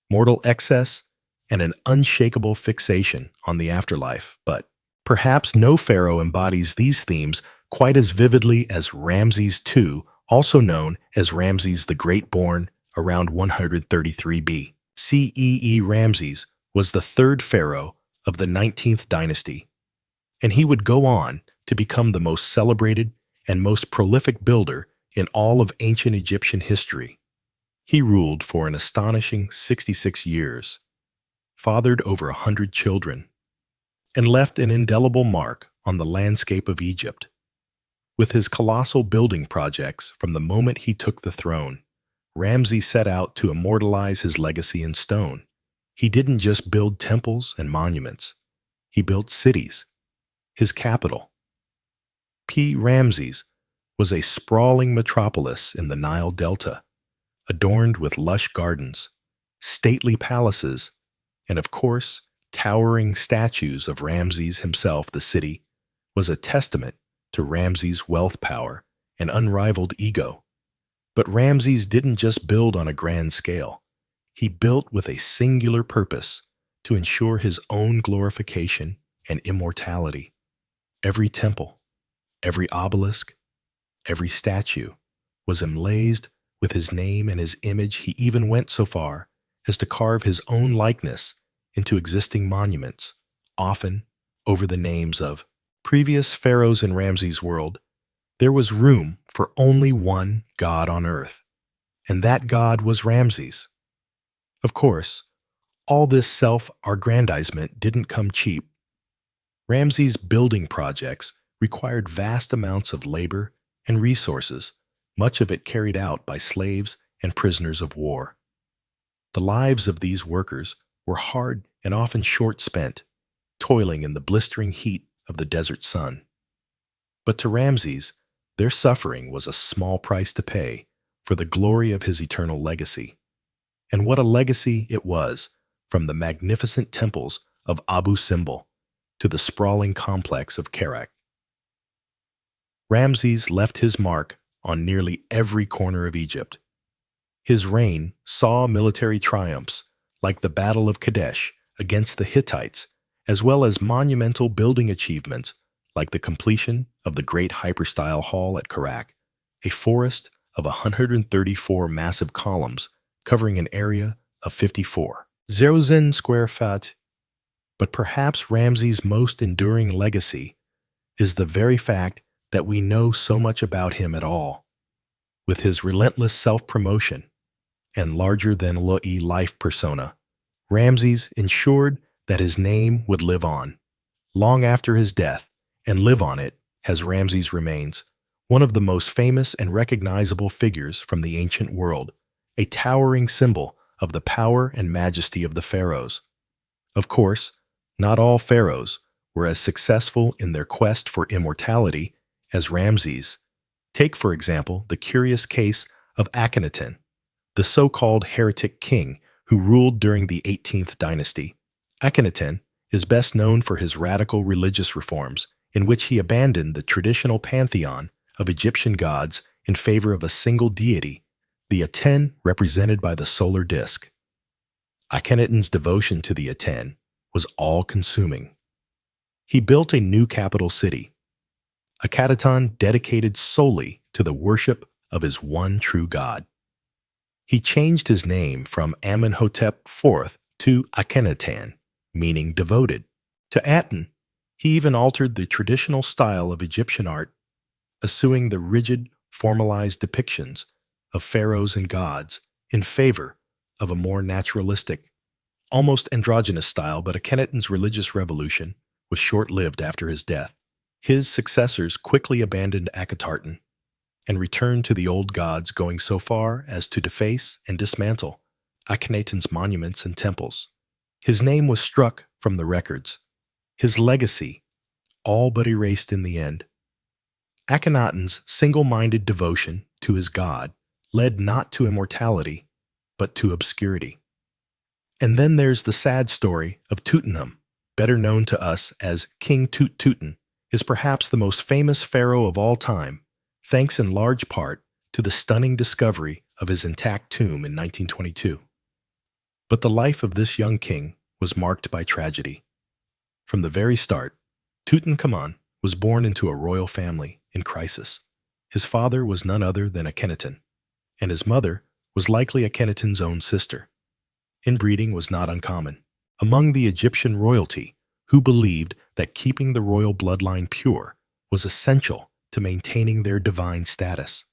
mortal excess, and an unshakable fixation on the afterlife. But perhaps no pharaoh embodies these themes quite as vividly as Ramses II, also known as Ramses the Great, born around 133 BCE. Ramses was the third pharaoh of the 19th dynasty, and he would go on to become the most celebrated and most prolific builder in all of ancient Egyptian history. He ruled for an astonishing 66 years, fathered over 100 children, and left an indelible mark on the landscape of Egypt. With his colossal building projects from the moment he took the throne, Ramses set out to immortalize his legacy in stone. He didn't just build temples and monuments. He built cities, his capital. Ramses was a sprawling metropolis in the Nile Delta, adorned with lush gardens, stately palaces, and of course, towering statues of Ramses himself. The city was a testament to Ramses' wealth, power, and unrivaled ego. But Ramses didn't just build on a grand scale. He built with a singular purpose to ensure his own glorification and immortality. Every temple, every obelisk, every statue was emblazoned with his name and his image. He even went so far as to carve his own likeness into existing monuments, often over the names of previous pharaohs. In Ramses' world, there was room for only one god on earth, and that god was Ramses. Of course, all this self-aggrandizement didn't come cheap. Ramses' building projects required vast amounts of labor and resources, much of it carried out by slaves and prisoners of war. The lives of these workers were hard and often short-spent, toiling in the blistering heat of the desert sun. But to Ramses, their suffering was a small price to pay for the glory of his eternal legacy. And what a legacy it was, from the magnificent temples of Abu Simbel to the sprawling complex of Kerak. Ramses left his mark on nearly every corner of Egypt. His reign saw military triumphs like the Battle of Kadesh against the Hittites, as well as monumental building achievements like the completion of the Great Hyperstyle Hall at Kerak, a forest of 134 massive columns covering an area of 54,000 square feet. But perhaps Ramses' most enduring legacy is the very fact that we know so much about him at all. With his relentless self-promotion and larger-than-life persona, Ramses ensured that his name would live on long after his death, and live on it as Ramses remains one of the most famous and recognizable figures from the ancient world, a towering symbol of the power and majesty of the pharaohs. Of course, not all pharaohs were as successful in their quest for immortality as Ramses. Take, for example, the curious case of Akhenaten, the so-called heretic king who ruled during the 18th dynasty. Akhenaten is best known for his radical religious reforms, in which he abandoned the traditional pantheon of Egyptian gods in favor of a single deity, the Aten, represented by the solar disk. Akhenaten's devotion to the Aten was all-consuming. He built a new capital city, Akhenaten, dedicated solely to the worship of his one true God. He changed his name from Amenhotep IV to Akhenaten, meaning devoted. To Aten, he even altered the traditional style of Egyptian art, eschewing the rigid, formalized depictions of pharaohs and gods in favor of a more naturalistic, almost androgynous style. But Akhenaten's religious revolution was short-lived after his death. His successors quickly abandoned Akhenaten and returned to the old gods, going so far as to deface and dismantle Akhenaten's monuments and temples. His name was struck from the records, his legacy all but erased in the end. Akhenaten's single-minded devotion to his god led not to immortality, but to obscurity. And then there's the sad story of Tutankhamun, better known to us as King Tut. Is perhaps the most famous pharaoh of all time, thanks in large part to the stunning discovery of his intact tomb in 1922. But the life of this young king was marked by tragedy. From the very start, Tutankhamun was born into a royal family in crisis. His father was none other than Akhenaten, and his mother was likely Akhenaten's own sister. Inbreeding was not uncommon among the Egyptian royalty, who believed that keeping the royal bloodline pure was essential to maintaining their divine status.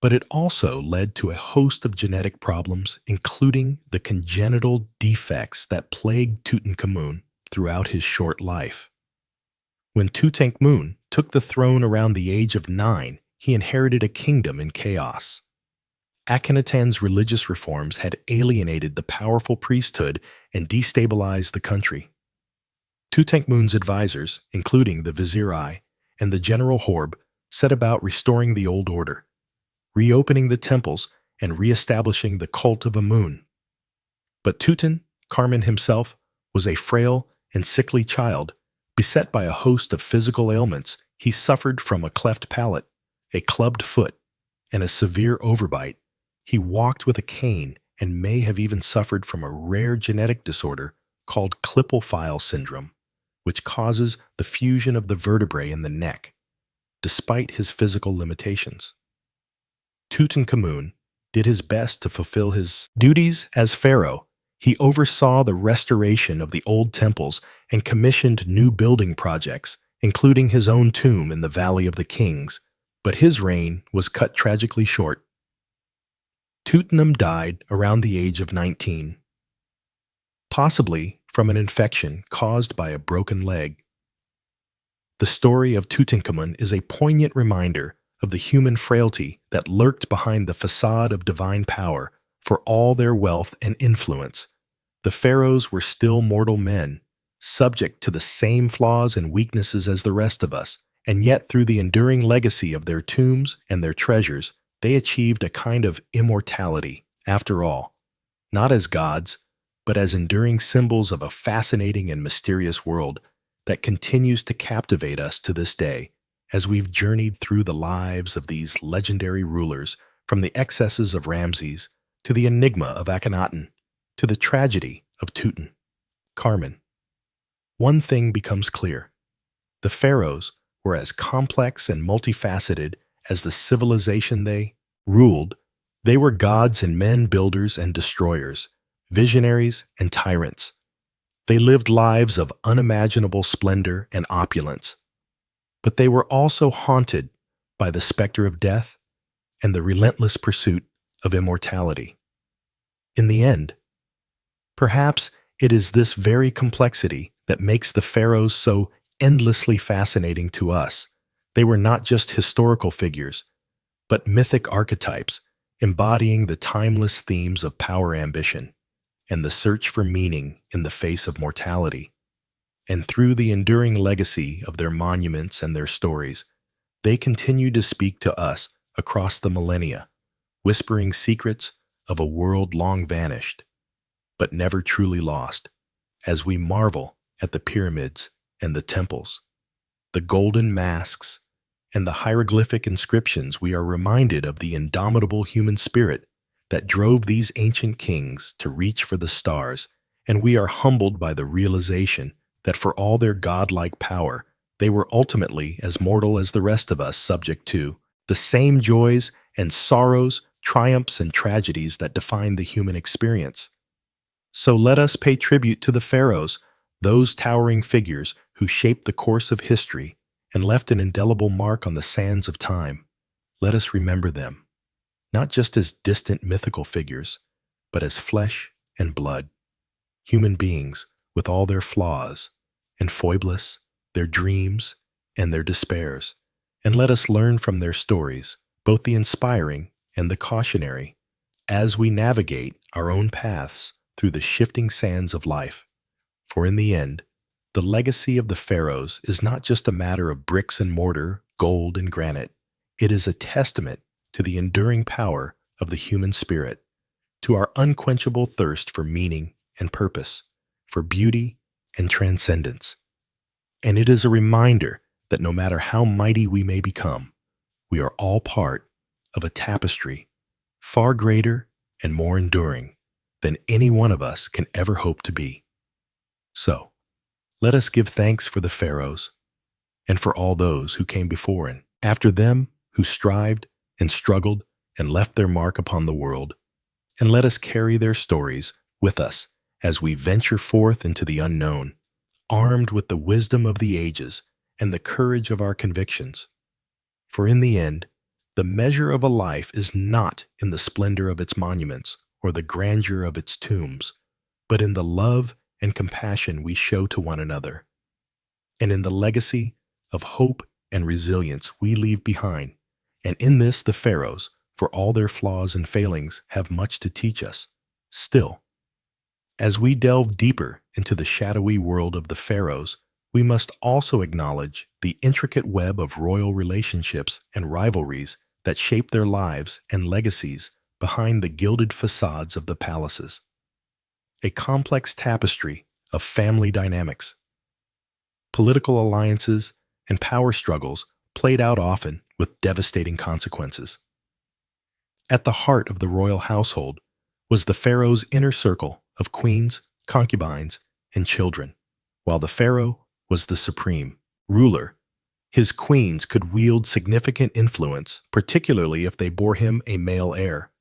But it also led to a host of genetic problems, including the congenital defects that plagued Tutankhamun throughout his short life. When Tutankhamun took the throne around the age of 9, he inherited a kingdom in chaos. Akhenaten's religious reforms had alienated the powerful priesthood and destabilized the country. Tutankhamun's advisors, including the Vizier I and the General Horb, set about restoring the old order, reopening the temples and reestablishing the cult of Amun. But Tutankhamun himself was a frail and sickly child, beset by a host of physical ailments. He suffered from a cleft palate, a clubbed foot, and a severe overbite. He walked with a cane and may have even suffered from a rare genetic disorder called Klippel-Feil syndrome, which causes the fusion of the vertebrae in the neck, despite his physical limitations. Tutankhamun did his best to fulfill his duties as pharaoh. He oversaw the restoration of the old temples and commissioned new building projects, including his own tomb in the Valley of the Kings, but his reign was cut tragically short. Tutankhamun died around the age of 19, possibly from an infection caused by a broken leg. The story of Tutankhamun is a poignant reminder of the human frailty that lurked behind the facade of divine power. For all their wealth and influence, the pharaohs were still mortal men, subject to the same flaws and weaknesses as the rest of us, and yet through the enduring legacy of their tombs and their treasures, they achieved a kind of immortality, after all, not as gods, but as enduring symbols of a fascinating and mysterious world that continues to captivate us to this day as we've journeyed through the lives of these legendary rulers, from the excesses of Ramses to the enigma of Akhenaten to the tragedy of Tutankhamun. One thing becomes clear. The pharaohs were as complex and multifaceted as the civilization they ruled. They were gods and men builders and destroyers, visionaries and tyrants. They lived lives of unimaginable splendor and opulence. But they were also haunted by the specter of death and the relentless pursuit of immortality. In the end, perhaps it is this very complexity that makes the pharaohs so endlessly fascinating to us. They were not just historical figures, but mythic archetypes embodying the timeless themes of power, ambition, and the search for meaning in the face of mortality. And through the enduring legacy of their monuments and their stories, they continue to speak to us across the millennia, whispering secrets of a world long vanished, but never truly lost, as we marvel at the pyramids and the temples, the golden masks, and the hieroglyphic inscriptions. We are reminded of the indomitable human spirit that drove these ancient kings to reach for the stars, and we are humbled by the realization that for all their godlike power, they were ultimately as mortal as the rest of us, subject to the same joys and sorrows, triumphs and tragedies that define the human experience. So let us pay tribute to the pharaohs, those towering figures who shaped the course of history and left an indelible mark on the sands of time. Let us remember them, not just as distant mythical figures, but as flesh and blood, human beings with all their flaws and foibles, their dreams and their despairs. And let us learn from their stories, both the inspiring and the cautionary, as we navigate our own paths through the shifting sands of life. For in the end, the legacy of the pharaohs is not just a matter of bricks and mortar, gold and granite. It is a testament to the enduring power of the human spirit, to our unquenchable thirst for meaning and purpose, for beauty and transcendence. And it is a reminder that no matter how mighty we may become, we are all part of a tapestry far greater and more enduring than any one of us can ever hope to be. So, let us give thanks for the pharaohs and for all those who came before and after them, who strived and struggled and left their mark upon the world. And let us carry their stories with us as we venture forth into the unknown, armed with the wisdom of the ages and the courage of our convictions. For in the end, the measure of a life is not in the splendor of its monuments or the grandeur of its tombs, but in the love and compassion we show to one another, and in the legacy of hope and resilience we leave behind. And in this the pharaohs, for all their flaws and failings, have much to teach us. Still, As we delve deeper into the shadowy world of the pharaohs, we must also acknowledge the intricate web of royal relationships and rivalries that shape their lives and legacies behind the gilded facades of the palaces. A complex tapestry of family dynamics, political alliances, and power struggles played out often with devastating consequences. At the heart of the royal household was the pharaoh's inner circle of queens, concubines, and children. While the pharaoh was the supreme ruler, his queens could wield significant influence, particularly if they bore him a male heir.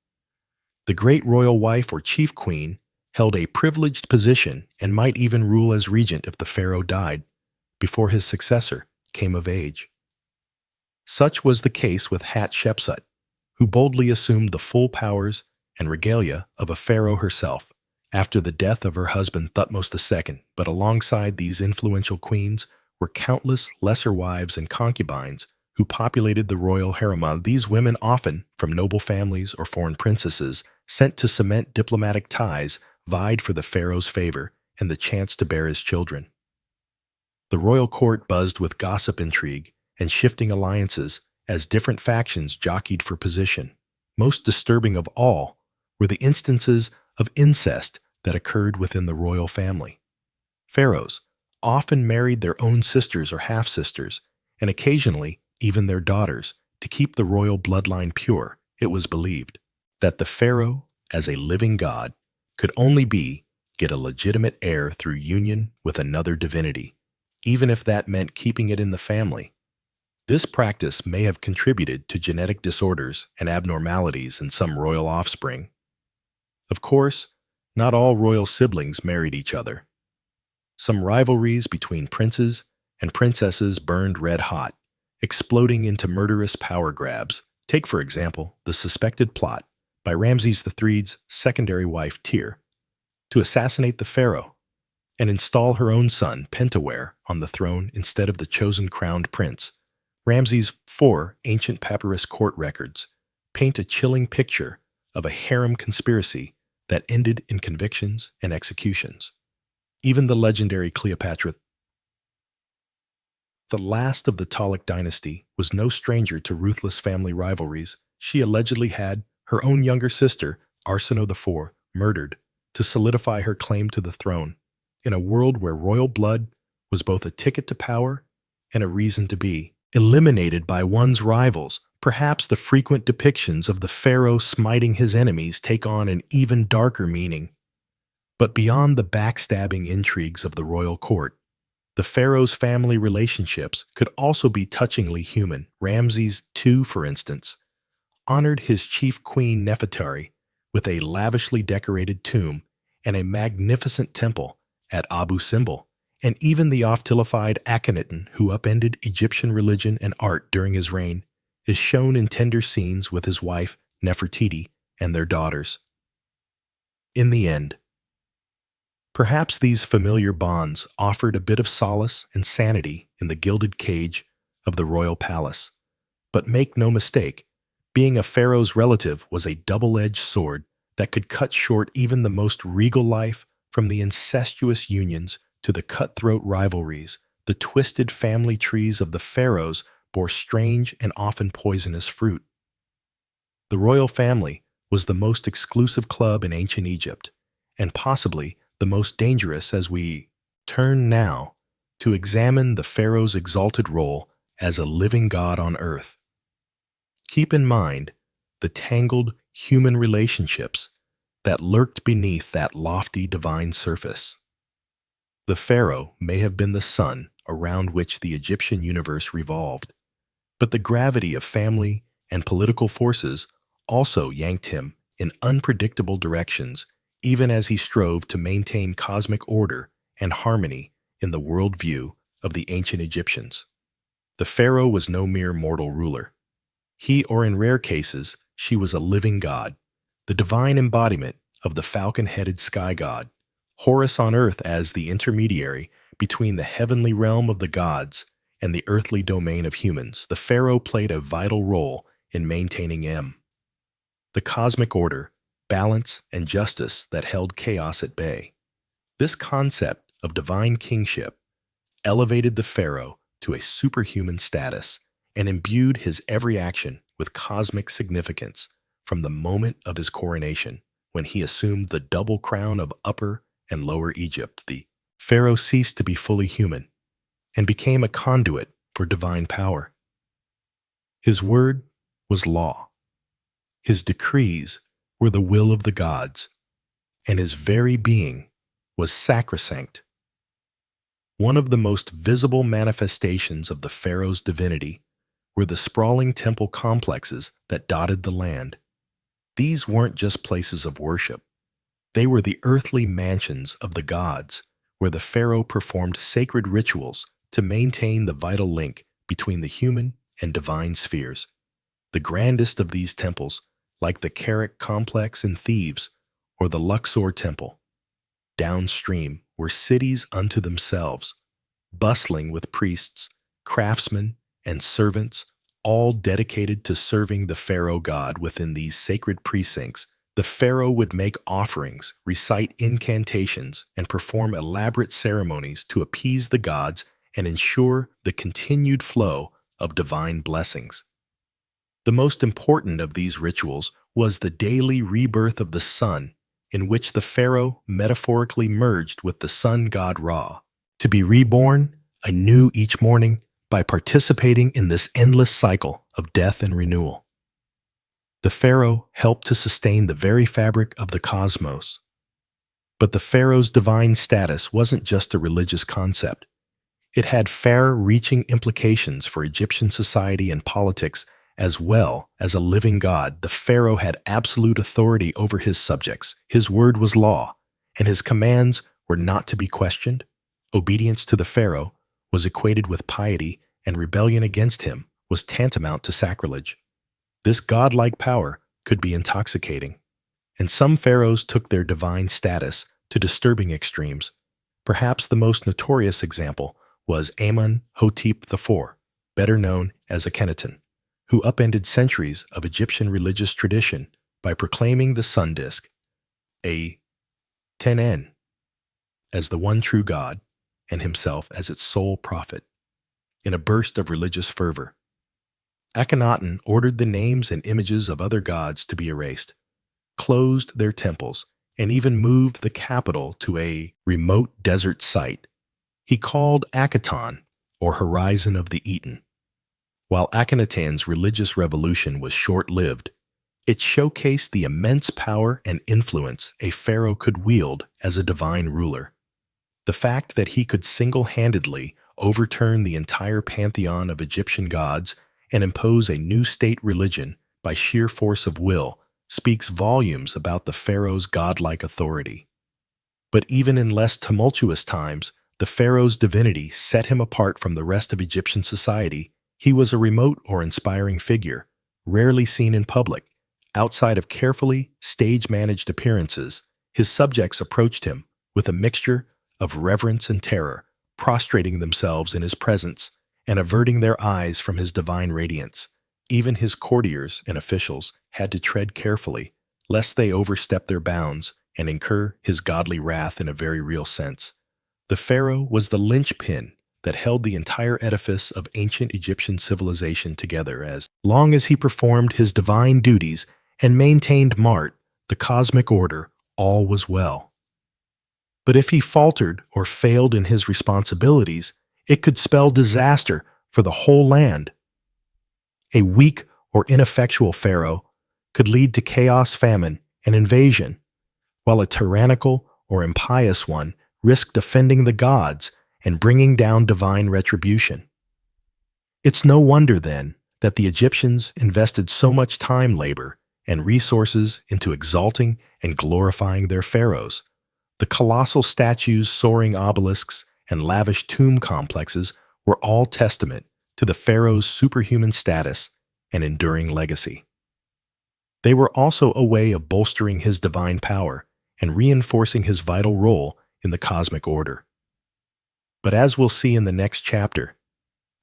The great royal wife or chief queen held a privileged position and might even rule as regent if the pharaoh died before his successor came of age. Such was the case with Hatshepsut, who boldly assumed the full powers and regalia of a pharaoh herself after the death of her husband Thutmose II. But alongside these influential queens were countless lesser wives and concubines who populated the royal harem. These women, often from noble families or foreign princesses, sent to cement diplomatic ties, vied for the pharaoh's favor and the chance to bear his children. The royal court buzzed with gossip, intrigue, and shifting alliances as different factions jockeyed for position. Most disturbing of all were the instances of incest that occurred within the royal family. Pharaohs often married their own sisters or half-sisters, and occasionally even their daughters, to keep the royal bloodline pure. It was believed that the pharaoh, as a living god, could only get a legitimate heir through union with another divinity, even if that meant keeping it in the family. This practice may have contributed to genetic disorders and abnormalities in some royal offspring. Of course, not all royal siblings married each other. Some rivalries between princes and princesses burned red hot, exploding into murderous power grabs. Take, for example, the suspected plot by Ramses III's secondary wife Tyr to assassinate the pharaoh and install her own son Pentawere on the throne instead of the chosen crowned prince. Ramses' 4 ancient papyrus court records paint a chilling picture of a harem conspiracy that ended in convictions and executions. Even the legendary Cleopatra, the last of the Ptolemaic dynasty, was no stranger to ruthless family rivalries. She allegedly had her own younger sister, Arsinoe IV, murdered to solidify her claim to the throne. In a world where royal blood was both a ticket to power and a reason to be eliminated by one's rivals, perhaps the frequent depictions of the pharaoh smiting his enemies take on an even darker meaning. But beyond the backstabbing intrigues of the royal court, the pharaoh's family relationships could also be touchingly human. Ramses II, for instance, honored his chief queen Nefertari with a lavishly decorated tomb and a magnificent temple at Abu Simbel, and even the oft-vilified Akhenaten, who upended Egyptian religion and art during his reign, is shown in tender scenes with his wife Nefertiti and their daughters. In the end, perhaps these familiar bonds offered a bit of solace and sanity in the gilded cage of the royal palace. But make no mistake, being a pharaoh's relative was a double-edged sword that could cut short even the most regal life. From the incestuous unions to the cutthroat rivalries, the twisted family trees of the pharaohs bore strange and often poisonous fruit. The royal family was the most exclusive club in ancient Egypt, and possibly the most dangerous as we turn now to examine the pharaoh's exalted role as a living god on earth. Keep in mind the tangled human relationships that lurked beneath that lofty divine surface. The pharaoh may have been the sun around which the Egyptian universe revolved, but the gravity of family and political forces also yanked him in unpredictable directions, even as he strove to maintain cosmic order and harmony in the worldview of the ancient Egyptians. The pharaoh was no mere mortal ruler. He, or in rare cases, she, was a living god, the divine embodiment of the falcon-headed sky god, Horus on earth as the intermediary between the heavenly realm of the gods and the earthly domain of humans. The pharaoh played a vital role in maintaining the cosmic order, balance, and justice that held chaos at bay. This concept of divine kingship elevated the pharaoh to a superhuman status and imbued his every action with cosmic significance from the moment of his coronation, when he assumed the double crown of Upper and Lower Egypt. The pharaoh ceased to be fully human and became a conduit for divine power. His word was law. His decrees were the will of the gods, and his very being was sacrosanct. One of the most visible manifestations of the pharaoh's divinity were the sprawling temple complexes that dotted the land. These weren't just places of worship. They were the earthly mansions of the gods, where the pharaoh performed sacred rituals to maintain the vital link between the human and divine spheres. The grandest of these temples, like the Carrick complex in Thebes or the Luxor temple, downstream were cities unto themselves, bustling with priests, craftsmen, and servants, all dedicated to serving the pharaoh god. Within these sacred precincts, the pharaoh would make offerings, recite incantations, and perform elaborate ceremonies to appease the gods and ensure the continued flow of divine blessings. The most important of these rituals was the daily rebirth of the sun, in which the pharaoh metaphorically merged with the sun god Ra, to be reborn anew each morning by participating in this endless cycle of death and renewal. The pharaoh helped to sustain the very fabric of the cosmos. But the pharaoh's divine status wasn't just a religious concept. It had far-reaching implications for Egyptian society and politics. As well as a living god, the pharaoh had absolute authority over his subjects. His word was law, and his commands were not to be questioned. Obedience to the pharaoh was equated with piety, and rebellion against him was tantamount to sacrilege. This godlike power could be intoxicating, and some pharaohs took their divine status to disturbing extremes. Perhaps the most notorious example was Amenhotep IV, better known as Akhenaten, who upended centuries of Egyptian religious tradition by proclaiming the sun disk, a Tenen, as the one true God and himself as its sole prophet. In a burst of religious fervor, Akhenaten ordered the names and images of other gods to be erased, closed their temples, and even moved the capital to a remote desert site he called Akheton, or Horizon of the Eaten. While Akhenaten's religious revolution was short-lived, it showcased the immense power and influence a pharaoh could wield as a divine ruler. The fact that he could single-handedly overturn the entire pantheon of Egyptian gods and impose a new state religion by sheer force of will speaks volumes about the pharaoh's godlike authority. But even in less tumultuous times, the pharaoh's divinity set him apart from the rest of Egyptian society. He was a remote or inspiring figure, rarely seen in public. Outside of carefully stage-managed appearances, his subjects approached him with a mixture of reverence and terror, prostrating themselves in his presence and averting their eyes from his divine radiance. Even his courtiers and officials had to tread carefully, lest they overstep their bounds and incur his godly wrath in a very real sense. The pharaoh was the linchpin that held the entire edifice of ancient Egyptian civilization together. As long as he performed his divine duties and maintained Mart, the cosmic order, all was well. But if he faltered or failed in his responsibilities, it could spell disaster for the whole land. A weak or ineffectual pharaoh could lead to chaos, famine, and invasion, while a tyrannical or impious one risked offending the gods and bringing down divine retribution. It's no wonder, then, that the Egyptians invested so much time, labor, and resources into exalting and glorifying their pharaohs. The colossal statues, soaring obelisks, and lavish tomb complexes were all testament to the pharaoh's superhuman status and enduring legacy. They were also a way of bolstering his divine power and reinforcing his vital role in the cosmic order. But as we'll see in the next chapter,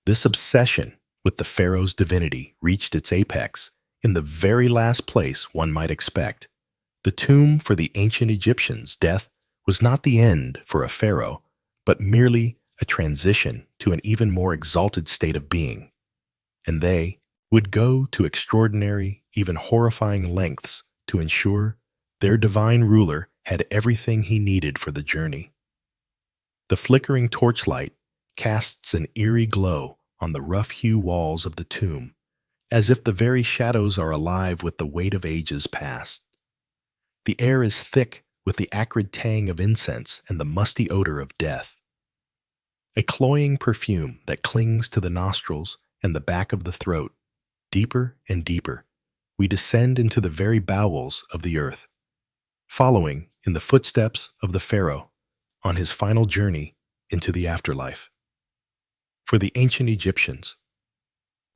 this obsession with the pharaoh's divinity reached its apex in the very last place one might expect, the tomb for the ancient Egyptians. Death was not the end for a pharaoh, but merely a transition to an even more exalted state of being, and they would go to extraordinary, even horrifying lengths to ensure their divine ruler had everything he needed for the journey. The flickering torchlight casts an eerie glow on the rough-hewn walls of the tomb, as if the very shadows are alive with the weight of ages past. The air is thick with the acrid tang of incense and the musty odor of death, a cloying perfume that clings to the nostrils and the back of the throat. Deeper and deeper, we descend into the very bowels of the earth, following in the footsteps of the pharaoh on his final journey into the afterlife. For the ancient Egyptians,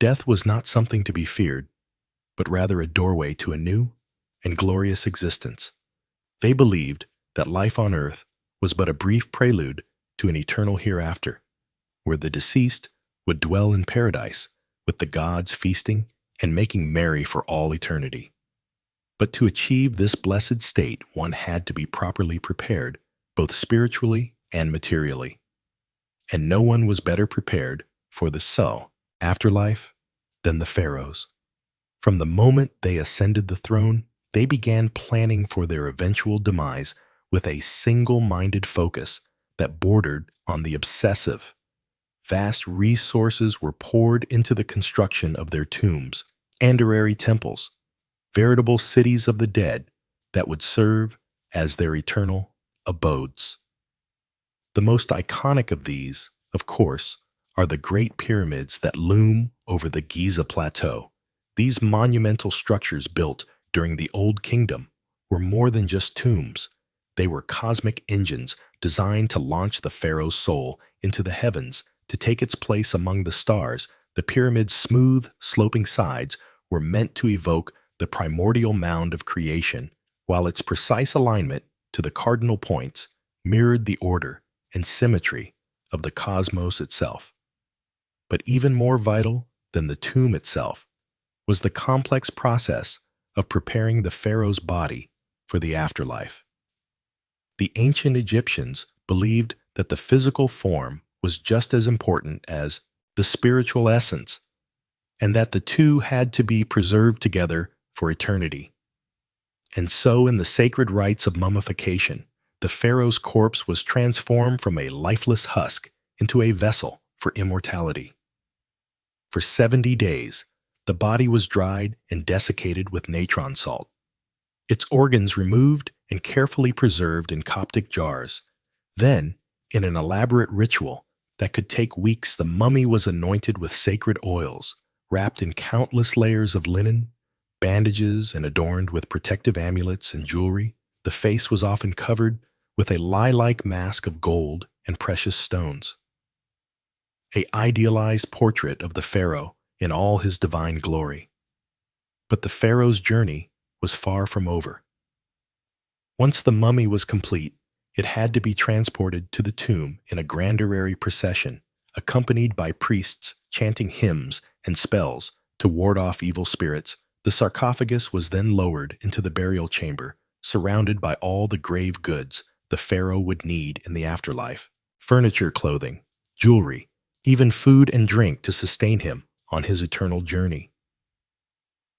death was not something to be feared, but rather a doorway to a new and glorious existence. They believed that life on earth was but a brief prelude to an eternal hereafter, where the deceased would dwell in paradise with the gods feasting and making merry for all eternity. But to achieve this blessed state, one had to be properly prepared, both spiritually and materially. And no one was better prepared for the afterlife than the pharaohs. From the moment they ascended the throne, they began planning for their eventual demise with a single-minded focus that bordered on the obsessive. Vast resources were poured into the construction of their tombs, anderary temples, veritable cities of the dead that would serve as their eternal abodes. The most iconic of these, of course, are the Great Pyramids that loom over the Giza Plateau. These monumental structures built during the Old Kingdom were more than just tombs. They were cosmic engines designed to launch the pharaoh's soul into the heavens to take its place among the stars. The pyramid's smooth, sloping sides were meant to evoke the primordial mound of creation, while its precise alignment to the cardinal points mirrored the order and symmetry of the cosmos itself. But even more vital than the tomb itself was the complex process of preparing the pharaoh's body for the afterlife. The ancient Egyptians believed that the physical form was just as important as the spiritual essence, and that the two had to be preserved together for eternity. And so, in the sacred rites of mummification, the pharaoh's corpse was transformed from a lifeless husk into a vessel for immortality. For 70 days, the body was dried and desiccated with natron salt, its organs removed and carefully preserved in Coptic jars. Then, in an elaborate ritual that could take weeks, the mummy was anointed with sacred oils, wrapped in countless layers of linen, bandages, and adorned with protective amulets and jewelry. The face was often covered with a lie-like mask of gold and precious stones, an idealized portrait of the pharaoh in all his divine glory. But the pharaoh's journey was far from over. Once the mummy was complete, it had to be transported to the tomb in a grandiose procession, accompanied by priests chanting hymns and spells to ward off evil spirits. The sarcophagus was then lowered into the burial chamber, surrounded by all the grave goods the pharaoh would need in the afterlife: furniture, clothing, jewelry, even food and drink to sustain him on his eternal journey.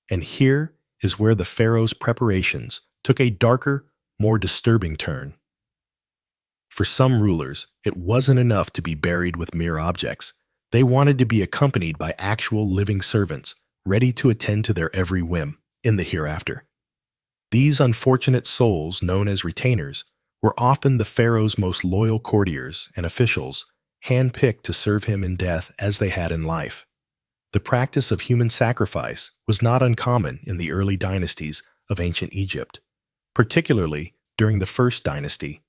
And here is where the pharaoh's preparations took a darker, more disturbing turn. For some rulers, it wasn't enough to be buried with mere objects. They wanted to be accompanied by actual living servants, ready to attend to their every whim in the hereafter. These unfortunate souls, known as retainers, were often the pharaoh's most loyal courtiers and officials, handpicked to serve him in death as they had in life. The practice of human sacrifice was not uncommon in the early dynasties of ancient Egypt, particularly during the First Dynasty.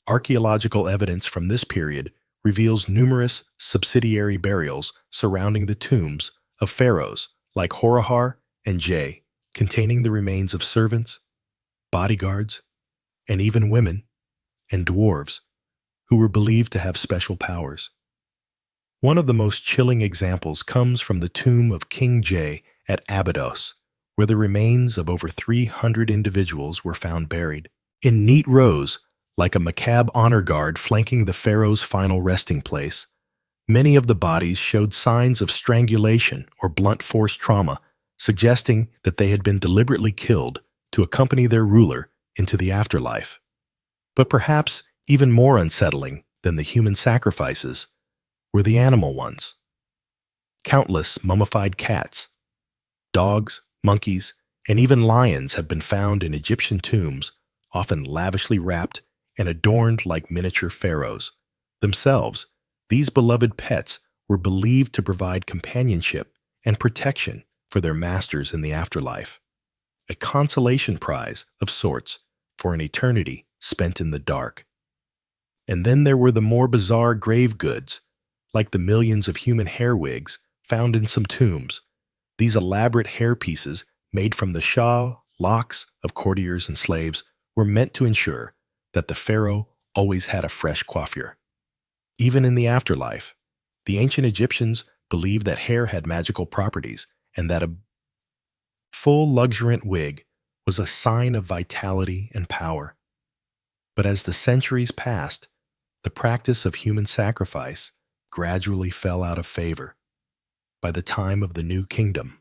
Archaeological evidence from this period reveals numerous subsidiary burials surrounding the tombs of pharaohs like Horahar and Jay, containing the remains of servants, bodyguards, and even women and dwarves who were believed to have special powers. One of the most chilling examples comes from the tomb of King Jay at Abydos, where the remains of over 300 individuals were found buried in neat rows like a macabre honor guard flanking the pharaoh's final resting place. Many of the bodies showed signs of strangulation or blunt force trauma, suggesting that they had been deliberately killed to accompany their ruler into the afterlife. But perhaps even more unsettling than the human sacrifices were the animal ones. Countless mummified cats, dogs, monkeys, and even lions have been found in Egyptian tombs, often lavishly wrapped and adorned like miniature pharaohs. Themselves, these beloved pets were believed to provide companionship and protection for their masters in the afterlife, a consolation prize of sorts for an eternity spent in the dark. And then there were the more bizarre grave goods, like the millions of human hair wigs found in some tombs. These elaborate hair pieces, made from the locks of courtiers and slaves, were meant to ensure that the pharaoh always had a fresh coiffure. Even in the afterlife, the ancient Egyptians believed that hair had magical properties and that a full luxuriant wig was a sign of vitality and power. But as the centuries passed, the practice of human sacrifice gradually fell out of favor. By the time of the New Kingdom,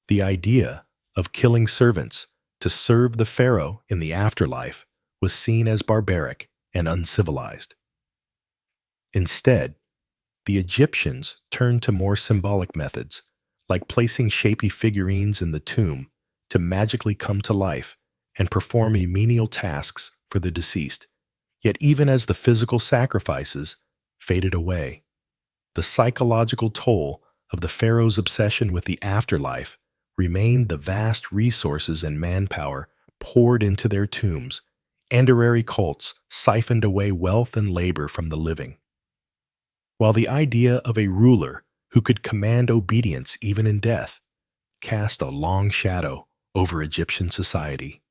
the idea of killing servants to serve the pharaoh in the afterlife was seen as barbaric and uncivilized. Instead, the Egyptians turned to more symbolic methods, like placing shapy figurines in the tomb to magically come to life and perform menial tasks for the deceased. Yet even as the physical sacrifices faded away, the psychological toll of the pharaoh's obsession with the afterlife remained. The vast resources and manpower poured into their tombs. Andarary cults siphoned away wealth and labor from the living, while the idea of a ruler who could command obedience even in death cast a long shadow over Egyptian society.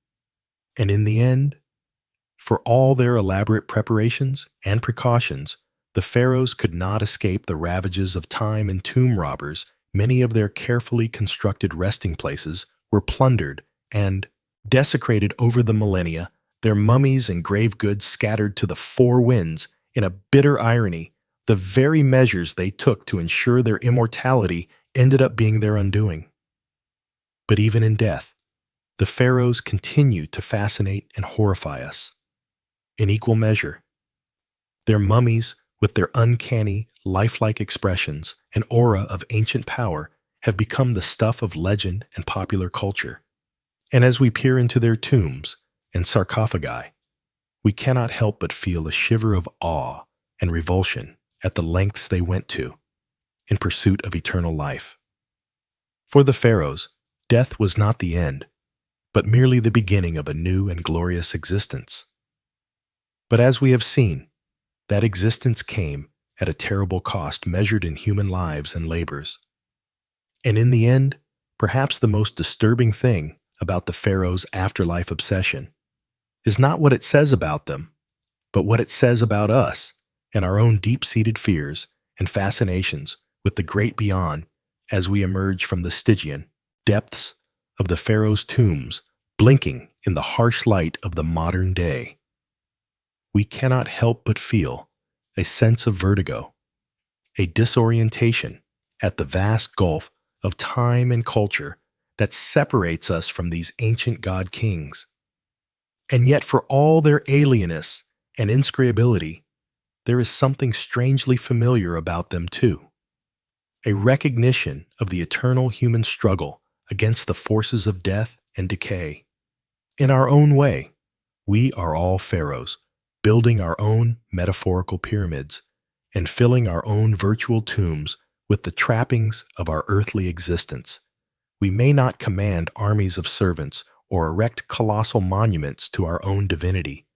And in the end, for all their elaborate preparations and precautions, the pharaohs could not escape the ravages of time and tomb robbers. Many of their carefully constructed resting places were plundered and desecrated over the millennia, their mummies and grave goods scattered to the four winds. In a bitter irony, the very measures they took to ensure their immortality ended up being their undoing. But even in death, the pharaohs continued to fascinate and horrify us. In equal measure, their mummies, with their uncanny, lifelike expressions and aura of ancient power, have become the stuff of legend and popular culture. And as we peer into their tombs and sarcophagi, we cannot help but feel a shiver of awe and revulsion at the lengths they went to in pursuit of eternal life. For the pharaohs, death was not the end, but merely the beginning of a new and glorious existence. But as we have seen, that existence came at a terrible cost measured in human lives and labors. And in the end, perhaps the most disturbing thing about the pharaoh's afterlife obsession is not what it says about them, but what it says about us and our own deep-seated fears and fascinations with the great beyond as we emerge from the Stygian depths of the pharaoh's tombs, blinking in the harsh light of the modern day. We cannot help but feel a sense of vertigo, a disorientation at the vast gulf of time and culture that separates us from these ancient god kings. And yet, for all their alienness and inscrutability, there is something strangely familiar about them too. A recognition of the eternal human struggle against the forces of death and decay. In our own way, we are all pharaohs, building our own metaphorical pyramids and filling our own virtual tombs with the trappings of our earthly existence. We may not command armies of servants or erect colossal monuments to our own divinity,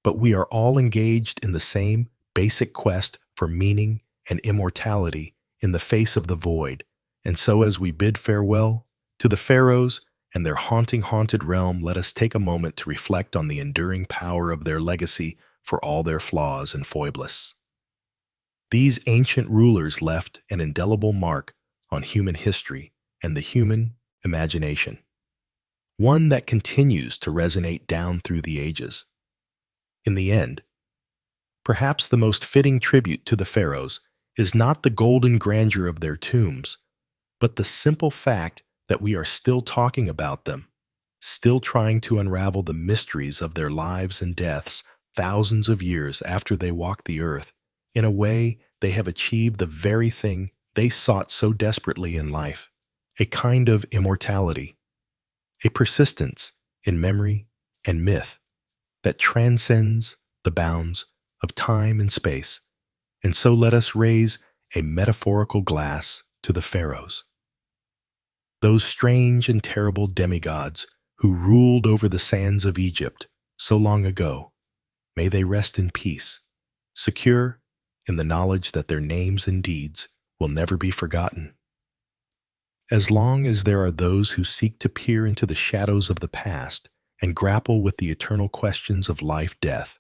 but we are all engaged in the same basic quest for meaning and immortality in the face of the void. And so as we bid farewell to the pharaohs and their haunted realm, let us take a moment to reflect on the enduring power of their legacy for all their flaws and foibles. These ancient rulers left an indelible mark on human history and the human imagination, one that continues to resonate down through the ages. In the end, perhaps the most fitting tribute to the pharaohs is not the golden grandeur of their tombs, but the simple fact that we are still talking about them, still trying to unravel the mysteries of their lives and deaths thousands of years after they walked the earth. In a way, they have achieved the very thing they sought so desperately in life, a kind of immortality, a persistence in memory and myth that transcends the bounds of time and space. And so let us raise a metaphorical glass to the pharaohs, those strange and terrible demigods who ruled over the sands of Egypt so long ago. May they rest in peace, secure in the knowledge that their names and deeds will never be forgotten. As long as there are those who seek to peer into the shadows of the past and grapple with the eternal questions of life, death,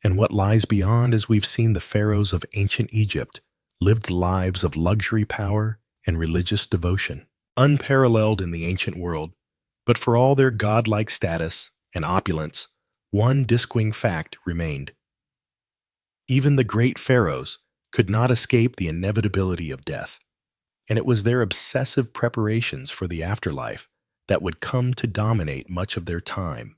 and what lies beyond, as we've seen the pharaohs of ancient Egypt lived lives of luxury, power, and religious devotion, unparalleled in the ancient world. But for all their godlike status and opulence, one disquieting fact remained. Even the great pharaohs could not escape the inevitability of death, and it was their obsessive preparations for the afterlife that would come to dominate much of their time,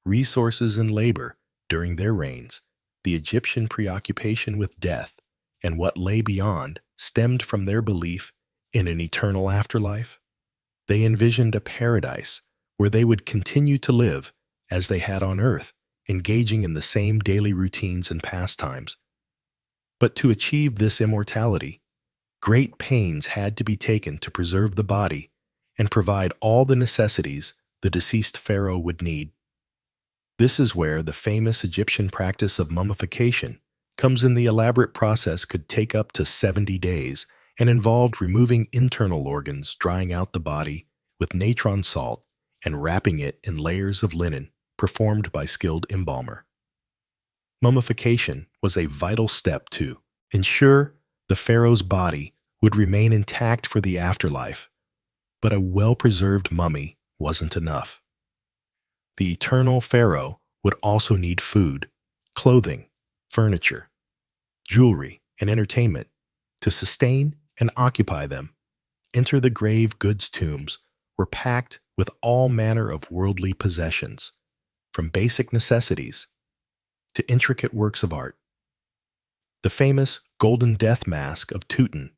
resources, and labor during their reigns. The Egyptian preoccupation with death and what lay beyond stemmed from their belief in an eternal afterlife. They envisioned a paradise where they would continue to live as they had on earth, engaging in the same daily routines and pastimes. But to achieve this immortality, great pains had to be taken to preserve the body and provide all the necessities the deceased pharaoh would need. This is where the famous Egyptian practice of mummification comes in. The elaborate process could take up to 70 days and involved removing internal organs, drying out the body with natron salt, and wrapping it in layers of linen performed by skilled embalmer. Mummification was a vital step to ensure the pharaoh's body would remain intact for the afterlife, but a well-preserved mummy wasn't enough. The eternal pharaoh would also need food, clothing, furniture, jewelry, and entertainment to sustain and occupy them. Enter the grave. Goods tombs were packed with all manner of worldly possessions, from basic necessities to intricate works of art. The famous Golden Death Mask of Tutankhamun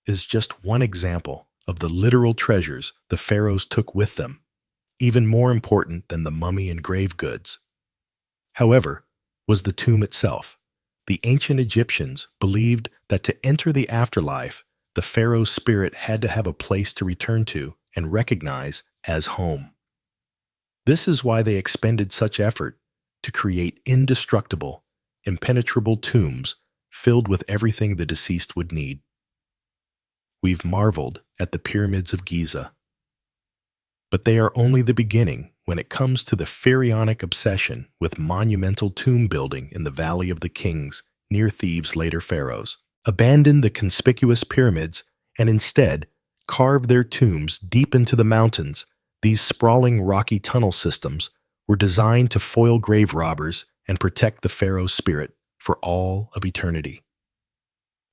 is just one example of the literal treasures the pharaohs took with them, even more important than the mummy and grave goods, however, was the tomb itself. The ancient Egyptians believed that to enter the afterlife, the pharaoh's spirit had to have a place to return to and recognize as home. This is why they expended such effort to create indestructible, impenetrable tombs filled with everything the deceased would need. We've marveled at the pyramids of Giza, but they are only the beginning when it comes to the pharaonic obsession with monumental tomb building in the Valley of the Kings near Thebes. Later pharaohs abandoned the conspicuous pyramids and instead carved their tombs deep into the mountains. These sprawling rocky tunnel systems were designed to foil grave robbers and protect the pharaoh's spirit for all of eternity.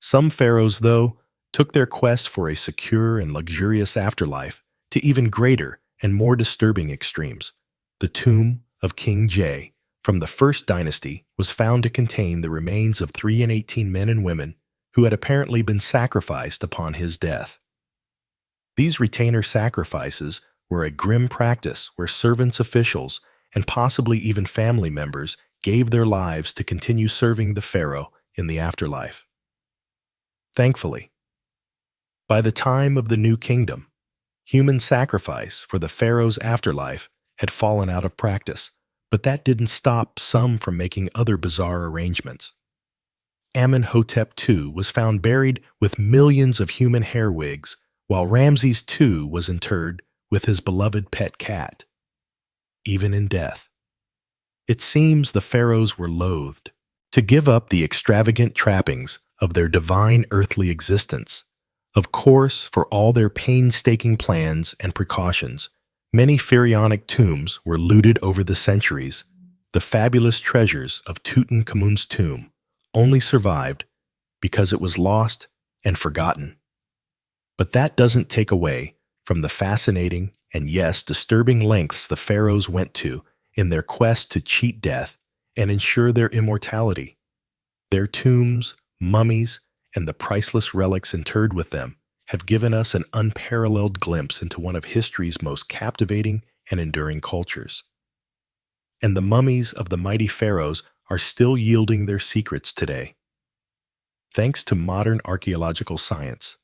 Some pharaohs, though, took their quest for a secure and luxurious afterlife to even greater and more disturbing extremes. The tomb of King J from the first dynasty was found to contain the remains of 318 men and women who had apparently been sacrificed upon his death. These retainer sacrifices were a grim practice where servants, officials, and possibly even family members gave their lives to continue serving the pharaoh in the afterlife. Thankfully, by the time of the New Kingdom, human sacrifice for the pharaoh's afterlife had fallen out of practice, but that didn't stop some from making other bizarre arrangements. Amenhotep II was found buried with millions of human hair wigs, while Ramses II was interred with his beloved pet cat. Even in death, it seems the pharaohs were loath to give up the extravagant trappings of their divine earthly existence. Of course, for all their painstaking plans and precautions, many pharaonic tombs were looted over the centuries. The fabulous treasures of Tutankhamun's tomb only survived because it was lost and forgotten. But that doesn't take away from the fascinating and, yes, disturbing lengths the pharaohs went to in their quest to cheat death and ensure their immortality. Their tombs, mummies, and the priceless relics interred with them have given us an unparalleled glimpse into one of history's most captivating and enduring cultures. And the mummies of the mighty pharaohs are still yielding their secrets today. Thanks to modern archaeological science,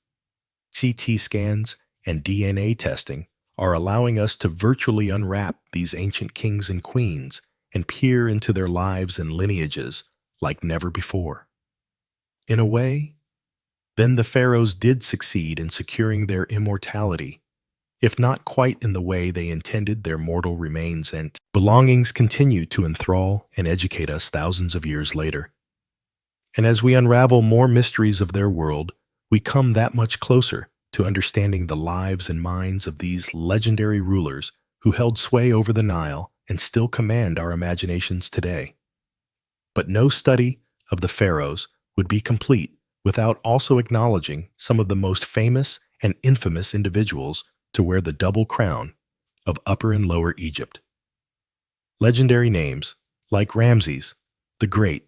CT scans and DNA testing are allowing us to virtually unwrap these ancient kings and queens and peer into their lives and lineages like never before. In a way, then the pharaohs did succeed in securing their immortality, if not quite in the way they intended. Their mortal remains and belongings continue to enthrall and educate us thousands of years later. And as we unravel more mysteries of their world, we come that much closer to understanding the lives and minds of these legendary rulers who held sway over the Nile and still command our imaginations today. But no study of the pharaohs would be complete without also acknowledging some of the most famous and infamous individuals to wear the double crown of Upper and Lower Egypt. Legendary names like Ramses the Great,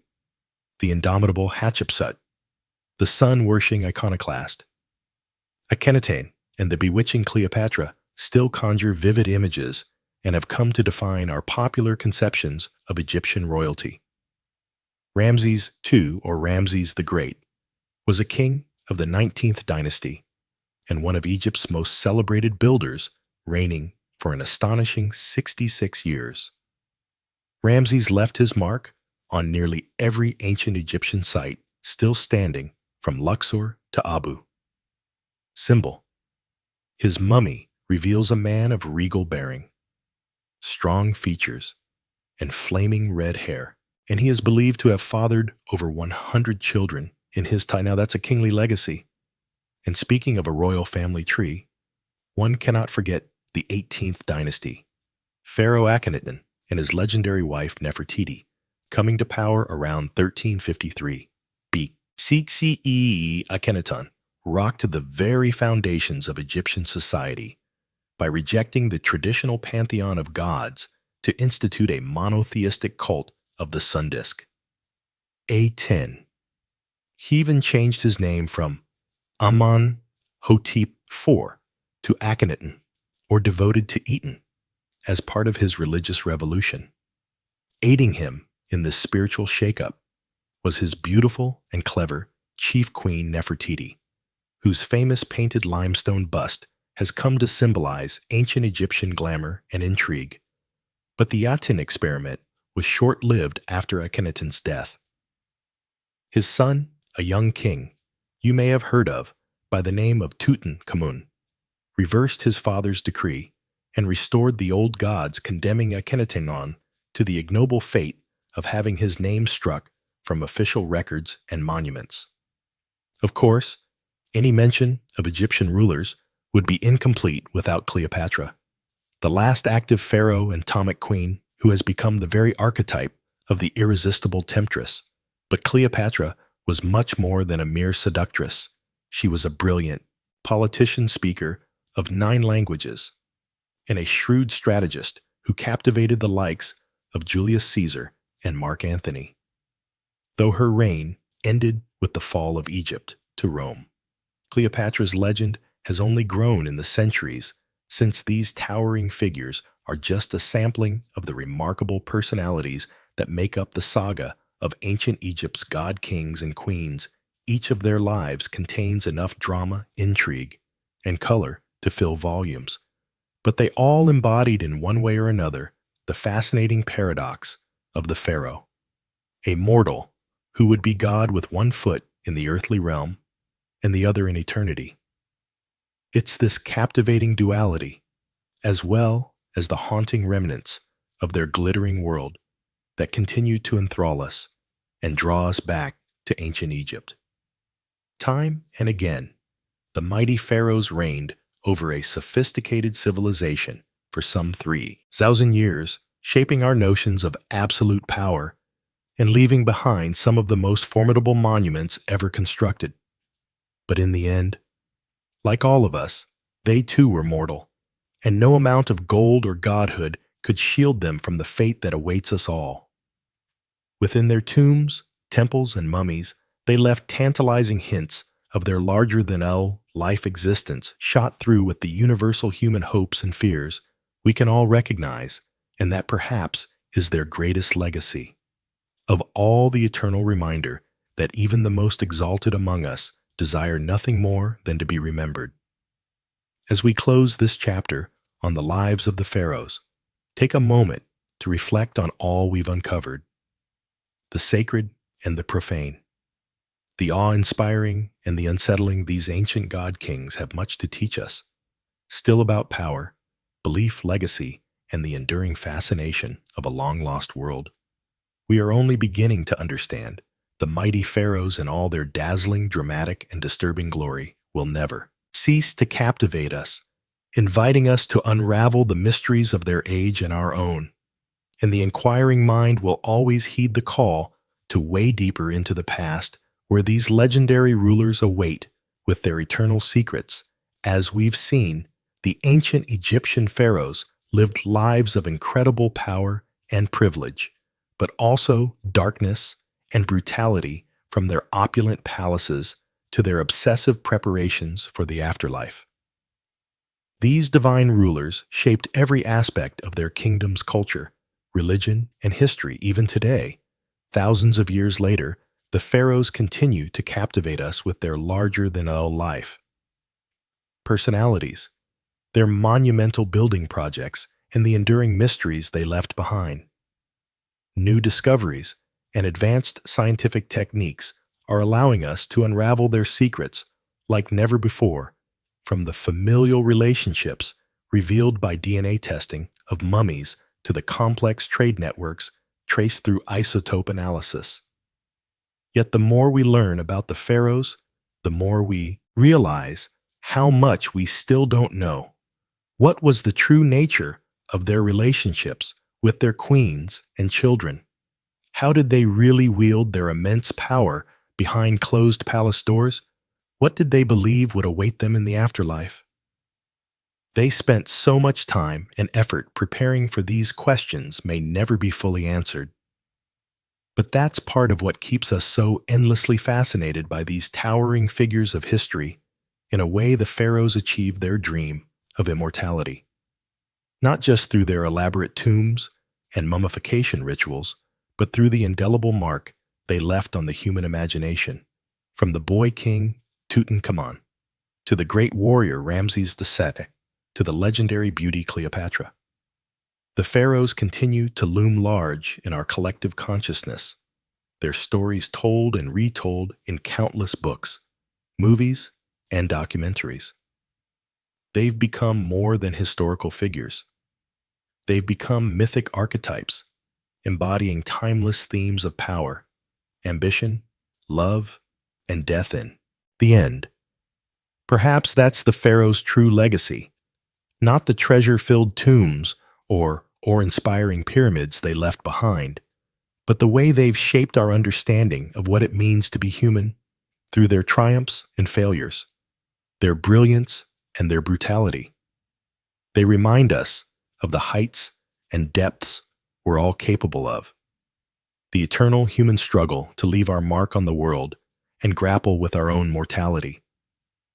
the indomitable Hatshepsut, the sun-worshipping iconoclast, Akhenaten, and the bewitching Cleopatra still conjure vivid images and have come to define our popular conceptions of Egyptian royalty. Ramses II, or Ramses the Great, was a king of the 19th dynasty and one of Egypt's most celebrated builders, reigning for an astonishing 66 years. Ramses left his mark on nearly every ancient Egyptian site still standing from Luxor to Abu. Symbol: his mummy reveals a man of regal bearing, strong features, and flaming red hair, and he is believed to have fathered over 100 children in his time. Now that's a kingly legacy. And speaking of a royal family tree, one cannot forget the 18th dynasty, Pharaoh Akhenaten and his legendary wife Nefertiti, coming to power around 1353. BCE. Akhenaten rocked the very foundations of Egyptian society by rejecting the traditional pantheon of gods to institute a monotheistic cult of the sun disk. A10. He even changed his name from Amenhotep IV to Akhenaten, or devoted to Eton, as part of his religious revolution. Aiding him in this spiritual shakeup was his beautiful and clever chief queen Nefertiti, whose famous painted limestone bust has come to symbolize ancient Egyptian glamour and intrigue. But the Aten experiment was short-lived after Akhenaten's death. His son, a young king you may have heard of by the name of Tutankhamun, reversed his father's decree and restored the old gods, condemning Akhenaten to the ignoble fate of having his name struck from official records and monuments. Of course, any mention of Egyptian rulers would be incomplete without Cleopatra, the last active pharaoh and Ptolemaic queen who has become the very archetype of the irresistible temptress. But Cleopatra was much more than a mere seductress. She was a brilliant politician, speaker of 9 languages, and a shrewd strategist who captivated the likes of Julius Caesar and Mark Antony. Though her reign ended with the fall of Egypt to Rome, Cleopatra's legend has only grown in the centuries, since these towering figures are just a sampling of the remarkable personalities that make up the saga of ancient Egypt's god kings and queens. Each of their lives contains enough drama, intrigue, and color to fill volumes. But they all embodied in one way or another the fascinating paradox of the pharaoh, a mortal who would be God with one foot in the earthly realm and the other in eternity. It's this captivating duality, as well as the haunting remnants of their glittering world, that continue to enthrall us and draw us back to ancient Egypt. Time and again, the mighty pharaohs reigned over a sophisticated civilization for some 3,000 years, shaping our notions of absolute power and leaving behind some of the most formidable monuments ever constructed. But in the end, like all of us, they too were mortal, and no amount of gold or godhood could shield them from the fate that awaits us all. Within their tombs, temples, and mummies, they left tantalizing hints of their larger-than-all life existence shot through with the universal human hopes and fears we can all recognize, and that perhaps is their greatest legacy. Of all, the eternal reminder that even the most exalted among us desire nothing more than to be remembered. As we close this chapter on the lives of the pharaohs, take a moment to reflect on all we've uncovered: the sacred and the profane, the awe-inspiring and the unsettling. These ancient god kings have much to teach us, still about power, belief, legacy, and the enduring fascination of a long-lost world. We are only beginning to understand the mighty pharaohs in all their dazzling, dramatic, and disturbing glory will never cease to captivate us, inviting us to unravel the mysteries of their age and our own. And the inquiring mind will always heed the call to way deeper into the past, where these legendary rulers await with their eternal secrets. As we've seen, the ancient Egyptian pharaohs lived lives of incredible power and privilege, but also darkness and brutality, from their opulent palaces to their obsessive preparations for the afterlife. These divine rulers shaped every aspect of their kingdom's culture, religion, and history. Even today, thousands of years later, the pharaohs continue to captivate us with their larger-than-all life personalities, their monumental building projects, and the enduring mysteries they left behind. New discoveries and advanced scientific techniques are allowing us to unravel their secrets like never before, from the familial relationships revealed by DNA testing of mummies to the complex trade networks traced through isotope analysis. Yet the more we learn about the pharaohs, the more we realize how much we still don't know. What was the true nature of their relationships with their queens and children? How did they really wield their immense power behind closed palace doors? What did they believe would await them in the afterlife? They spent so much time and effort preparing for these questions may never be fully answered. But that's part of what keeps us so endlessly fascinated by these towering figures of history. In a way, the pharaohs achieved their dream of immortality, not just through their elaborate tombs and mummification rituals, but through the indelible mark they left on the human imagination, from the boy king Tutankhamun to the great warrior Ramses II to the legendary beauty Cleopatra. The pharaohs continue to loom large in our collective consciousness, their stories told and retold in countless books, movies, and documentaries. They've become more than historical figures. They've become mythic archetypes, embodying timeless themes of power, ambition, love, and death. In the end, perhaps that's the pharaoh's true legacy, not the treasure-filled tombs or awe-inspiring pyramids they left behind, but the way they've shaped our understanding of what it means to be human through their triumphs and failures, their brilliance and their brutality. They remind us of the heights and depths we're all capable of, the eternal human struggle to leave our mark on the world and grapple with our own mortality.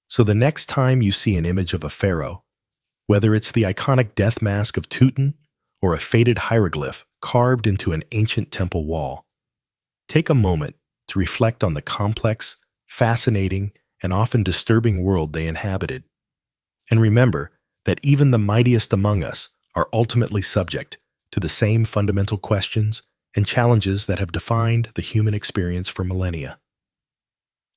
So the next time you see an image of a pharaoh, whether it's the iconic death mask of Tutankhamun or a faded hieroglyph carved into an ancient temple wall, take a moment to reflect on the complex, fascinating, and often disturbing world they inhabited. And remember that even the mightiest among us are ultimately subject to the same fundamental questions and challenges that have defined the human experience for millennia.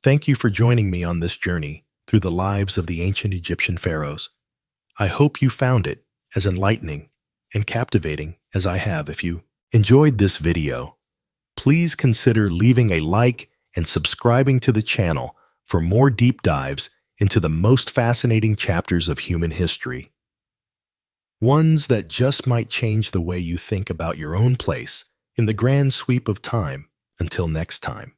Thank you for joining me on this journey through the lives of the ancient Egyptian pharaohs. I hope you found it as enlightening and captivating as I have. If you enjoyed this video, please consider leaving a like and subscribing to the channel for more deep dives into the most fascinating chapters of human history. ones that just might change the way you think about your own place in the grand sweep of time. Until next time.